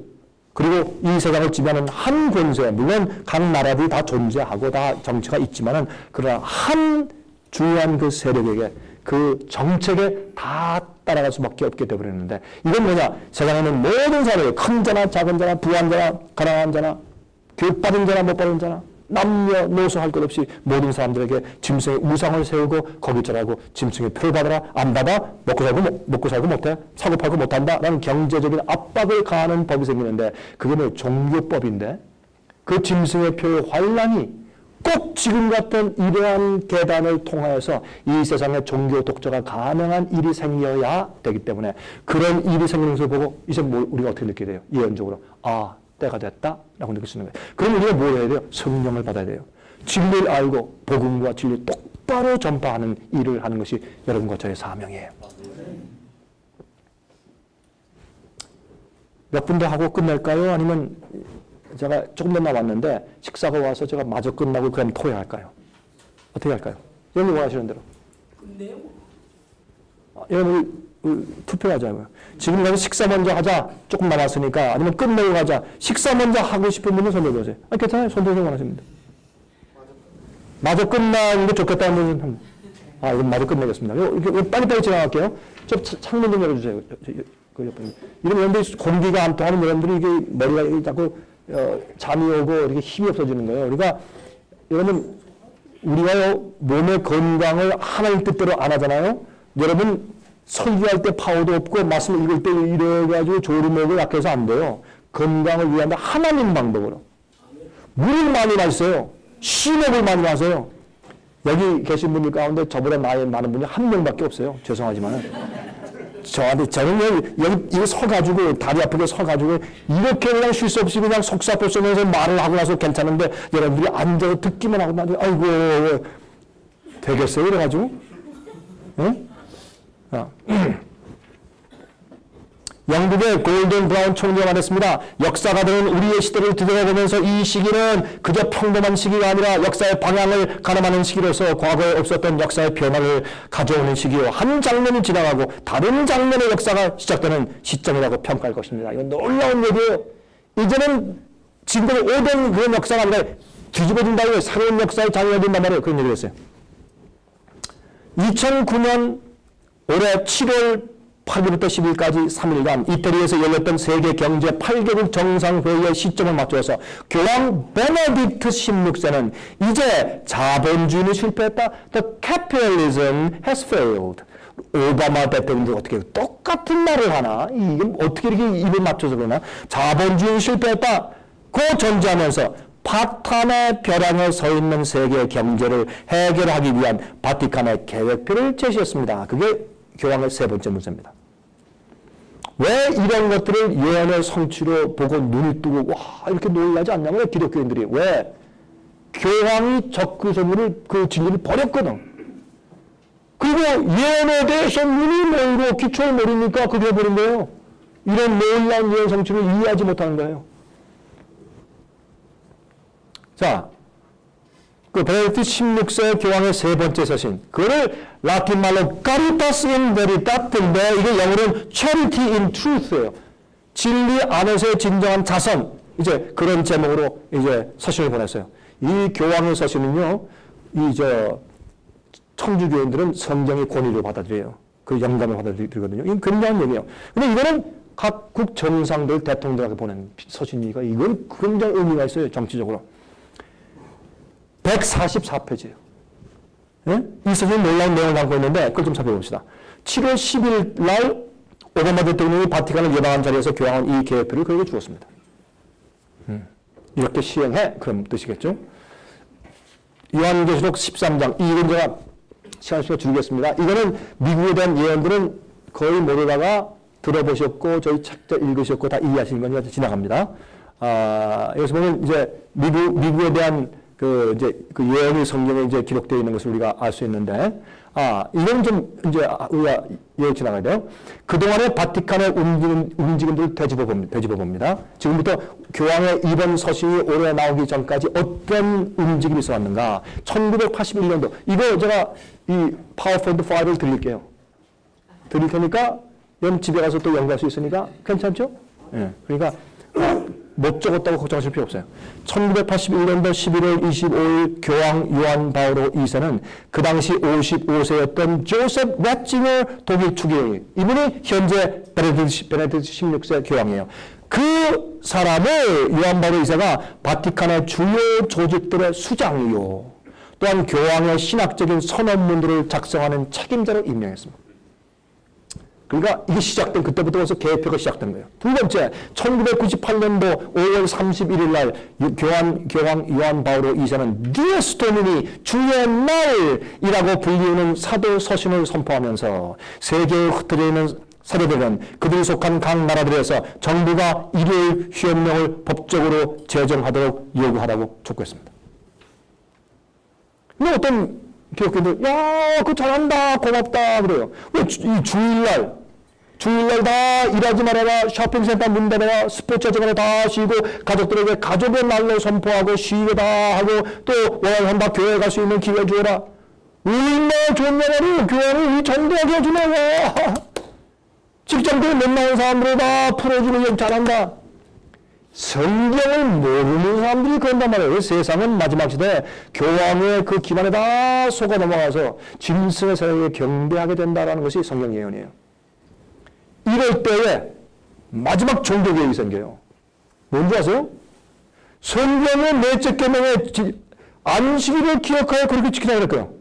그리고 이 세상을 지배하는 한 권세, 물론 각 나라들이 다 존재하고 다 정치가 있지만은 그러나 한 중요한 그 세력에게 그 정책에 다 따라갈 수밖에 없게 되어버렸는데 이건 뭐냐? 세상에는 모든 사람들, 큰 자나 작은 자나 부한 자나 가난한 자나 교육받은 자나 못 받은 자나 남녀노소 할 것 없이 모든 사람들에게 짐승의 우상을 세우고 거기 절하고 짐승의 표를 받아라. 안 받아? 먹고 살고 못해? 사고 팔고 못한다? 라는 경제적인 압박을 가하는 법이 생기는데 그게 뭐 종교법인데 그 짐승의 표의 환란이 꼭 지금 같은 이러한 계단을 통하여서 이 세상에 종교 독재가 가능한 일이 생겨야 되기 때문에 그런 일이 생기는 것을 보고 이제 우리가 어떻게 느끼게 돼요? 예언적으로 때가 됐다라고 느낄 수 있는 거예요. 그럼 우리가 뭘 해야 돼요? 성령을 받아야 돼요. 진리를 알고 복음과 진리를 똑바로 전파하는 일을 하는 것이 여러분과 저의 사명이에요. 몇 분 더 하고 끝낼까요? 아니면 제가 조금 더 남았는데 식사가 와서 제가 마저 끝나고 그럼 토해할까요? 어떻게 할까요? 여러분 원하시는 대로. 근데요? 여러분 투표하자고요. 지금 가서 식사 먼저 하자. 조금 남았으니까. 아니면 끝내고 가자. 식사 먼저 하고 싶은 분은 손 들어보세요. 괜찮아요. 손 들어서 원하십니다. 마저 끝나는 게 좋겠다는 분은 이건 마저 끝내겠습니다. 이렇게 빨리빨리 지나갈게요. 창문 좀 열어주세요. 이런 여러분들이 공기가 안 통하는 여러분들이 이게 머리가 자꾸 잠이 오고 이렇게 힘이 없어지는 거예요. 그러니까 여러분 우리가요 몸의 건강을 하나님 뜻대로 안 하잖아요. 여러분 설교할 때 파워도 없고 말씀 읽을 때 이래가지고 조리목을 약해서 안 돼요. 건강을 위한 하나님 방법으로 물을 많이 마셔요. 심호흡을 많이 마세요. 여기 계신 분들 가운데 저보다 나이 많은 분이 한 명밖에 없어요. 죄송하지만 저는 여기 이거 서가지고 다리 아프게 서가지고 이렇게 그냥 쉴 수 없이 그냥 속사포 쓰면서 말을 하고 나서 괜찮은데 여러분들이 앉아서 듣기만 하고 나도 아이고 되겠어요 이래가지고 응? 영국의 골든 브라운 총리가 말했습니다. 역사가들은 우리의 시대를 뒤돌아보면서 이 시기는 그저 평범한 시기가 아니라 역사의 방향을 가늠하는 시기로서 과거에 없었던 역사의 변화를 가져오는 시기요. 한 장면이 지나가고 다른 장면의 역사가 시작되는 시점이라고 평가할 것입니다. 이건 놀라운 얘기예요. 이제는 지금까지 오던 그런 역사가 아니라 뒤집어진다고 새로운 역사의 장면이 된단 말이에요. 그런 얘기를 했어요. 2009년 올해 7월 8일부터 10일까지 3일간 이태리에서 열렸던 세계 경제 8개국 정상회의의 시점을 맞춰서 교황 베네딕트 16세는 이제 자본주의는 실패했다. The capitalism has failed. 오바마 대통령도 어떻게 똑같은 말을 하나? 이게 어떻게 이렇게 입에 맞춰서 그러나? 자본주의는 실패했다. 그 전제하면서 파탄의 벼랑에 서 있는 세계 경제를 해결하기 위한 바티칸의 계획표를 제시했습니다. 그게 교황의 세 번째 문서입니다. 왜 이런 것들을 예언의 성취로 보고 눈을 뜨고 와 이렇게 놀라지 않냐면 기독교인들이 왜 교황이 적그리스도를 그 진리를 버렸거든. 그리고 예언에 대해서 눈이 멀고 기초를 모르니까 그게 버린 거예요. 이런 놀라운 예언 성취를 이해하지 못하는 거예요. 자, 그 베네딕트 16세 교황의 세 번째 서신, 그거를 라틴 말로 Caritas in Veritat인데 이게 영어로는 Charity in Truth예요. 진리 안에서의 진정한 자선, 이제 그런 제목으로 이제 서신을 보냈어요. 이 교황의 서신은요, 천주교인들은 성경의 권위를 받아들여요. 그 영감을 받아들이거든요. 이건 굉장한 얘기예요. 근데 이거는 각국 정상들, 대통령들에게 보낸 서신이니까 이건 굉장히 의미가 있어요, 정치적으로. 144페이지예요. 예? 이 서신이 놀라운 내용을 담고 있는데 그걸 좀 살펴봅시다. 7월 10일 날 오바마 대통령이 바티칸을 예방한 자리에서 교황은 이 계획표를 그에게 주었습니다. 이렇게 시행해 그런 뜻이겠죠. 요한계시록 13장 이건 제가 시간 줄이겠습니다. 이거는 미국에 대한 예언들은 거의 모르다가 들어보셨고 저희 책도 읽으셨고 다 이해하시는 거니까 지나갑니다. 여기서 보면 이제 미국에 대한 그 예언이 성경에 이제 기록되어 있는 것을 우리가 알 수 있는데, 이건 좀 이제 우리가 예언 지나가야 돼요. 그동안의 바티칸의 움직임들을 되짚어 봅니다. 지금부터 교황의 이번 서신이 올해 나오기 전까지 어떤 움직임이 있어왔는가. 1981년도, 이거 제가 이 파워포인트 파일을 드릴 테니까, 여러분 집에 가서 또 연구할 수 있으니까 괜찮죠? 예. 그러니까, 못 적었다고 걱정하실 필요 없어요. 1981년도 11월 25일 교황 요한 바오로 2세는 그 당시 55세였던 조셉 래칭어 독일 추기경이, 이분이 현재 베네딕트 16세 교황이에요. 그 사람을 요한 바오로 2세가 바티칸의 주요 조직들의 수장이요, 또한 교황의 신학적인 선언문들을 작성하는 책임자로 임명했습니다. 그러니까 이게 시작된 그때부터 벌써 계획표가 시작된 거예요. 두 번째, 1998년도 5월 31일 날 교황 요한 바오로 2세는 디에스 도미니 주의 날이라고 불리우는 사도 서신을 선포하면서 세계에 흩어져 있는 세대들은 그들이 속한 각 나라들에서 정부가 일요일 휴업령을 법적으로 제정하도록 요구하라고 촉구했습니다. 근데 어떤 기독교인들, 야, 그거 잘한다, 고맙다 그래요. 왜 이 주일날 다 일하지 말아라, 쇼핑센터 문 닫아라, 스포츠 하지 다 쉬고 가족들에게 가족의 날로 선포하고 쉬게 다 하고 또 원한다 교회 갈 수 있는 기회 주어라. 얼마나 좋은 나라를 교회를 이 정도하게 해주냐고. 직장들이 못 나온 사람들을 다 풀어주고 잘한다. 성경을 모르는 사람들이 그런단 말이에요. 세상은 마지막 시대에 교황의 그 기반에 다 속아 넘어가서 짐승의 세력에 경배하게 된다는 것이 성경 예언이에요. 이럴 때에 마지막 종교개혁이 생겨요. 뭔지 아세요? 성경의 넷째 계명에 안식일을 기억하여 그렇게 지키라 그랬고요.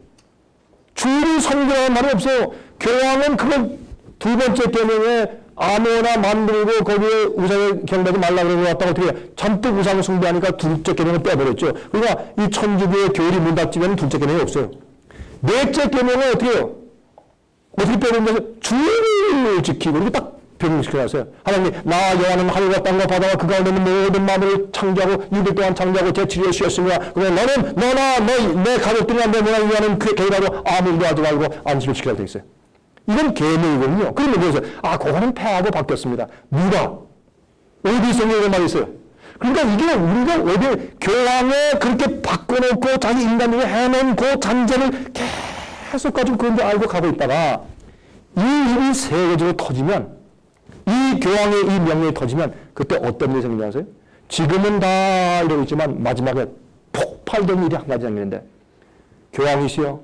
주일이 성경이라는 말이 없어요. 교황은 그걸 두 번째 계명에 아무나 만들고 거기에 우상을 경배하지 말라 그러고 왔다가 어떻게 잔뜩 우상을 숭배하니까 둘째 계명을 빼버렸죠. 그러니까 이 천주교의 교일이 문 닫히면 둘째 계명이 없어요. 넷째 계명은 어떻게 해요? 어떻게 빼버리냐면 주일을 지키고 이렇게 딱 병행시켜놨어요. 하나님 나 여호와는 하늘과 땅과 바다와 그 가운데 있는 모든 만물을 창조하고 6일 동안 창조하고 제7일에 쉬었으며 너는 너나 내 가족들이나 내 문화를 위하는 그 계획하고 아무 일도 하지 말고 안식을 지키라고 되어 있어요. 이건 계명이거든요. 그러면 그래서 그거는 폐하고 바뀌었습니다. 누가? 어디 성경에 말이 있어요? 그러니까 이게 우리가 어디 교황에 그렇게 바꿔놓고 자기 인간들이 해놓은 그 잔재를 계속 가지고 그런 줄 알고 가고 있다가 이 일이 세계적으로 터지면 이 교황의 이 명령이 터지면 그때 어떤 일이 생기는지 아세요? 지금은 다 이러고 있지만 마지막에 폭발된 일이 한 가지 생기는데 교황이시여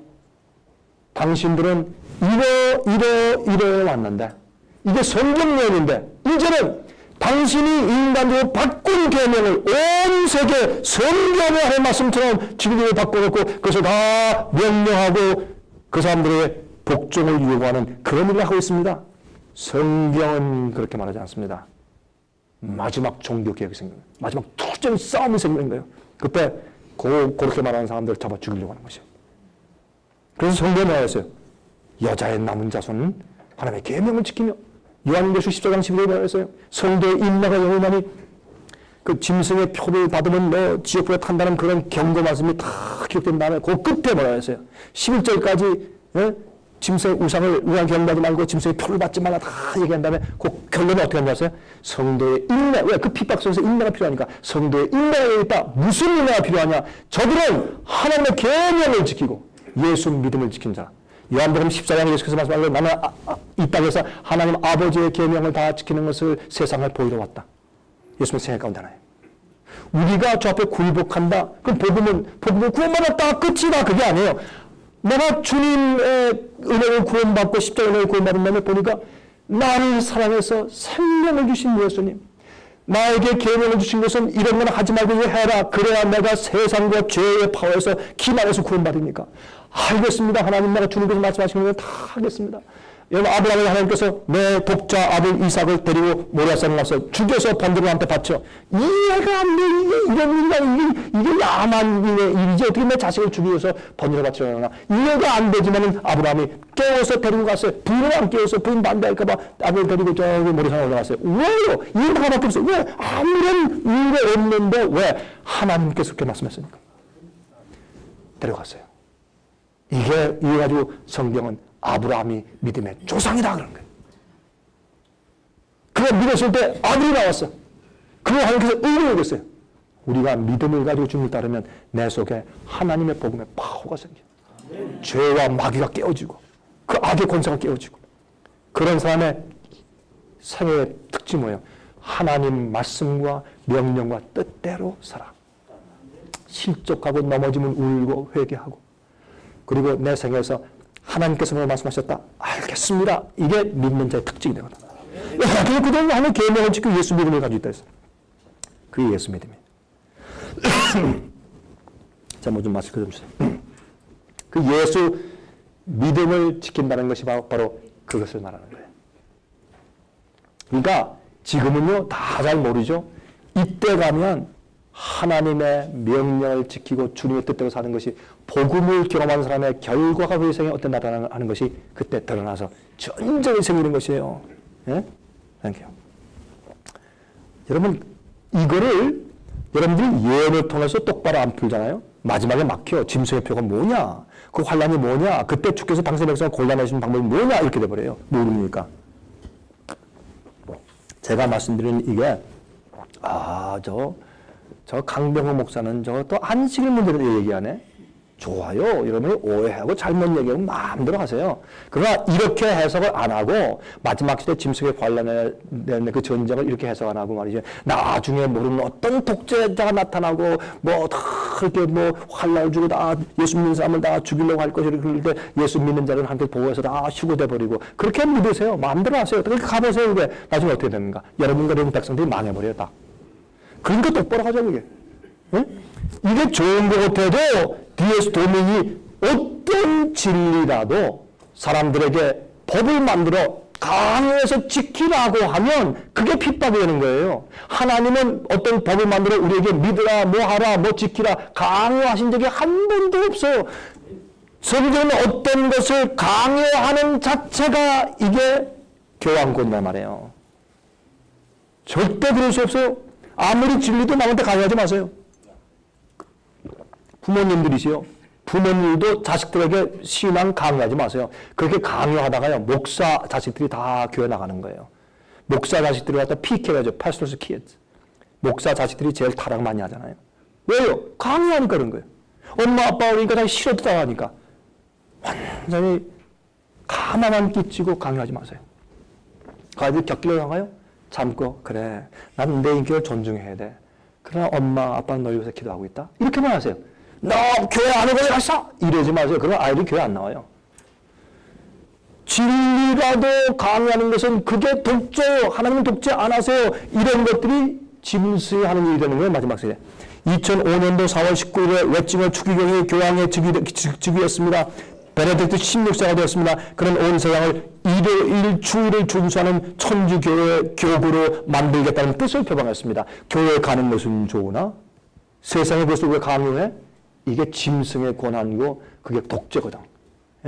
당신들은 이래 왔는데 이게 성경령인데 이제는 당신이 인간으로 바꾼 계명을 온 세계 성경의 하나님 말씀처럼 지구를 바꿔놓고 그것을 다 명령하고 그 사람들의 복종을 요구하는 그런 일을 하고 있습니다. 성경은 그렇게 말하지 않습니다. 마지막 종교개혁이 생깁니다. 마지막 투쟁 싸움이 생기는 거예요. 그때 그렇게 말하는 사람들을 잡아 죽이려고 하는 것이에요. 그래서 성경에 나와있어요. 여자의 남은 자손은 하나님의 계명을 지키며 요한계시록 14장 11절에 나와있어요. 성도의 인내가 영원하니 그 짐승의 표를 받으면 지옥불에 탄다는 그런 경고 말씀이 다 기록된 다음에 그 끝에 뭐라 했어요. 11절까지 짐승의 우상을 경배하지 말고 짐승의 표를 받지 말라 다 얘기한 다음에 그 결론이 어떻게 하는지 아세요? 성도의 인내. 왜? 그 핍박 속에서 인내가 필요하니까 성도의 인내가 있다. 무슨 인내가 필요하냐? 저들은 하나님의 계명을 지키고 예수 믿음을 지킨 자. 요한복음 14장에 예수께서 말씀하시고 나는 이 땅에서 하나님 아버지의 계명을 다 지키는 것을 세상을 보이러 왔다. 예수님의 생애 가운데 하나예요. 우리가 저 앞에 굴복한다. 그럼 복음은 구원받았다. 끝이다. 그게 아니에요. 내가 주님의 은혜를 구원받고 십자가의 은혜를 구원받은 다음에 보니까 나를 사랑해서 생명을 주신 예수님, 나에게 계명을 주신 것은 이런 건 하지 말고 이거 해라. 그래야 내가 세상과 죄의 파워에서 기만해서 구원받으니까. 알겠습니다. 하나님 내가 주님께서 말씀하시는 건 다 하겠습니다. 여러분 아브라함을 하나님께서 내 독자 아들 이삭을 데리고 모리아산에 가서 죽여서 번제물한테 바쳐. 이해가 안 돼. 이게 야만 일이지 어떻게 내 자식을 죽여서 번제를 바치려나. 이해가 안 되지만은 아브라함이 깨워서 데리고 갔어요. 부인을 안 깨워서 부인 반대할까봐 아들 데리고 저기 모리아산에 올라갔어요. 왜요? 이유가 하나밖에 없어요. 왜? 아무런 이유가 없는데 왜? 하나님께서 그렇게 말씀했으니까. 데려갔어요. 이게 가지고 성경은 아브라함이 믿음의 조상이다 그런 거예요. 그가 믿었을 때 아들이 나왔어. 그걸 하나님께서 의를 여겼어요. 우리가 믿음을 가지고 주님을 따르면 내 속에 하나님의 복음의 파워가 생겨. 죄와 마귀가 깨어지고 그 악의 권세가 깨어지고 그런 사람의 생애의 특징이 뭐예요? 하나님 말씀과 명령과 뜻대로 살아. 실족하고 넘어지면 울고 회개하고 그리고 내 생에서 하나님께서 뭐 말씀하셨다. 알겠습니다. 이게 믿는 자의 특징이 되거든. 그래서 그들은 하나님의 계명을 지키고 예수 믿음을 가지고 있다 했어. 그게 예수 믿음이에요. 자, 뭐 좀 마스크 좀 주세요. 그 예수 믿음을 지킨다는 것이 바로 그것을 말하는 거예요. 그러니까 지금은요 다 잘 모르죠. 이때 가면 하나님의 명령을 지키고 주님의 뜻대로 사는 것이 복음을 경험한 사람의 결과가 그 세상에 어떻게 나타나는 것이 그때 드러나서 전쟁이 생기는 것이에요. 예? 땡큐. 여러분 이거를 여러분들이 예언을 통해서 똑바로 안 풀잖아요. 마지막에 막혀. 짐승의 표가 뭐냐? 그 환란이 뭐냐? 그때 주께서 당신의 백성을 골라내시는 방법이 뭐냐? 이렇게 돼버려요. 모르니까. 제가 말씀드리는 이게 저 강병호 목사는 또 안식일 문제를 얘기하네. 좋아요. 이러면 오해하고 잘못 얘기하면 마음대로 하세요. 그러나 이렇게 해석을 안 하고 마지막 시대 짐승에 관련된 그 전쟁을 이렇게 해석 안 하고 말이죠. 나중에 모르는 어떤 독재자가 나타나고 뭐 다 이렇게 뭐 환란을 주고 다 예수 믿는 사람을 다 죽이려고 할 것이라 그럴 때 예수 믿는 자를 함께 보호해서 다 휴고돼 버리고 그렇게 믿으세요. 마음대로 하세요. 그렇게 가보세요. 그게 나중에 어떻게 됩니까? 여러분과 여러분 백성들이 망해버려요. 다. 그러니까 똑바로 하자 그게. 응? 이게 좋은 것 같아도 뒤에서 도민이 어떤 진리라도 사람들에게 법을 만들어 강요해서 지키라고 하면 그게 핍박이 되는 거예요. 하나님은 어떤 법을 만들어 우리에게 믿으라, 뭐 하라, 뭐 지키라 강요하신 적이 한 번도 없어요. 성경은 어떤 것을 강요하는 자체가 이게 교환권이란 말이에요. 절대 그럴 수 없어요. 아무리 진리도 남한테 강요하지 마세요. 부모님들이시요. 부모님도 자식들에게 신앙 강요하지 마세요. 그렇게 강요하다가요. 목사 자식들이 다 교회 나가는 거예요. 목사 자식들이 갖다 PK가죠. Pastors Kids. 목사 자식들이 제일 타락 많이 하잖아요. 왜요? 강요하니까 그런 거예요. 엄마 아빠 오니까 자기 싫어도 당하니까. 완전히 가만한 끼치고 강요하지 마세요. 그 아이들 격길로 나가요? 참고 그래. 나는 내 인격을 존중해야 돼. 그러나 엄마 아빠는 널 위해서 기도하고 있다. 이렇게만 하세요. 너 교회 안 오고 갔어? 이러지 마세요. 그럼 아이들이 교회 안 나와요. 진리라도 강요하는 것은 그게 독재요. 하나님은 독재 안 하세요. 이런 것들이 짐승이 하는 일이 되는 거예요. 마지막 세대. 2005년도 4월 19일에 웨칭어 추기경이 교황의 즉위였습니다. 베네딕트 16세가 되었습니다. 그런 온 세상을 일요일 주일을 준수하는 천주교회 교구로 만들겠다는 뜻을 표방했습니다. 교회 가는 것은 좋으나 세상에 그것을 왜 강요해? 이게 짐승의 권한이고 그게 독재거든.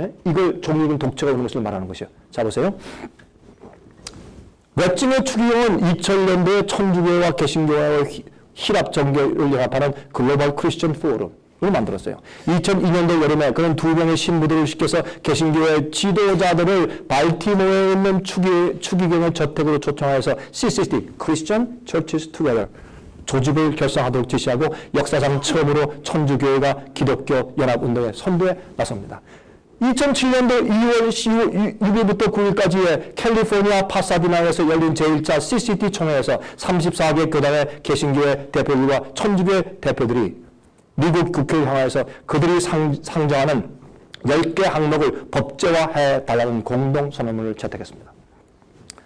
예? 이걸 종류는 독재가 오는 것을 말하는 것이요. 자 보세요. 웨칭의 추기경은 2000년도에 천주교회와 개신교회와 히랍 정교를 연합하는 글로벌 크리스천 포럼을 만들었어요. 2002년도 여름에 그런 두 명의 신부들을 시켜서 개신교회 지도자들을 발티모어에 있는 추기경의 저택으로 초청해서 CCT, Christian Churches Together 조직을 결성하도록 지시하고 역사상 처음으로 천주교회가 기독교 연합운동의 선두에 나섭니다. 2007년도 2월 6일부터 9일까지의 캘리포니아 파사디나에서 열린 제1차 CCT 총회에서 34개 교단의 개신교회 대표들과 천주교회 대표들이 미국 국회를 향하여서 그들이 상정하는 10개 항목을 법제화해달라는 공동선언문을 채택했습니다.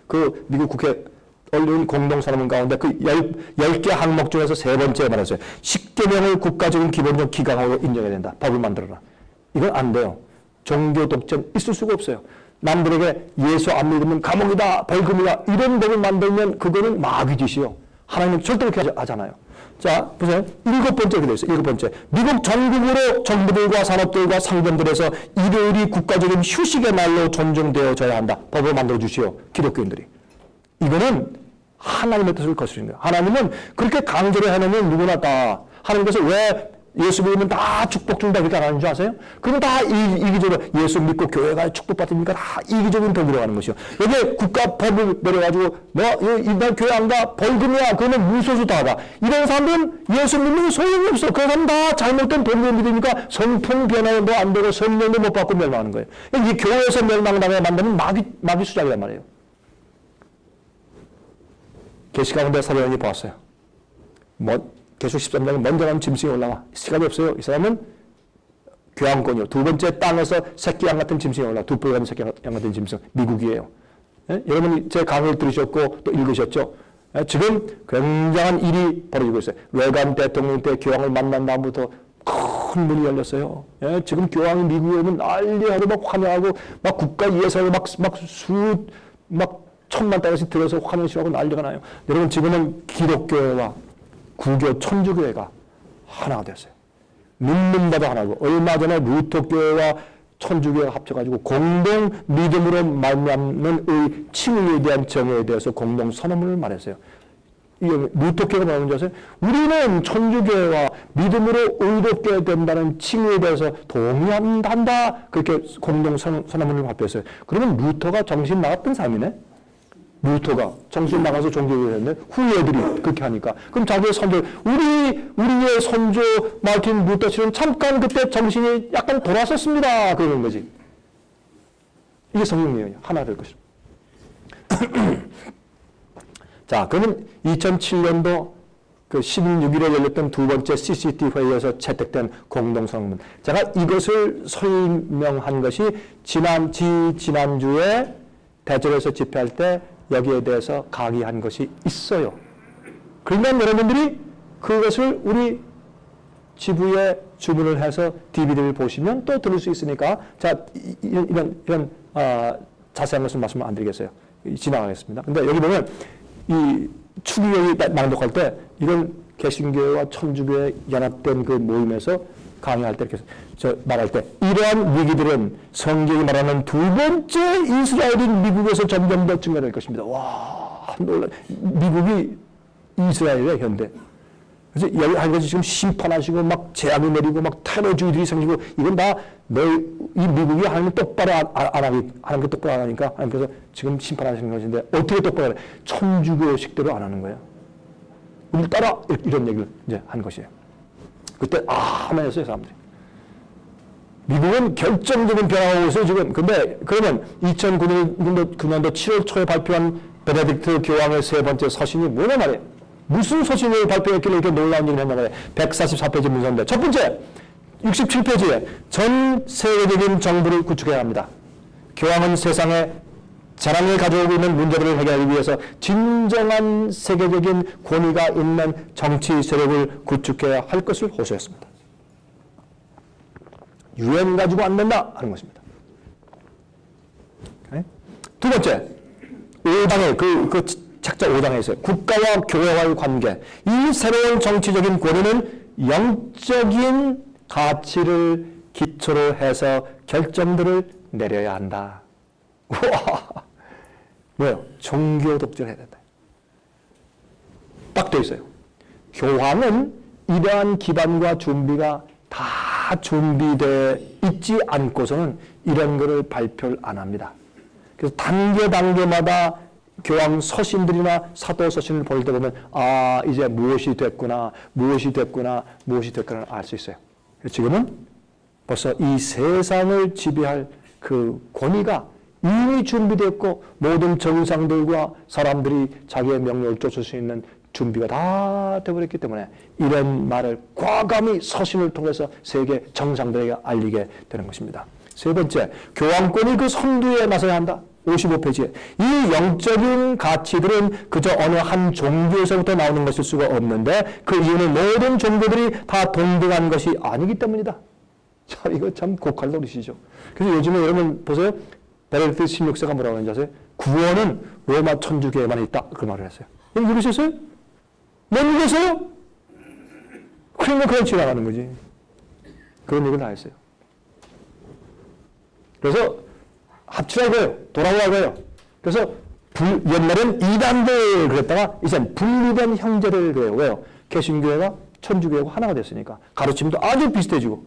그 미국 국회 올린 공동선언문 가운데 그 10개 항목 중에서 세 번째 말했어요. 10개명을 국가적인 기본적 기강으로 인정해야 된다. 법을 만들어라. 이건 안 돼요. 종교 독재는 있을 수가 없어요. 남들에게 예수 안 믿으면 감옥이다, 벌금이다 이런 법을 만들면 그거는 마귀짓이요. 하나님은 절대 그렇게 하잖아요. 자, 보세요. 7번째 이렇게 되어 있어요. 7번째. 미국 전국으로 정부들과 산업들과 상점들에서 일요일이 국가적인 휴식의 날로 존중되어져야 한다. 법을 만들어 주시오. 기독교인들이. 이거는 하나님의 뜻을 거스르는 거예요. 하나님은 그렇게 강제로 해놓으면 누구나 다 하나님께서 왜 예수 믿으면 다 축복 준다 그렇게 안 하는 줄 아세요? 그러면 다 이기적으로 예수 믿고 교회가 축복받으니까 다 이기적인 법으로 가는 것이요. 여기 국가 법을 내려가지고 이날 교회 안 가 벌금이야 그러면 무소수 다 하다. 이런 사람들은 예수 믿는 소용이 없어. 그 사람 다 잘못된 법을 믿으니까 성품 변화도 안 되고 성령도 못 받고 멸망하는 거예요. 이 교회에서 멸망당해 만드는 마귀 수작이란 말이에요. 계시 가운데 사도행전이 보았어요. 계속 13장에 먼저 가면 짐승이 올라와. 시간이 없어요. 이 사람은 교황권이요. 두 번째 땅에서 새끼양 같은 짐승이 올라와. 두 번째 가면 새끼양 같은 짐승. 미국이에요. 예? 여러분 제 강의를 들으셨고 또 읽으셨죠? 예? 지금 굉장한 일이 벌어지고 있어요. 레간 대통령 때 교황을 만난 다음부터 큰 문이 열렸어요. 예? 지금 교황이 미국에 오면 난리하고 막 환영하고 막 국가 예산을 막 천만 달러씩 들어서 환영식하고 난리가 나요. 여러분 지금은 기독교와 구교 천주교회가 하나가 됐어요. 믿는 바도 하나고 얼마 전에 루터교회와 천주교회가 합쳐가지고 공동 믿음으로 말미암는 칭의에 대한 정의에 대해서 공동 선언문을 말했어요. 루터교회가 뭐라는 줄 아세요? 우리는 천주교회와 믿음으로 의롭게 된다는 칭의에 대해서 동의한다. 그렇게 공동 선언문을 발표했어요. 그러면 루터가 정신 나갔던 사람이네. 루터가 정신 나가서 종교를 했는데 후예들이 그렇게 하니까 그럼 자기의 선조 우리의 선조 마르틴 루터처럼 잠깐 그때 정신이 약간 돌았었습니다 그러는 거지. 이게 성경 내용이야. 하나 될 것이다. 자, 그러면 2007년도 그 16일에 열렸던 두 번째 CCT 회의에서 채택된 공동성문. 제가 이것을 설명한 것이 지난주에 대전에서 집회할 때 여기에 대해서 강의한 것이 있어요. 그러면 여러분들이 그것을 우리 지부에 주문을 해서 DVD를 보시면 또 들을 수 있으니까 자, 이런 자세한 것은 말씀을 안 드리겠어요. 지나가겠습니다. 근데 여기 보면 이 추기경이 낭독할 때 이건 개신교회와 천주교회 연합된 그 모임에서 강의할 때 이렇게 말할 때 이러한 위기들은 성경이 말하는 두 번째 이스라엘인 미국에서 점점 더 증가될 것입니다. 와, 놀라. 미국이 이스라엘의 현대. 그래서 여기 한 가지 지금 심판하시고 막 재앙이 내리고 막 테러주의들이 생기고 이건 다 이 미국이 하나님 똑바로 하는 게 똑바로 안 하니까 하나님께서 지금 심판하시는 것인데 어떻게 똑바로 해? 천주교식대로 안 하는 거예요. 우리 따라 이런 얘기를 이제 한 것이에요. 그때 하면서요 사람들이. 미국은 결정적인 변화가 오고 있어요 지금. 근데 그러면 2009년도 7월 초에 발표한 베네딕트 교황의 세 번째 서신이 뭐냐 말이에요. 무슨 서신을 발표했길래 이렇게 놀라운 얘기를 했냐 말이에요. 144페이지 문서인데 첫 번째 67페이지에 전 세계적인 정부를 구축해야 합니다. 교황은 세상에 재난을 가져오고 있는 문제들을 해결하기 위해서 진정한 세계적인 권위가 있는 정치 세력을 구축해야 할 것을 호소했습니다. 유엔 가지고 안 된다 하는 것입니다. 두 번째 5장에 그 책자 5장에 있어요. 국가와 교회와의 관계. 이 새로운 정치적인 권위는 영적인 가치를 기초로 해서 결정들을 내려야 한다. 우와! 뭐예요? 종교 독재를 해야 된다. 딱 돼 있어요. 교황은 이러한 기반과 준비가 다 준비되어 있지 않고서는 이런 거를 발표를 안 합니다. 그래서 단계마다 교황 서신들이나 사도 서신을 볼 때 보면 이제 무엇이 됐구나 알 수 있어요. 지금은 벌써 이 세상을 지배할 그 권위가 이미 준비됐고 모든 정상들과 사람들이 자기의 명령을 쫓을 수 있는 준비가 다 되어버렸기 때문에 이런 말을 과감히 서신을 통해서 세계 정상들에게 알리게 되는 것입니다. 세 번째, 교황권이 그 선두에 나서야 한다. 55페이지에 이 영적인 가치들은 그저 어느 한 종교에서부터 나오는 것일 수가 없는데 그 이유는 모든 종교들이 다 동등한 것이 아니기 때문이다. 자, 이거 참 고칼 노릇이죠. 그래서 요즘에 여러분 보세요. 베네딕트 16세가 뭐라고 하는지 아세요? 구원은 로마 천주교에만 있다. 그 말을 했어요. 여러분 읽으셨어요? 못 읽으세요? 그러니까 그냥 지나가는 거지. 그런 얘기를 다 했어요. 그래서 합치라고요. 돌아오라고요. 그래서 옛날엔 이단들 그랬다가 이젠 분리된 형제를 그래요. 왜요? 개신교회가 천주교회가 하나가 됐으니까. 가르침도 아주 비슷해지고.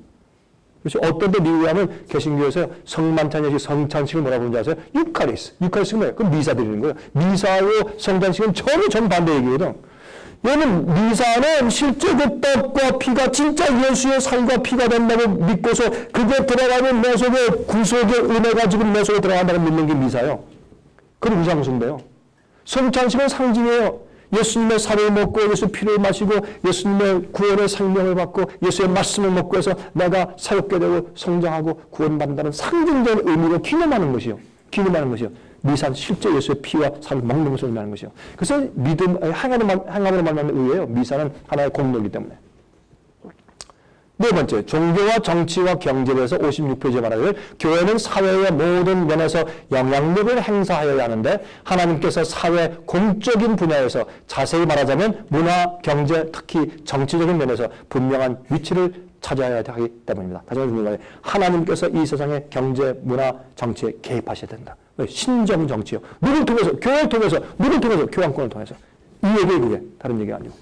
그래서 어떤 데 미국에 하면 개신교에서 성만찬식 성찬식을 뭐라고 부르는지 아세요? 유카리스트가 뭐예요? 그럼 미사 드리는 거예요. 미사하고 성찬식은 전혀 정반대 얘기거든. 얘는 미사는 실제 그 떡과 피가 진짜 예수의 살과 피가 된다고 믿고서 그게 들어가면 내 속에 구속의 은혜가 지금 내 속에 들어간다고 믿는 게 미사요. 그건 우상숭배요. 성찬식은 상징이에요. 예수님의 살을 먹고 예수 피를 마시고 예수님의 구원의 생명을 받고 예수의 말씀을 먹고 해서 내가 새롭게 되고 성장하고 구원받는다는 상징적인 의미로 기념하는 것이요. 미사는 실제 예수의 피와 살을 먹는 것을 의미하는 것이요. 그래서 행함으로 말하는 의예요. 미사는 하나의 공로이기 때문에. 네 번째, 종교와 정치와 경제에 대해서 56페이지에 말하기를 교회는 사회의 모든 면에서 영향력을 행사하여야 하는데 하나님께서 사회 공적인 분야에서 자세히 말하자면 문화, 경제, 특히 정치적인 면에서 분명한 위치를 찾아야 하기 때문입니다. 다시 말해 하나님께서 이 세상의 경제, 문화, 정치에 개입하셔야 된다. 신정 정치요. 누굴 통해서? 교회를 통해서. 누굴 통해서? 교황권을 통해서. 이 얘기예요, 그게. 다른 얘기가 아니고.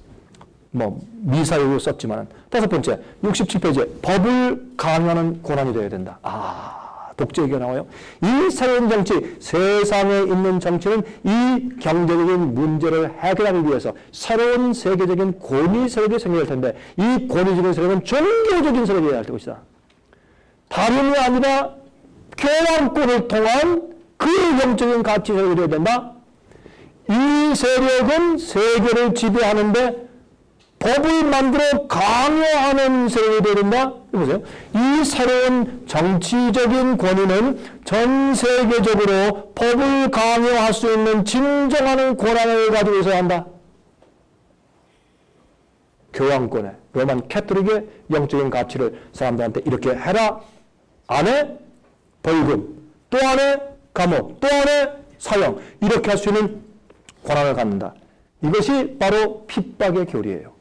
미사용을 썼지만. 다섯 번째, 67페이지에 법을 강요하는 권한이 되어야 된다. 독재 얘기가 나와요. 이 새로운 정치, 세상에 있는 정치는 이 경제적인 문제를 해결하기 위해서 새로운 세계적인 권위 세력이 생겨날 텐데 이 권위적인 세력은 종교적인 세력이 될 것이다. 다름이 아니라 교황권을 통한 그 영적인 가치 세력이 되어야 된다. 이 세력은 세계를 지배하는데 법을 만들어 강요하는 세력이 되어야 된다. 보세요. 이 새로운 정치적인 권위는 전 세계적으로 법을 강요할 수 있는 진정한 권한을 가지고 있어야 한다. 교황권의 로만 캐토릭의 영적인 가치를 사람들한테 이렇게 해라. 안 해? 벌금. 또 안 해? 감옥. 또 안 해? 사형. 이렇게 할 수 있는 권한을 갖는다. 이것이 바로 핍박의 교리예요.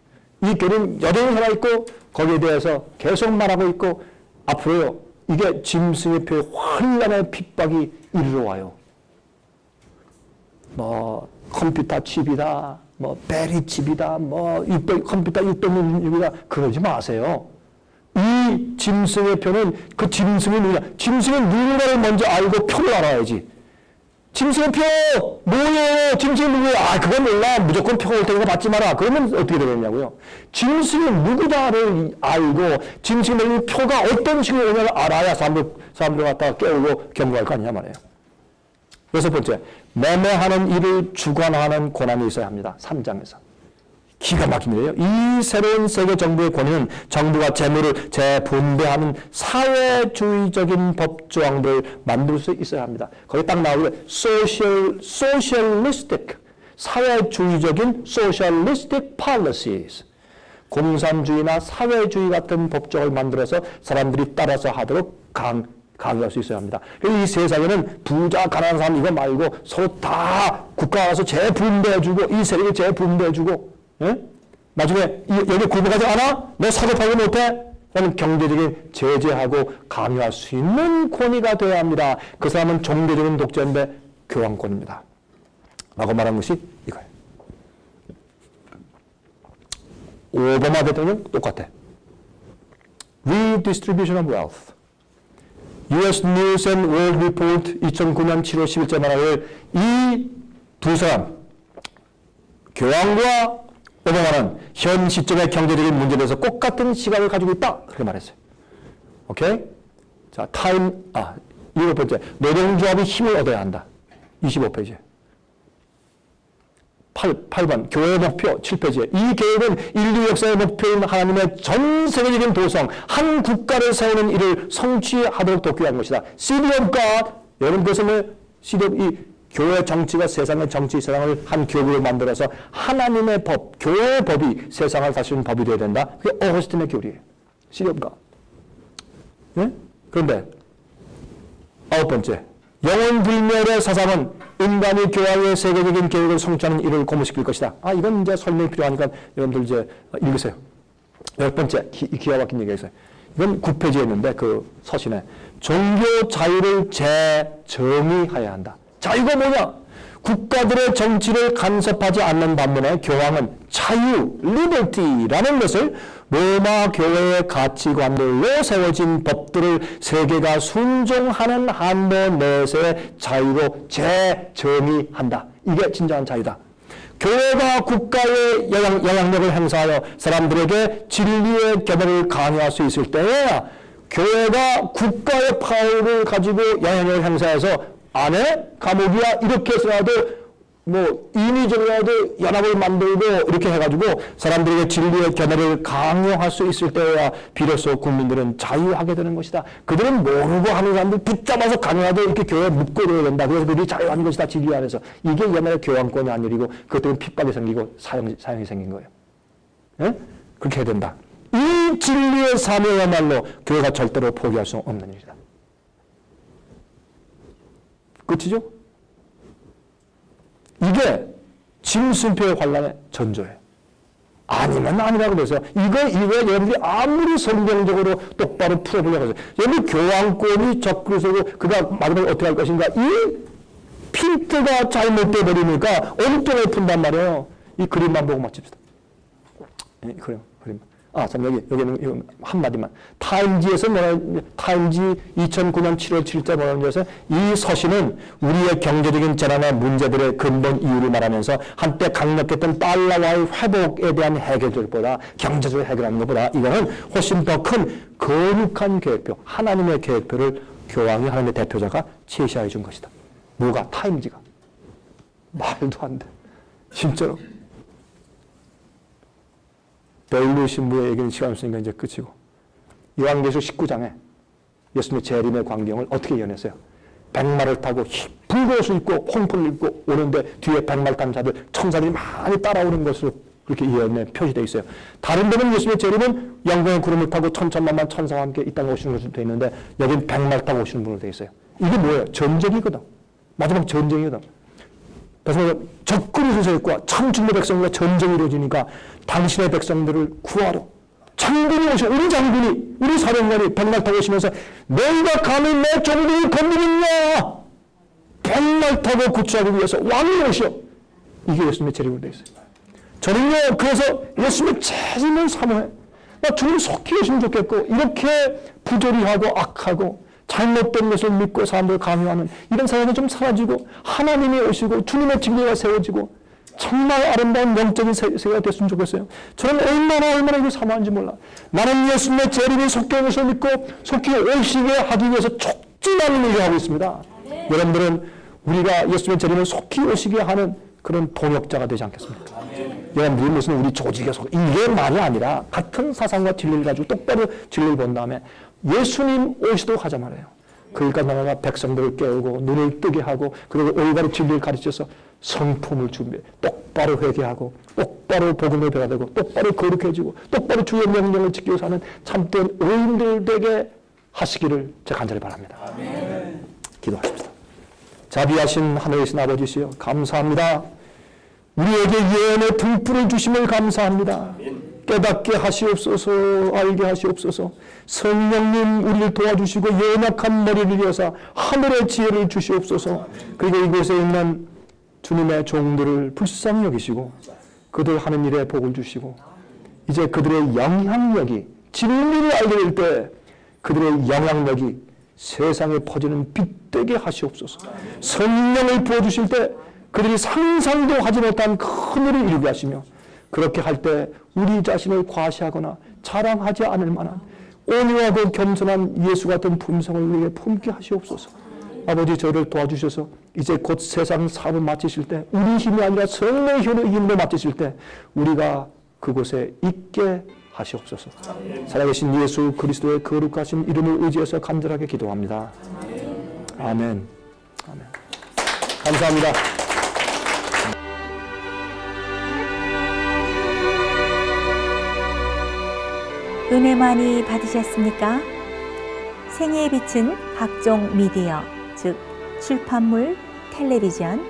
이 교리는 여전히 살아있고 거기에 대해서 계속 말하고 있고 앞으로요. 이게 짐승의 표의 환란의 핍박이 이르러 와요. 뭐 컴퓨터 칩이다. 뭐 베리 칩이다. 뭐 컴퓨터 600년이다. 그러지 마세요. 이 짐승의 표는 그 짐승이 누구냐. 짐승은 누군가를 먼저 알고 표를 알아야지. 짐승의 표 뭐예요? 짐승이 누구예요? 아 그건 몰라. 무조건 표가 올 테니까 받지 마라. 그러면 어떻게 되겠냐고요. 짐승이 누구다를 알고 짐승의 표가 어떤 식으로 오냐를 알아야 사람들 갖다가 깨우고 경고할 거 아니냐 말이에요. 여섯 번째, 매매하는 일을 주관하는 권한이 있어야 합니다. 3장에서. 기가 막힌 일이에요. 이 새로운 세계 정부의 권위는 정부가 재물을 재분배하는 사회주의적인 법조항들을 만들 수 있어야 합니다. 거기 딱 나오고요. socialistic, 사회주의적인 socialistic policies. 공산주의나 사회주의 같은 법조항을 만들어서 사람들이 따라서 하도록 강요할 수 있어야 합니다. 이 세상에는 부자, 가난한 사람 이거 말고 서로 다 국가가 와서 재분배해주고 이 세력이 재분배해주고 예? 나중에 여기 굴복하지 않아? 너 사고팔고 못해? 라는 경제적인 제재하고 강요할 수 있는 권위가 되어야 합니다. 그 사람은 종교적인 독재인데 교황권입니다. 라고 말한 것이 이거예요. 오바마 대통령 똑같아. Redistribution of Wealth. US News and World Report 2009년 7월 10일째 말하길 이 두 사람 교황과 오바마는 현 시점의 경제적인 문제에 대해서 똑같은 시각을 가지고 있다. 그렇게 말했어요. 오케이? 자, 일곱 번째. 노동조합이 힘을 얻어야 한다. 25페이지. 8번. 교회의 목표 7페이지에. 이 계획은 인류 역사의 목표인 하나님의 전 세계적인 도성, 한 국가를 세우는 일을 성취하도록 돕기위한 것이다. City of God. 여러분 그것은 이 교회 정치가 세상의 정치, 세상을 한 교구로 만들어서 하나님의 법, 교회의 법이 세상을 다스리는 법이 되어야 된다. 그게 어거스틴의 교리예요. 시리엄가. 네? 그런데 아홉 번째, 영원불멸의 사상은 인간이 교황의 세계적인 계획을 성취하는 일을 고무시킬 것이다. 이건 이제 설명이 필요하니까 여러분들 이제 읽으세요. 열 번째, 기가 막힌 얘기가 있어요. 이건 9페이지에 있는데 그 서신에 종교 자유를 재정의해야 한다. 자유가 뭐냐? 국가들의 정치를 간섭하지 않는 반면에 교황은 자유, 리버티라는 것을 로마 교회의 가치관들로 세워진 법들을 세계가 순종하는 한도 내에서의 자유로 재정의한다. 이게 진정한 자유다. 교회가 국가의 영향력을 행사하여 사람들에게 진리의 견해를 강요할 수 있을 때에야 교회가 국가의 파워를 가지고 영향력을 행사해서 안에 감옥이야 이렇게 해서라도 뭐 인위적이라도 연합을 만들고 이렇게 해가지고 사람들에게 진리의 견해를 강요할 수 있을 때야 비로소 국민들은 자유하게 되는 것이다. 그들은 모르고 하는 사람들 붙잡아서 강요하되 이렇게 교회에 묶어둬야 된다. 그래서 그들이 자유한 것이다. 진리 안에서. 이게 옛날에 교황권이 한 일이고 그것 때문에 핍박이 생기고 사형이 생긴 거예요. 예? 그렇게 해야 된다. 이 진리의 삶이야말로 교회가 절대로 포기할 수 없는 일이다. 끝이죠? 이게 짐승표의 환란의 전조예요. 아니면 아니라고 그래서 이거 여러분들이 아무리 성경적으로 똑바로 풀어보려고 해서 여러분 교황권이 적그리 서고 그가 마지막에 어떻게 할 것인가 이 핀트가 잘못돼 버리니까 엉뚱하게 푼단 말이에요. 이 그림만 보고 맞춥시다. 그림. 참 여기는 한마디만. 타임지에서 타임지 2009년 7월 7일자 뭐라는 것은 이 서신은 우리의 경제적인 재난의 문제들의 근본 이유를 말하면서 한때 강력했던 달러와의 회복에 대한 해결들보다 경제적으로 해결하는 것보다 이거는 훨씬 더 큰 거룩한 계획표, 하나님의 계획표를 교황이 하나님의 대표자가 제시해 준 것이다. 뭐가? 타임지가. 말도 안 돼. 진짜로. 벨루 신부의 얘기는 시간 없으니까 이제 끝이고, 요한계시록 19장에 예수님의 재림의 광경을 어떻게 예언했어요? 백마를 타고 붉은 옷을 입고 홍포를 입고 오는데 뒤에 백마를 탄 자들 천사들이 많이 따라오는 것으로 그렇게 예언에 표시되어 있어요. 다른 데는 예수님의 재림은 영광의 구름을 타고 천천만만 천사와 함께 이 땅에 오시는 것으로 되어 있는데 여기는 백마를 타고 오시는 분으로 되어 있어요. 이게 뭐예요? 전쟁이거든. 마지막 전쟁이거든. 그래서 적그리 소설과 천중의 백성과 전쟁이 이루어지니까 당신의 백성들을 구하러 장군이 오셔, 우리 장군이, 우리 사령관이 백말 타고 오시면서 너희가 감히 내 종들을 건드리냐? 백말 타고 구출하기 위해서 왕이 오셔. 이게 예수님의 재림으로 되어 있어요. 저는요, 그래서 예수님의 재림을 사모해. 나 주님 속히 오시면 좋겠고, 이렇게 부조리하고 악하고 잘못된 것을 믿고 사람들을 강요하는 이런 사람이 좀 사라지고 하나님이 오시고 주님의 진리가 세워지고 정말 아름다운 영적인 세계가 됐으면 좋겠어요. 저는 얼마나 이거 사모하는지 몰라. 나는 예수님의 재림이 속히 오실 것을 믿고 속히 오시게 하기 위해서 촉진하는 일을 하고 있습니다. 네. 여러분들은 우리가 예수님의 재림을 속히 오시게 하는 그런 동역자가 되지 않겠습니까? 여러분들이 무슨 우리 조직에 속 이게 말이 아니라 같은 사상과 진리를 가지고 똑바로 진리를 본 다음에 예수님 오시도록 하자 말이에요. 그러니까 나라가 백성들을 깨우고 눈을 뜨게 하고 그리고 올바로 진리를 가르쳐서 성품을 준비해 똑바로 회개하고 똑바로 복음을 배워야 되고 똑바로 거룩해지고 똑바로 주의 명령을 지키고 사는 참된 의인들 되게 하시기를 제가 간절히 바랍니다. 아멘. 기도하십시다. 자비하신 하늘이신 아버지시여 감사합니다. 우리에게 예언의 등불을 주심을 감사합니다. 깨닫게 하시옵소서, 알게 하시옵소서. 성령님 우리를 도와주시고 연약한 머리를 이어서 하늘의 지혜를 주시옵소서. 그리고 이곳에 있는 주님의 종들을 불쌍히 여기시고 그들 하는 일에 복을 주시고 이제 그들의 영향력이 진리를 알게 될 때 그들의 영향력이 세상에 퍼지는 빛되게 하시옵소서. 성령을 부어주실 때 그들이 상상도 하지 못한 큰 일을 이루게 하시며 그렇게 할 때 우리 자신을 과시하거나 자랑하지 않을 만한 온유하고 겸손한 예수 같은 품성을 우리에게 품게 하시옵소서. 아버지 저를 도와주셔서 이제 곧 세상 사업을 마치실 때 우리 힘이 아니라 성령의 힘으로 마치실 때 우리가 그곳에 있게 하시옵소서. 살아계신 예수 그리스도의 거룩하신 이름을 의지해서 간절하게 기도합니다. 아멘. 아멘. 감사합니다. 은혜 많이 받으셨습니까? 생애의 빛은 각종 미디어, 즉 출판물, 텔레비전,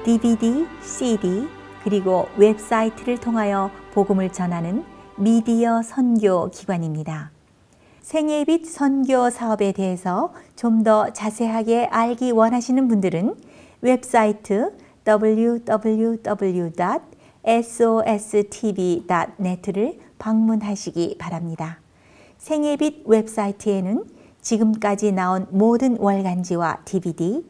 DVD, CD, 그리고 웹사이트를 통하여 복음을 전하는 미디어 선교 기관입니다. 생애의 빛 선교 사업에 대해서 좀 더 자세하게 알기 원하시는 분들은 웹사이트 www.sostv.net를 방문하시기 바랍니다. 생애의 빛 웹사이트에는 지금까지 나온 모든 월간지와 DVD,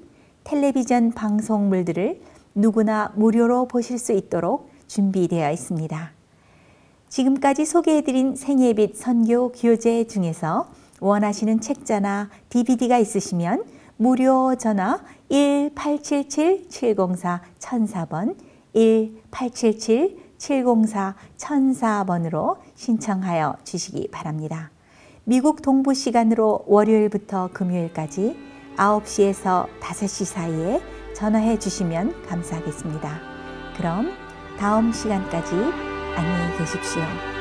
텔레비전 방송물들을 누구나 무료로 보실 수 있도록 준비되어 있습니다. 지금까지 소개해드린 생애의 빛 선교 교재 중에서 원하시는 책자나 DVD가 있으시면 무료 전화 1-877-704-1004번 1-877-704-1004번으로 신청하여 주시기 바랍니다. 미국 동부 시간으로 월요일부터 금요일까지 9시에서 5시 사이에 전화해 주시면 감사하겠습니다. 그럼 다음 시간까지 안녕히 계십시오.